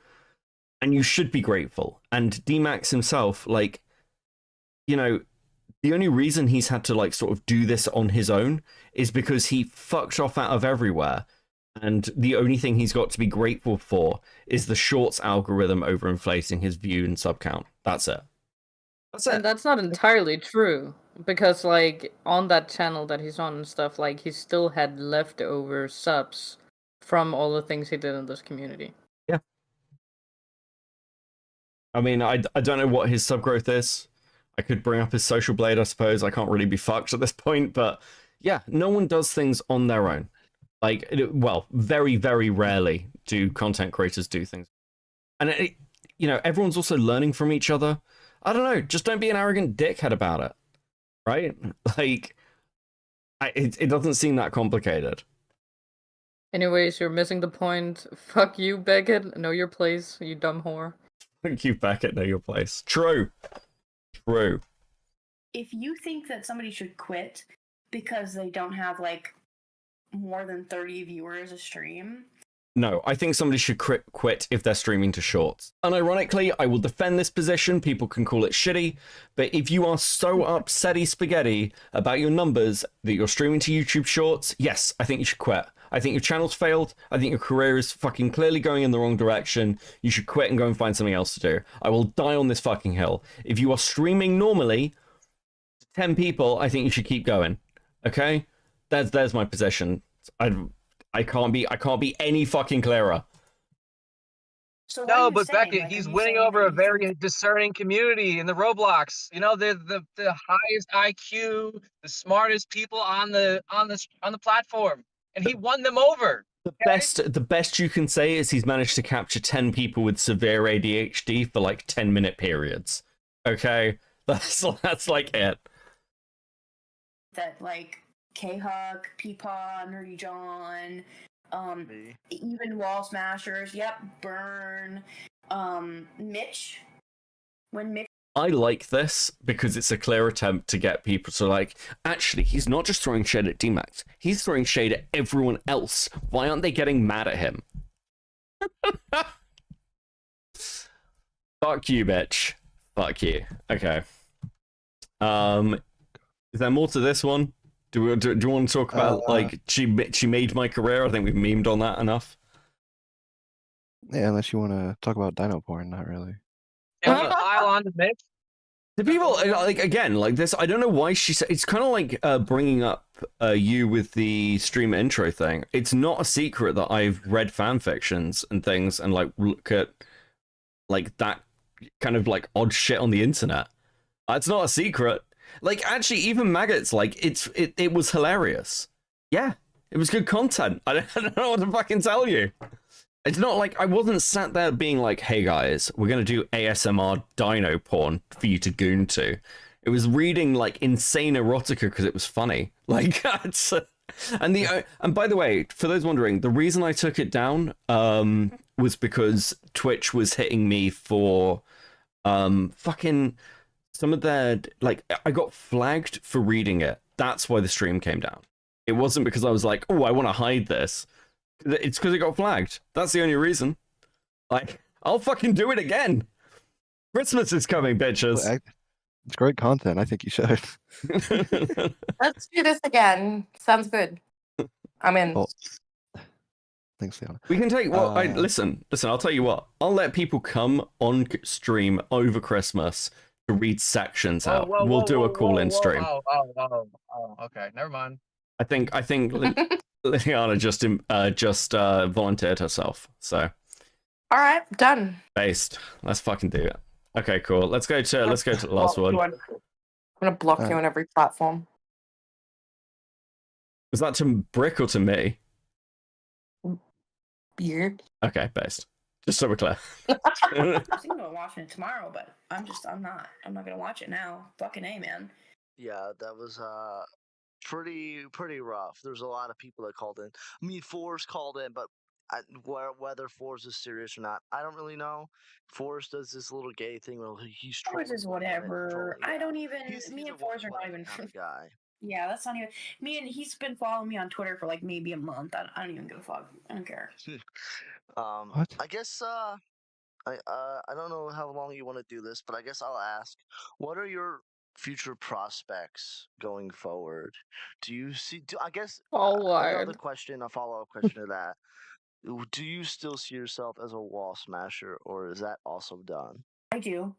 And you should be grateful. And D-Max himself, like, you know, the only reason he's had to like sort of do this on his own is because he fucked off out of everywhere. And the only thing he's got to be grateful for is the shorts algorithm overinflating his view and sub count. That's it. That's it. And that's not entirely true. Because, like, on that channel that he's on and stuff, like, he still had leftover subs from all the things he did in this community. Yeah. I mean, I don't know what his sub growth is. I could bring up his social blade, I suppose. I can't really be fucked at this point. But, yeah, no one does things on their own. Like, well, very, very rarely do content creators do things. And, you know, everyone's also learning from each other. I don't know, just don't be an arrogant dickhead about it. Right? Like, it doesn't seem that complicated. Anyways, you're missing the point. Fuck you, Beckett. Know your place, you dumb whore. Thank you, Beckett. Know your place. True. True. if you think that somebody should quit because they don't have like more than 30 viewers a stream, No, I think somebody should quit if they're streaming to shorts. Unironically, I will defend this position. People can call it shitty, but if you are so upsetty spaghetti about your numbers that you're streaming to YouTube shorts, yes, I think you should quit. I think your channel's failed. I think your career is fucking clearly going in the wrong direction. You should quit and go and find something else to do. I will die on this fucking hill. If you are streaming normally to 10 people, I think you should keep going. Okay? There's my position. I can't be any fucking clearer. So what are No, you but saying? Beckett, Like, are he's you winning saying over that a you very discerning community in the Roblox. You know, they're the highest IQ, the smartest people on the platform, and he won them over. The best you can say is he's managed to capture 10 people with severe ADHD for like 10-minute periods. Okay, that's like it. that like K-Huck, Peepaw, Nerdy John, even Wall Smashers, yep, Burn, Mitch. When Mitch I like this because it's a clear attempt to get people to like, actually, he's not just throwing shade at D-Max, he's throwing shade at everyone else. Why aren't they getting mad at him? Fuck you, bitch. Fuck you. Okay. Is there more to this one? Do you want to talk about like she made my career? I think we've memed on that enough. Yeah, unless you want to talk about dino porn, not really. And we pile on to Mitch. The people like again like this. I don't know why she said it's kind of like bringing up you with the stream intro thing. It's not a secret that I've read fan fictions and things and like look at like that kind of like odd shit on the internet. It's not a secret. Like actually, even Maggot's like it was hilarious. Yeah, it was good content. I don't know what to fucking tell you. It's not like I wasn't sat there being like, hey guys, we're going to do ASMR dino porn for you to goon to. It was reading like insane erotica because it was funny. Like, and by the way, for those wondering, the reason I took it down was because Twitch was hitting me for fucking some of their, like, I got flagged for reading it. That's why the stream came down. It wasn't because I was like, oh, I want to hide this. It's because it got flagged. That's the only reason. Like, I'll fucking do it again. Christmas is coming, bitches. It's great content. I think you should. Let's do this again. Sounds good. I'm in. Well, thanks, Leona. We can take listen, I'll tell you what. I'll let people come on stream over Christmas to read sections out. We'll do a call-in stream. Oh, okay. Never mind. I think Liana just volunteered herself. So. All right, done. Based. Let's fucking do it. Okay, cool. Let's go to the last one. I'm gonna block you on every platform. Was that to Brick or to me? Beard. Okay, based. Just so we're clear. I was thinking about watching it tomorrow, but I'm not gonna watch it now. Fucking A, man. Yeah, that was pretty rough. There's a lot of people that called in. I mean, Forrest called in, but whether Forrest is serious or not, I don't really know. Forrest does this little gay thing where he's Forrest is whatever. I don't even. Me and Forrest are not even. Guy. Yeah, that's not even. Me and he's been following me on Twitter for like maybe a month. I don't even give a fuck. I don't care. What? I guess I don't know how long you want to do this, but I guess I'll ask. What are your future prospects going forward? Do you see? I guess another question, a follow-up question to that. Do you still see yourself as a wall smasher, or is that also done? I do.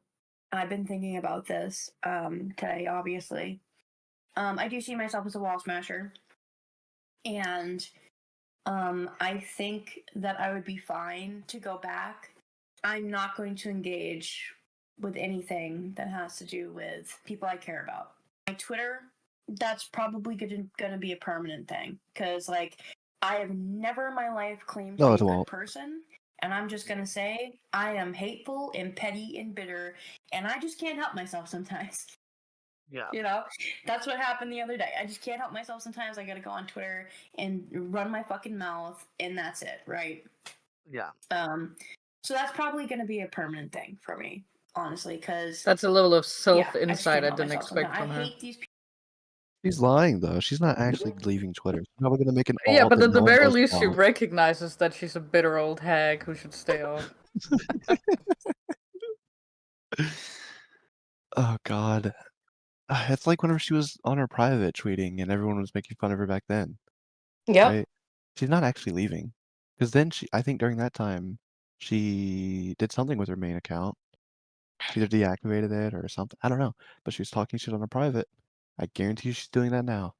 I've been thinking about this today, obviously. I do see myself as a wall smasher. And I think that I would be fine to go back. I'm not going to engage with anything that has to do with people I care about. My Twitter, that's probably going to be a permanent thing. Because, like, I have never in my life claimed to be a good person, and I'm just gonna say I am hateful and petty and bitter, and I just can't help myself sometimes. Yeah. You know, that's what happened the other day. I just can't help myself sometimes. I gotta go on Twitter and run my fucking mouth, and that's it, right? Yeah. So that's probably gonna be a permanent thing for me, honestly, because that's a level of self-insight I didn't expect from her. I hate these people. She's lying though. She's not actually leaving Twitter. She's probably gonna make an Yeah, alt but that at the no one very knows least, she about. recognizes that she's a bitter old hag who should stay off. Oh God. It's like whenever she was on her private tweeting and everyone was making fun of her back then, Yep. right? She's not actually leaving. Because then I think during that time, she did something with her main account. She either deactivated it or something. I don't know. But she was talking shit on her private. I guarantee you she's doing that now.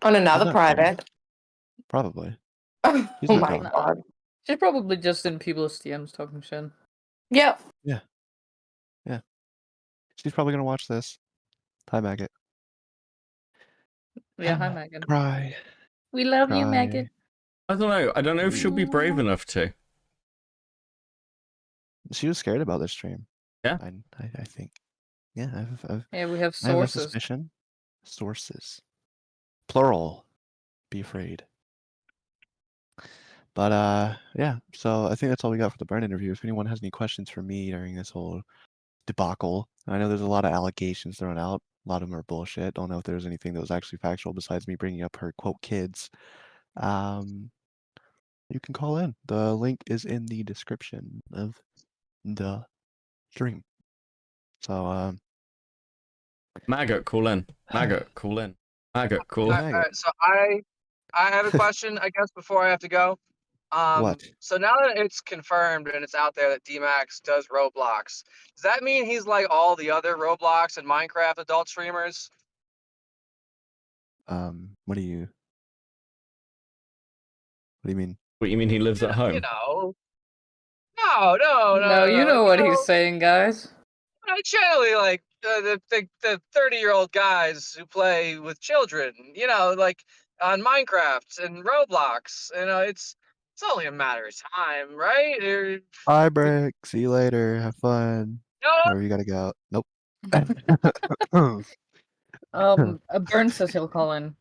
On She's another not gone. private. Probably. Oh She's not my gone. god. She's probably just in people's DMs talking shit. Yep. Yeah. Yeah. She's probably gonna watch this. Hi, Maggot. Yeah, hi, Megan. Cry. We love you, Cry. Megan. I don't know. I don't know if she'll be brave enough to. She was scared about this stream. Yeah. I think. Yeah, Yeah, we have I have a sources. suspicion. Sources. Plural. Be afraid. But yeah, so I think that's all we got for the burn interview. If anyone has any questions for me during this whole debacle, I know there's a lot of allegations thrown out. A lot of them are bullshit. Don't know if there's anything that was actually factual besides me bringing up her quote kids. You can call in. The link is in the description of the stream. So Maggot, call in. Maggot, call in. Maggot, call in. Maggot. So I have a question, I guess, before I have to go. What? So now that it's confirmed and it's out there that D-Max does Roblox, does that mean he's like all the other Roblox and Minecraft adult streamers? What do you mean? What, you mean he lives at home? You know. No, No, you know what he's saying, guys. Generally, like the 30-year-old guys who play with children, you know, like on Minecraft and Roblox. You know, it's only a matter of time, right? Bye, Brick. See you later. Have fun. No. Wherever you gotta go. Nope. Burn says he'll call in.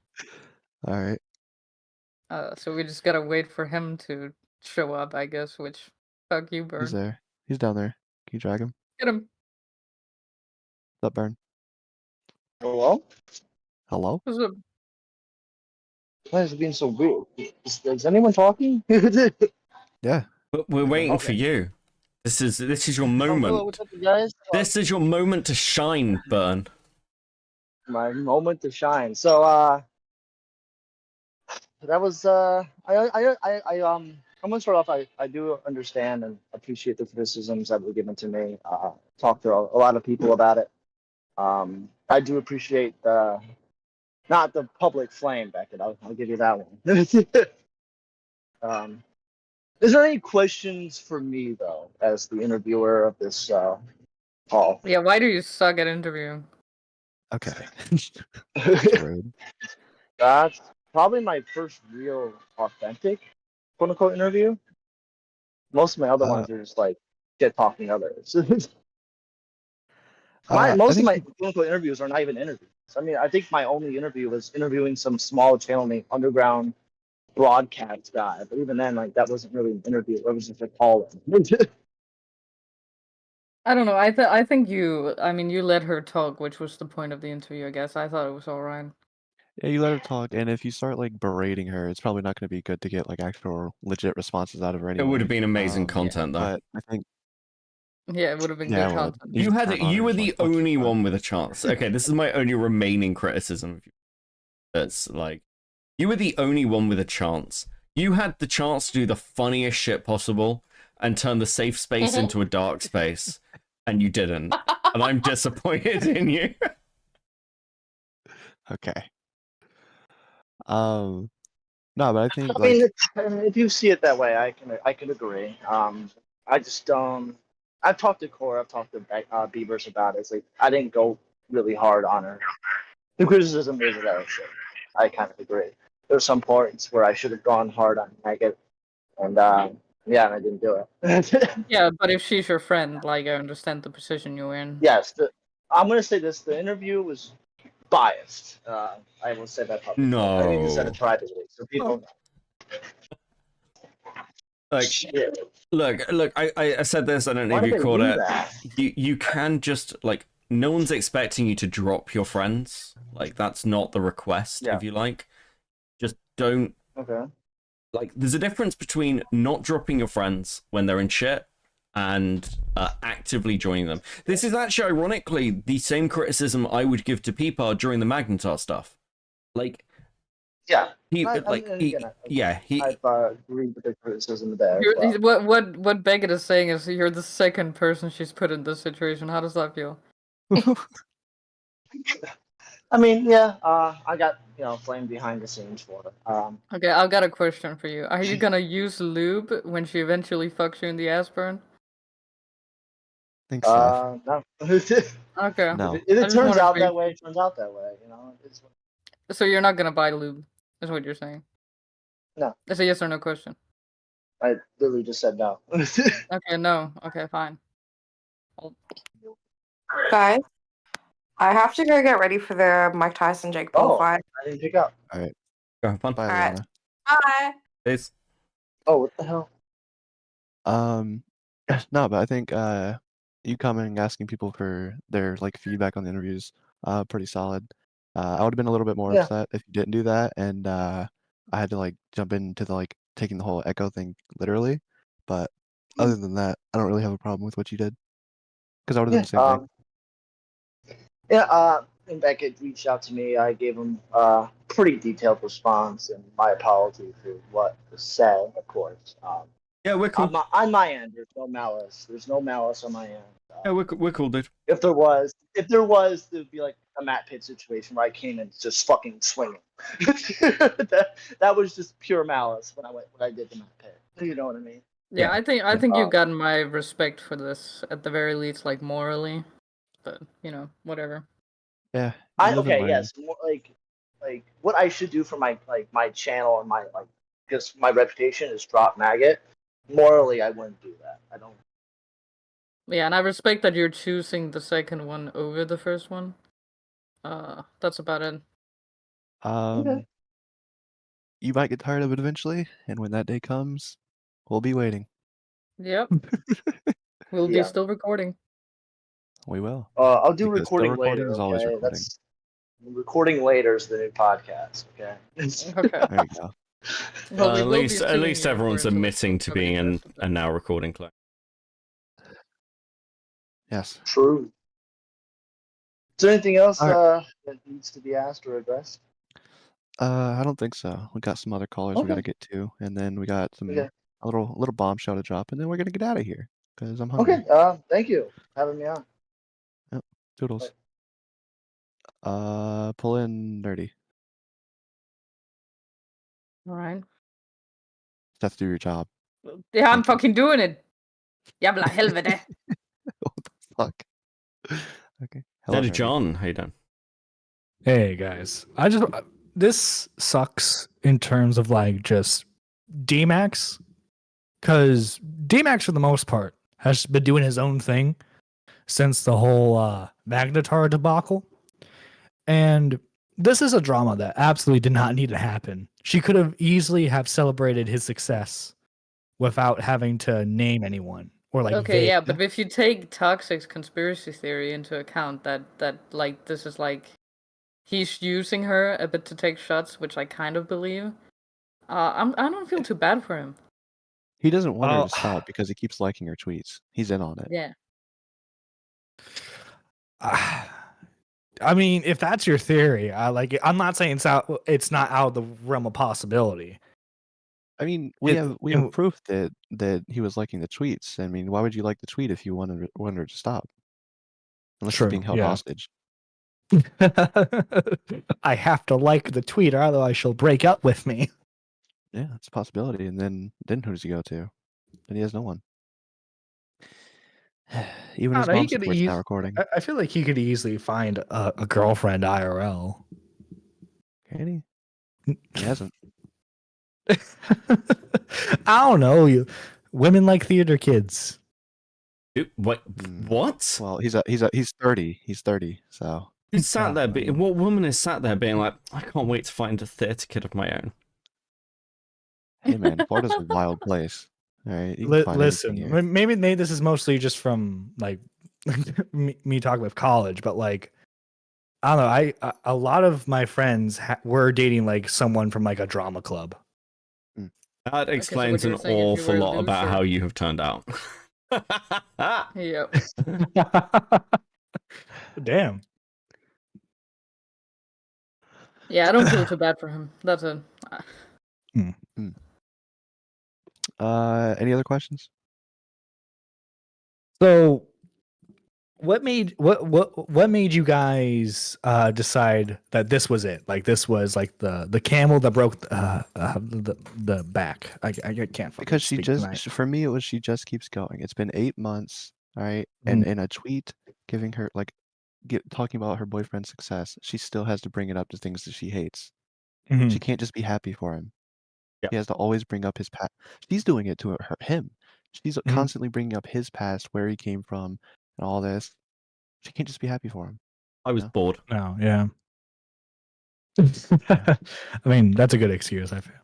All right. So we just gotta wait for him to show up, I guess. Which, fuck you, Burn. He's there. He's down there. Can you drag him? Get him. What's up, Burn? Hello? Hello? What's up? Why is it being so weird? Is anyone talking? Yeah. But we're waiting for you. This is your moment. Hello, what's up, you guys? This is your moment to shine, Burn. My moment to shine. So, that was, I'm gonna start off, I do understand and appreciate the criticisms that were given to me. Talked to a lot of people about it. I do appreciate not the public flame, Beckett. I'll give you that one. Is there any questions for me though, as the interviewer of this call? Yeah, why do you suck at interviewing? Okay. That's probably my first real authentic quote unquote interview. Most of my other ones are just like shit talking others. Most of my quote unquote interviews are not even interviews. I mean, I think my only interview was interviewing some small channel named Underground Broadcast guy, but even then, like that wasn't really an interview. It was just a call. I don't know. I think you let her talk, which was the point of the interview. I guess I thought it was alright. Yeah, you let her talk, and if you start like berating her, it's probably not going to be good to get like actual legit responses out of her anyway. It would have been amazing content, though. But I think. Yeah, it would have been good content. You were the only one with a chance. Okay, this is my only remaining criticism of you. That's like, you were the only one with a chance. You had the chance to do the funniest shit possible and turn the safe space into a dark space, and you didn't. And I'm disappointed in you. Okay. No, but I think I mean, if you see it that way, I can agree. I just I've talked to Cora, I've talked to Beavers about it. It's like I didn't go really hard on her. The criticism is that shit. I kind of agree. There's some points where I should have gone hard on Maggot, and yeah, and I didn't do it. Yeah, but if she's your friend, like I understand the position you're in. Yes, I'm gonna say this: the interview was biased. I will say that publicly. No. I even said it privately, so people. Like, look. I said this. I don't know if you caught it. You can just like no one's expecting you to drop your friends. Like, that's not the request, Yeah. if you like. Just don't. Okay. Like, there's a difference between not dropping your friends when they're in shit and actively joining them. This is actually, ironically, the same criticism I would give to Peepard during the Magnetar stuff. Like, Yeah. he, I agree with the criticism there. as well. What Maggot is saying is you're the second person she's put in this situation. How does that feel? I mean, yeah, I got flamed behind the scenes for it. Okay, I've got a question for you. Are you gonna use lube when she eventually fucks you in the ass burn? Thanks, Seth. No. Okay. No. If it I just turns wanted out to that be- way, it turns out that way. It's, So you're not gonna buy lube, is what you're saying? No. That's a yes or no question. I literally just said no. Okay, no. Okay, fine. Guys, I have to go get ready for the Mike Tyson Jake Paul fight. I didn't pick up. All right. Go have fun. Bye, All right. Liana. Bye. Peace. Oh, what the hell? No, but I think you coming and asking people for their like feedback on the interviews, pretty solid. I would have been a little bit more upset if you didn't do that, and I had to like jump into the like taking the whole echo thing literally. But other than that, I don't really have a problem with what you did because I would have done the same thing. And Beckett reached out to me. I gave him a pretty detailed response and my apology for what was said, of course. Yeah, we're cool. On my end, there's no malice. There's no malice on my end. Yeah, we're cool, dude. If there was, there'd be like a Matt Pitt situation where I came in just fucking swinging. that was just pure malice when I did to Matt Pitt. You know what I mean? Yeah, I think you've gotten my respect for this at the very least, like morally. But whatever. Yeah. Yes. More like what I should do for my my channel and my because my reputation is drop Maggot. Morally, I wouldn't do that. I don't. Yeah, and I respect that you're choosing the second one over the first one. That's about it. You might get tired of it eventually, and when that day comes, we'll be waiting. Yep. We'll be still recording. We will. I'll do Because recording still recording later. is always Okay? recording. That's recording later is the new podcast. Okay. Okay. There you go. Well, we at will be least suing you everyone's for admitting to being a now recording clone. Yes. True. Is there anything else All that needs to be asked or addressed? I don't think so. We got some other callers we Okay. got to get to, and then we got some Okay. a little bombshell to drop, and then we're gonna get out of here because I'm hungry. Okay. Thank you for having me on. Yep. Toodles. Pull in Nerdy. All right. Let's do your job. Yeah, I'm fucking doing it. Jävla helvete. What the fuck? Okay. Hello, Hello, Nerdy. John. How you doing? Hey guys, this sucks in terms of like just D-Max, because D-Max for the most part has been doing his own thing since the whole Magnetar debacle, and this is a drama that absolutely did not need to happen. She could have easily have celebrated his success without having to name anyone or like. Okay, yeah, but if you take Toxic's conspiracy theory into account, that like this is like he's using her a bit to take shots, which I kind of believe. I don't feel too bad for him. He doesn't want her to stop because he keeps liking her tweets. He's in on it. Yeah. I mean, if that's your theory, I like it. I'm not saying it's not out of the realm of possibility. I mean, we have proof that he was liking the tweets. I mean, why would you like the tweet if you wanted her to stop? Unless True, he's being held yeah. hostage. I have to like the tweet, or otherwise she'll break up with me. Yeah, it's a possibility. And then who does he go to? Then he has no one. Even his mom supports now recording. I feel like he could easily find a girlfriend IRL. Can he? He hasn't. I don't know. Women like theater kids. Dude, what? What? Well, he's 30. He's 30. So who's sat there? What woman is sat there being like, I can't wait to find a theatre kid of my own? Hey man, Florida's a wild place. All right. You can find anything Listen, here. maybe this is mostly just from like me talking with college, but like I don't know. A lot of my friends were dating like someone from like a drama club. That explains an awful lot about how you have turned out. Yep. Damn. Yeah, I don't feel too bad for him. That's it. Any other questions? So, what made you guys decide that this was it? Like this was like the camel that broke the back. I can't Because she speak just tonight. for me it was she just keeps going. It's been 8 months, all right, and in a tweet giving her like talking about her boyfriend's success, she still has to bring it up to things that she hates. She can't just be happy for him. He has to always bring up his past. She's doing it to him. She's constantly bringing up his past, where he came from, and all this. She can't just be happy for him. I was bored. No, yeah. I mean, that's a good excuse, I feel.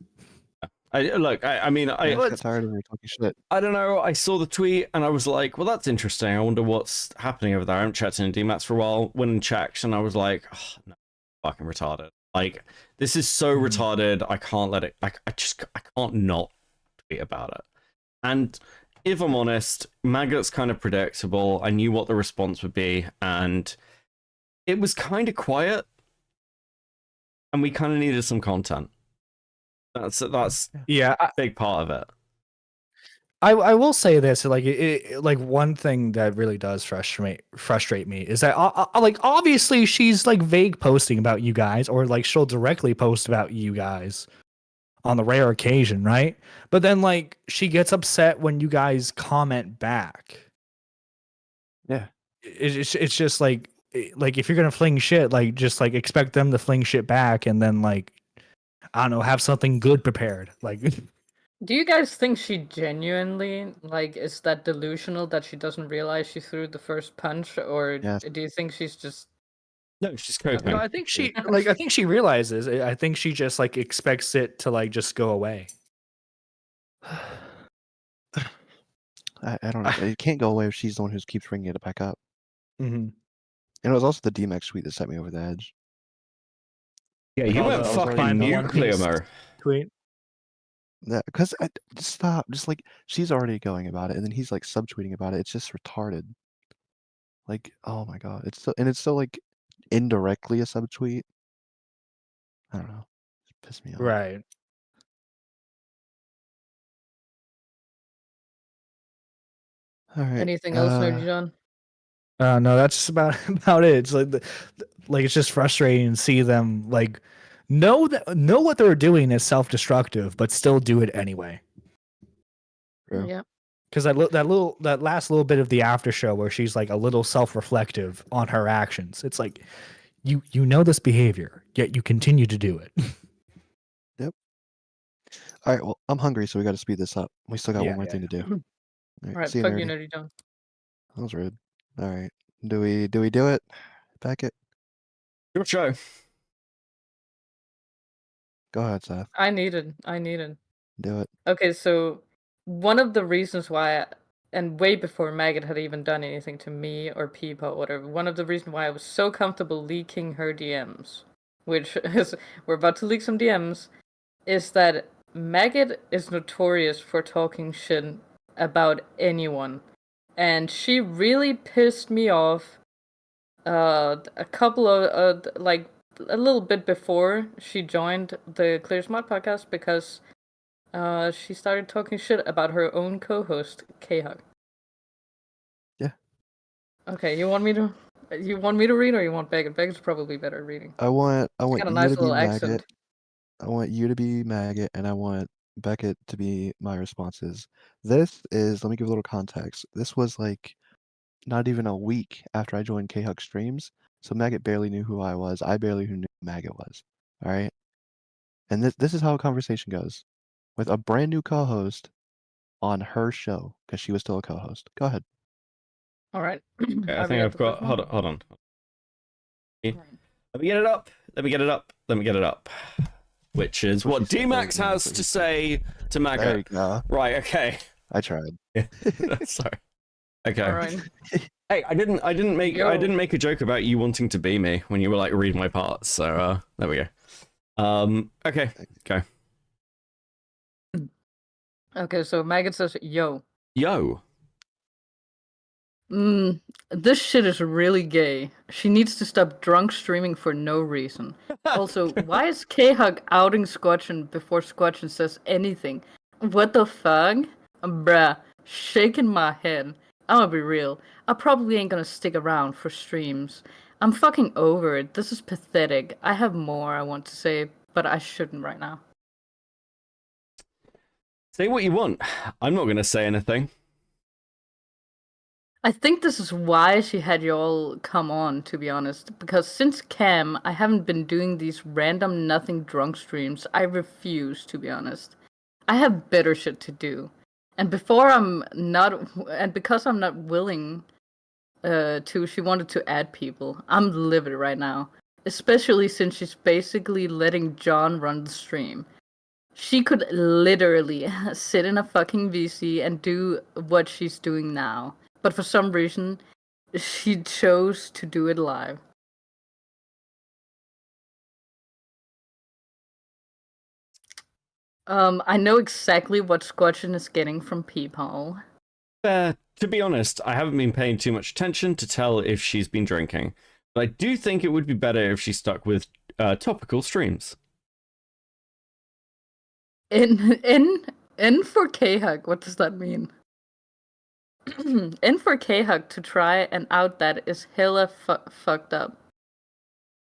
I mean, I got tired of her talking shit. I don't know. I saw the tweet and I was like, well, that's interesting. I wonder what's happening over there. I haven't checked in DMATs for a while. Went and checked and I was like, oh, no, fucking retarded. Like, this is so retarded. I can't let it. I can't not tweet about it. And if I'm honest, Maggot's kind of predictable. I knew what the response would be, and it was kind of quiet. And we kind of needed some content. That's yeah, a big part of it. I will say this, like like one thing that really does frustrate me is that like obviously she's like vague posting about you guys, or like she'll directly post about you guys on the rare occasion, right? But then like she gets upset when you guys comment back. Yeah, it's just like if you're gonna fling shit, like just like expect them to fling shit back, and then like I don't know, have something good prepared, like. Do you guys think she genuinely like is that delusional that she doesn't realize she threw the first punch, or do you think she's just? No, she's coping. No, I think she I think she realizes. I think she just like expects it to like just go away. I don't know. It can't go away if she's the one who keeps bringing it back up. Mm-hmm. And it was also the DMAX tweet that set me over the edge. Yeah, you went fucking nuclear, Mo. Tweet. Yeah, because just stop. Just like she's already going about it, and then he's like subtweeting about it. It's just retarded. Like, oh my god, it's so like indirectly a subtweet. I don't know. It pissed me off. Right. All right. Anything else, Nerdy John? No, that's about it. It's like like it's just frustrating to see them like know what they're doing is self-destructive, but still do it anyway. True. Yeah. Because that last little bit of the after show where she's like a little self-reflective on her actions. It's like you know this behavior, yet you continue to do it. Yep. All right. Well, I'm hungry, so we got to speed this up. We still got one more thing to do. All right, see you, fuck Nerdy. you, Nerdy John. That was rude. All right. Do we do it? Pack it. Your show. Go ahead, Seth. I needed. Do it. Okay, so one of the reasons why, and way before Maggot had even done anything to me or Peepa or whatever, one of the reasons why I was so comfortable leaking her DMs, which is, we're about to leak some DMs, is that Maggot is notorious for talking shit about anyone. And she really pissed me off a couple of, like, a little bit before she joined the Clear Smart podcast because she started talking shit about her own co-host, K-Hug. Yeah. Okay, you want me to read, or you want Maggot? Maggot's probably better at reading. I want got a you nice to be little Maggot. accent. I want you to be Maggot, and I want Beckett to be my responses. This is, let me give a little context. This was like not even a week after I joined K-Hug streams, so Maggot barely knew who I was. I barely knew who Maggot was. All right, and this is how a conversation goes with a brand new co-host on her show because she was still a co-host. Go ahead. All right. Okay, I think I've got. Hold on. Let me get it up. Which is what DMAX has to say to Maggot. There you go. Right. Okay. I tried. Sorry. Okay. All right. Hey, I didn't make Yo. a joke about you wanting to be me when you were like read my parts. So there we go. Okay, go. Okay, so Maggot says, yo. Yo. This shit is really gay. She needs to stop drunk streaming for no reason. Also, why is K-Hug outing Squatchin before Squatchin says anything? What the fuck? Bruh, shaking my head. I'm gonna be real. I probably ain't gonna stick around for streams. I'm fucking over it. This is pathetic. I have more I want to say, but I shouldn't right now. Say what you want. I'm not gonna say anything. I think this is why she had you all come on, to be honest. Because since Cam, I haven't been doing these random nothing drunk streams. I refuse, to be honest. I have better shit to do. And because I'm not willing to, she wanted to add people. I'm livid right now. Especially since she's basically letting John run the stream. She could literally sit in a fucking VC and do what she's doing now. But for some reason, she chose to do it live. I know exactly what Squatchin is getting from Peephole. To be honest, I haven't been paying too much attention to tell if she's been drinking. But I do think it would be better if she stuck with topical streams. In for K-Hug, what does that mean? In for K-Hug to try and out that is hella fucked up.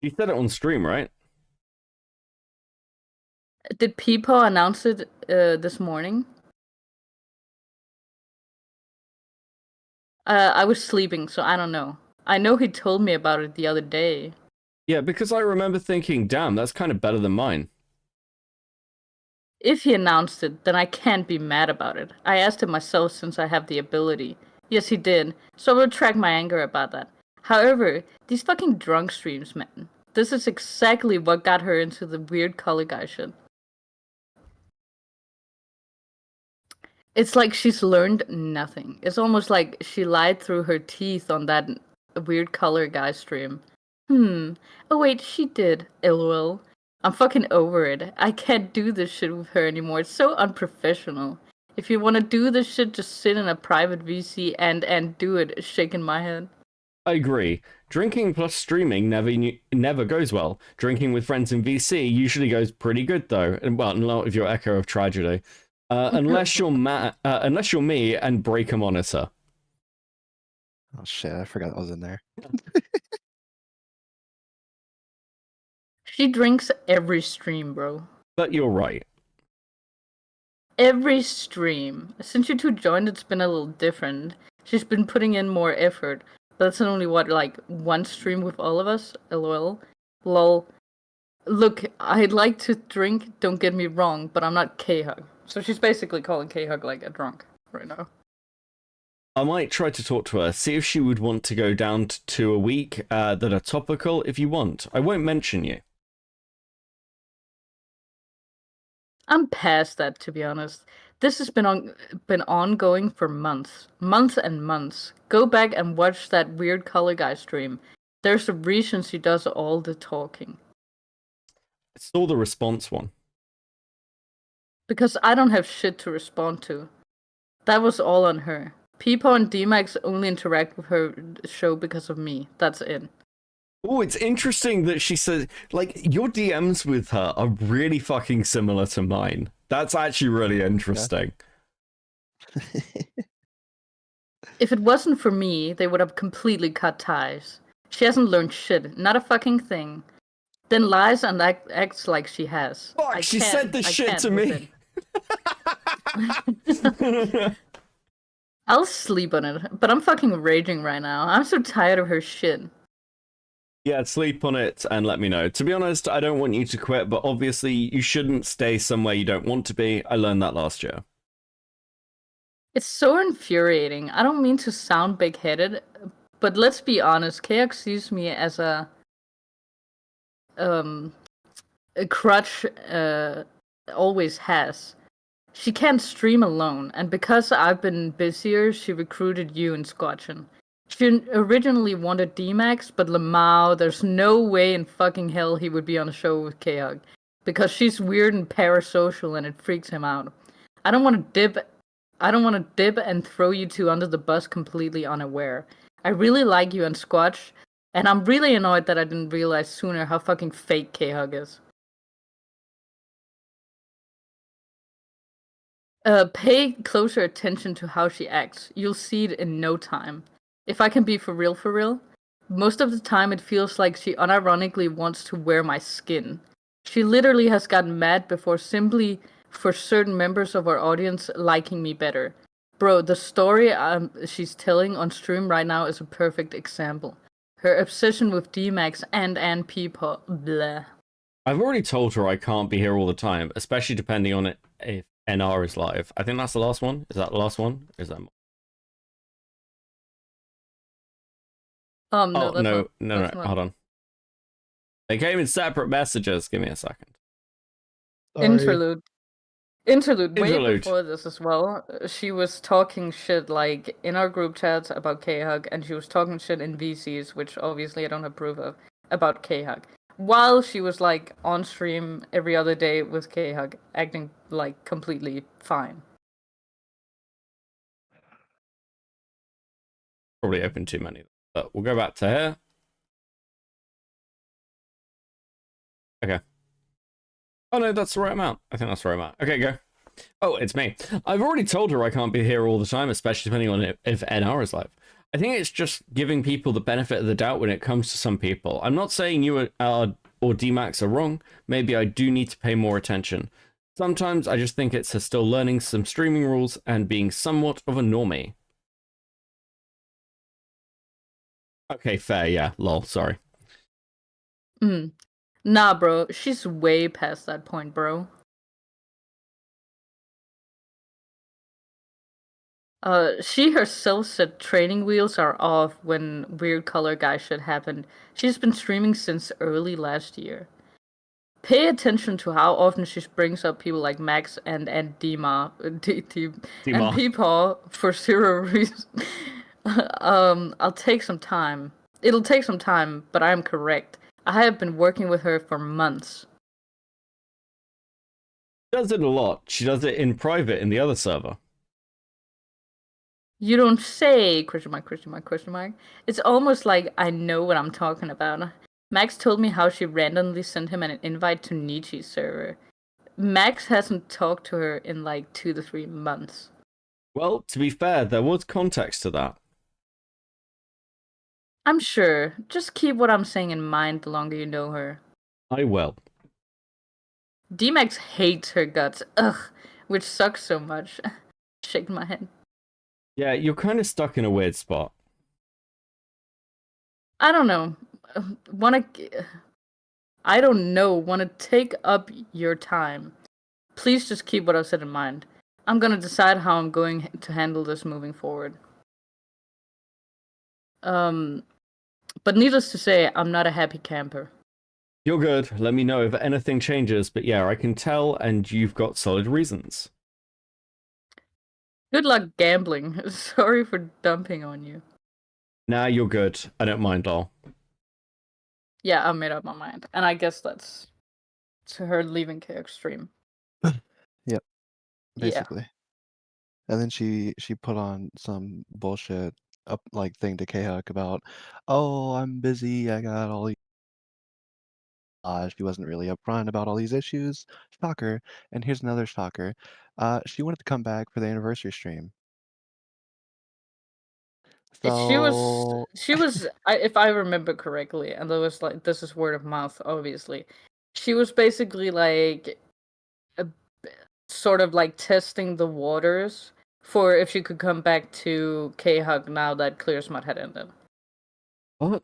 You said it on stream, right? Did Peepo announce it this morning? I was sleeping, so I don't know. I know he told me about it the other day. Yeah, because I remember thinking, damn, that's kind of better than mine. If he announced it, then I can't be mad about it. I asked him myself since I have the ability. Yes, he did, so I retract my anger about that. However, these fucking drunk streams, man. This is exactly what got her into the weird color guy shit. It's like she's learned nothing. It's almost like she lied through her teeth on that weird color guy stream. Oh wait, she did. LOL. I'm fucking over it. I can't do this shit with her anymore. It's so unprofessional. If you want to do this shit, just sit in a private VC and do it. Shaking my head. I agree. Drinking plus streaming never goes well. Drinking with friends in VC usually goes pretty good though. And well, not if you're Echo of Tragedy. Unless you're me and break a monitor. Oh shit, I forgot that was in there. She drinks every stream, bro. But you're right. Every stream. Since you two joined, it's been a little different. She's been putting in more effort. That's only what, like, one stream with all of us? LOL. Lol. Look, I'd like to drink, don't get me wrong, but I'm not K-Hug. So she's basically calling K-Hug like a drunk right now. I might try to talk to her, see if she would want to go down to 2 a week that are topical if you want. I won't mention you. I'm past that, to be honest. This has been ongoing for months. Months and months. Go back and watch that weird color guy stream. There's a reason she does all the talking. I saw the response one. Because I don't have shit to respond to. That was all on her. Peepo and D-Max only interact with her show because of me. That's it. Oh, it's interesting that she said, like, your DMs with her are really fucking similar to mine. That's actually really interesting. Yeah. If it wasn't for me, they would have completely cut ties. She hasn't learned shit. Not a fucking thing. Then lies and acts like she has. Fuck, she said this shit to me. I'll sleep on it, but I'm fucking raging right now. I'm so tired of her shit. Yeah, sleep on it and let me know. To be honest, I don't want you to quit, but obviously you shouldn't stay somewhere you don't want to be. I learned that last year. It's so infuriating. I don't mean to sound big-headed, but let's be honest. KX sees me as a crutch. Always has. She can't stream alone, and because I've been busier, she recruited you and Squatchin. She originally wanted D-Max, but Lamau, there's no way in fucking hell he would be on a show with K-Hug. Because she's weird and parasocial and it freaks him out. I don't want to dip and throw you two under the bus completely unaware. I really like you and Squatch, and I'm really annoyed that I didn't realize sooner how fucking fake K-Hug is. Pay closer attention to how she acts. You'll see it in no time. If I can be for real, most of the time it feels like she unironically wants to wear my skin. She literally has gotten mad before simply for certain members of our audience liking me better. Bro, the story she's telling on stream right now is a perfect example. Her obsession with D-Max and Peepaw, bleh. I've already told her I can't be here all the time, especially depending on it if NR is live. I think that's the last one. Is that the last one? Is that? No, oh, that's no, not, no, hold on. They came in separate messages. Give me a second. Interlude. Way before this as well. She was talking shit like in our group chats about K-Hug, and she was talking shit in VCs, which obviously I don't approve of, about K-Hug. While she was like on stream every other day with K-Hug, acting like completely fine. Probably opened too many, but we'll go back to here. Okay. Oh no, that's the right amount. I think that's the right amount. Okay, go. Oh, it's me. I've already told her I can't be here all the time, especially depending on if NR is live. I think it's just giving people the benefit of the doubt when it comes to some people. I'm not saying you or D-Max are wrong. Maybe I do need to pay more attention. Sometimes I just think it's her still learning some streaming rules and being somewhat of a normie. Okay, fair, yeah. Lol, sorry. Nah, bro. She's way past that point, bro. She herself said training wheels are off when weird color guy shit happened. She's been streaming since early last year. Pay attention to how often she brings up people like Max and Dima and Peepaw for zero reason. I'll take some time. It'll take some time, but I am correct. I have been working with her for months. She does it a lot. She does it in private in the other server. You don't say, question mark. It's almost like I know what I'm talking about. Max told me how she randomly sent him an invite to Neechie's server. Max hasn't talked to her in like 2 to 3 months. Well, to be fair, there was context to that. I'm sure. Just keep what I'm saying in mind the longer you know her. I will. D-Max hates her guts. Ugh, which sucks so much. Shake my head. Yeah, you're kind of stuck in a weird spot. I don't know. Wanna take up your time. Please just keep what I've said in mind. I'm gonna decide how I'm going to handle this moving forward. But needless to say, I'm not a happy camper. You're good. Let me know if anything changes, but yeah, I can tell, and you've got solid reasons. Good luck gambling. Sorry for dumping on you. Nah, you're good. I don't mind all. Yeah, I made up my mind. And I guess that's to her leaving KX stream. Yep. Basically. Yeah. And then she put on some bullshit up like thing to K-Huck about, oh, I'm busy, I got all these. She wasn't really upfront about all these issues. Shocker. And here's another shocker. She wanted to come back for the anniversary stream. So She was if I remember correctly, and there was like, this is word of mouth, obviously. She was basically like sort of like testing the waters for if she could come back to K-Hug now that Clear Smut had ended. What?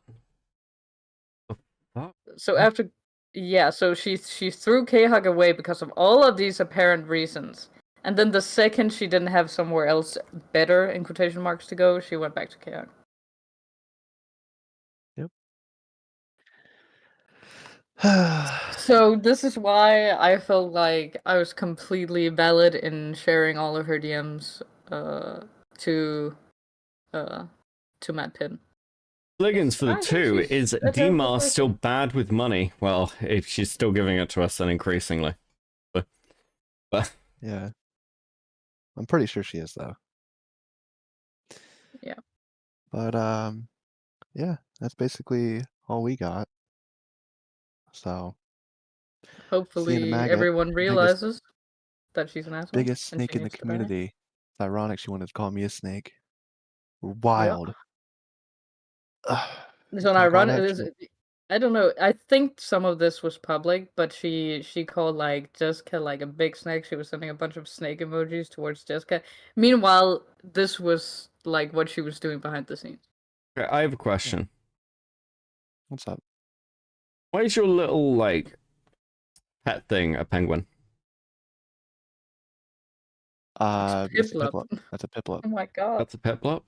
So after, yeah, so she threw K-Hug away because of all of these apparent reasons. And then the second she didn't have somewhere else better, in quotation marks, to go, she went back to K-Hug. Yep. So this is why I felt like I was completely valid in sharing all of her DMs to to Matt Pin. Sliggins for the I think two. she's Is a terrible Dima person. still bad with money? Well, if she's still giving it to us, then increasingly. But Yeah. I'm pretty sure she is though. Yeah. But yeah, that's basically all we got. So seeing the Hopefully Maggot, everyone biggest realizes that she's an asshole. biggest and she snake in the needs to die. community. It's ironic she wanted to call me a snake. Yeah. Wild. Ugh, It's you an talk all ironic. that shit. I don't know. I think some of this was public, but she called like Jessica like a big snake. She was sending a bunch of snake emojis towards Jessica. Meanwhile, this was like what she was doing behind the scenes. okay, I have a question. What's up? Why is your little like pet thing a penguin? It's a Piplup. piplup. That's a piplup. Oh my god. That's a piplup?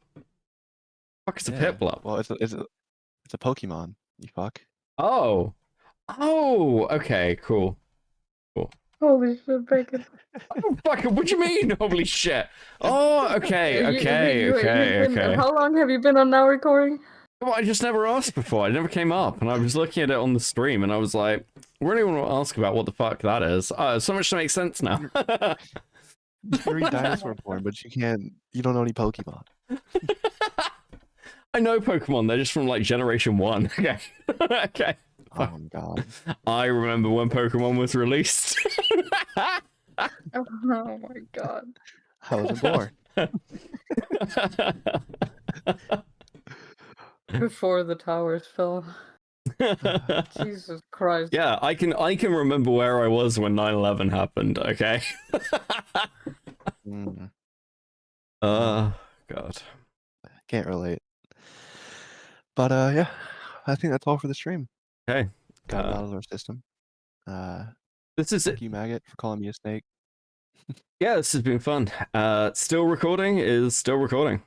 Fuck, it's a Yeah. piplup. Well, it's a Pokemon. You fuck. Oh. Oh, okay, cool. Holy shit, Bacon. Oh, fuck, what do you mean? Holy shit. Oh, okay, You- okay, you've okay, been- okay. How long have you been on now recording? Well, I just never asked before. It never came up, and I was looking at it on the stream, and I was like, I really want to ask about what the fuck that is. So much to make sense now. You can read Dinosaur Porn, but you can't. You don't know any Pokemon. I know Pokemon. They're just from like Generation 1. Okay. Okay. Oh my god. I remember when Pokemon was released. Oh my god. I wasn't born. Before the towers fell. Jesus Christ. Yeah, I can remember where I was when 9/11 happened, okay? God. Can't relate. But yeah, I think that's all for the stream. Okay. Got it out of our system. This is Thank you, Maggot, for calling me a snake. Yeah, this has been fun. Still recording is still recording.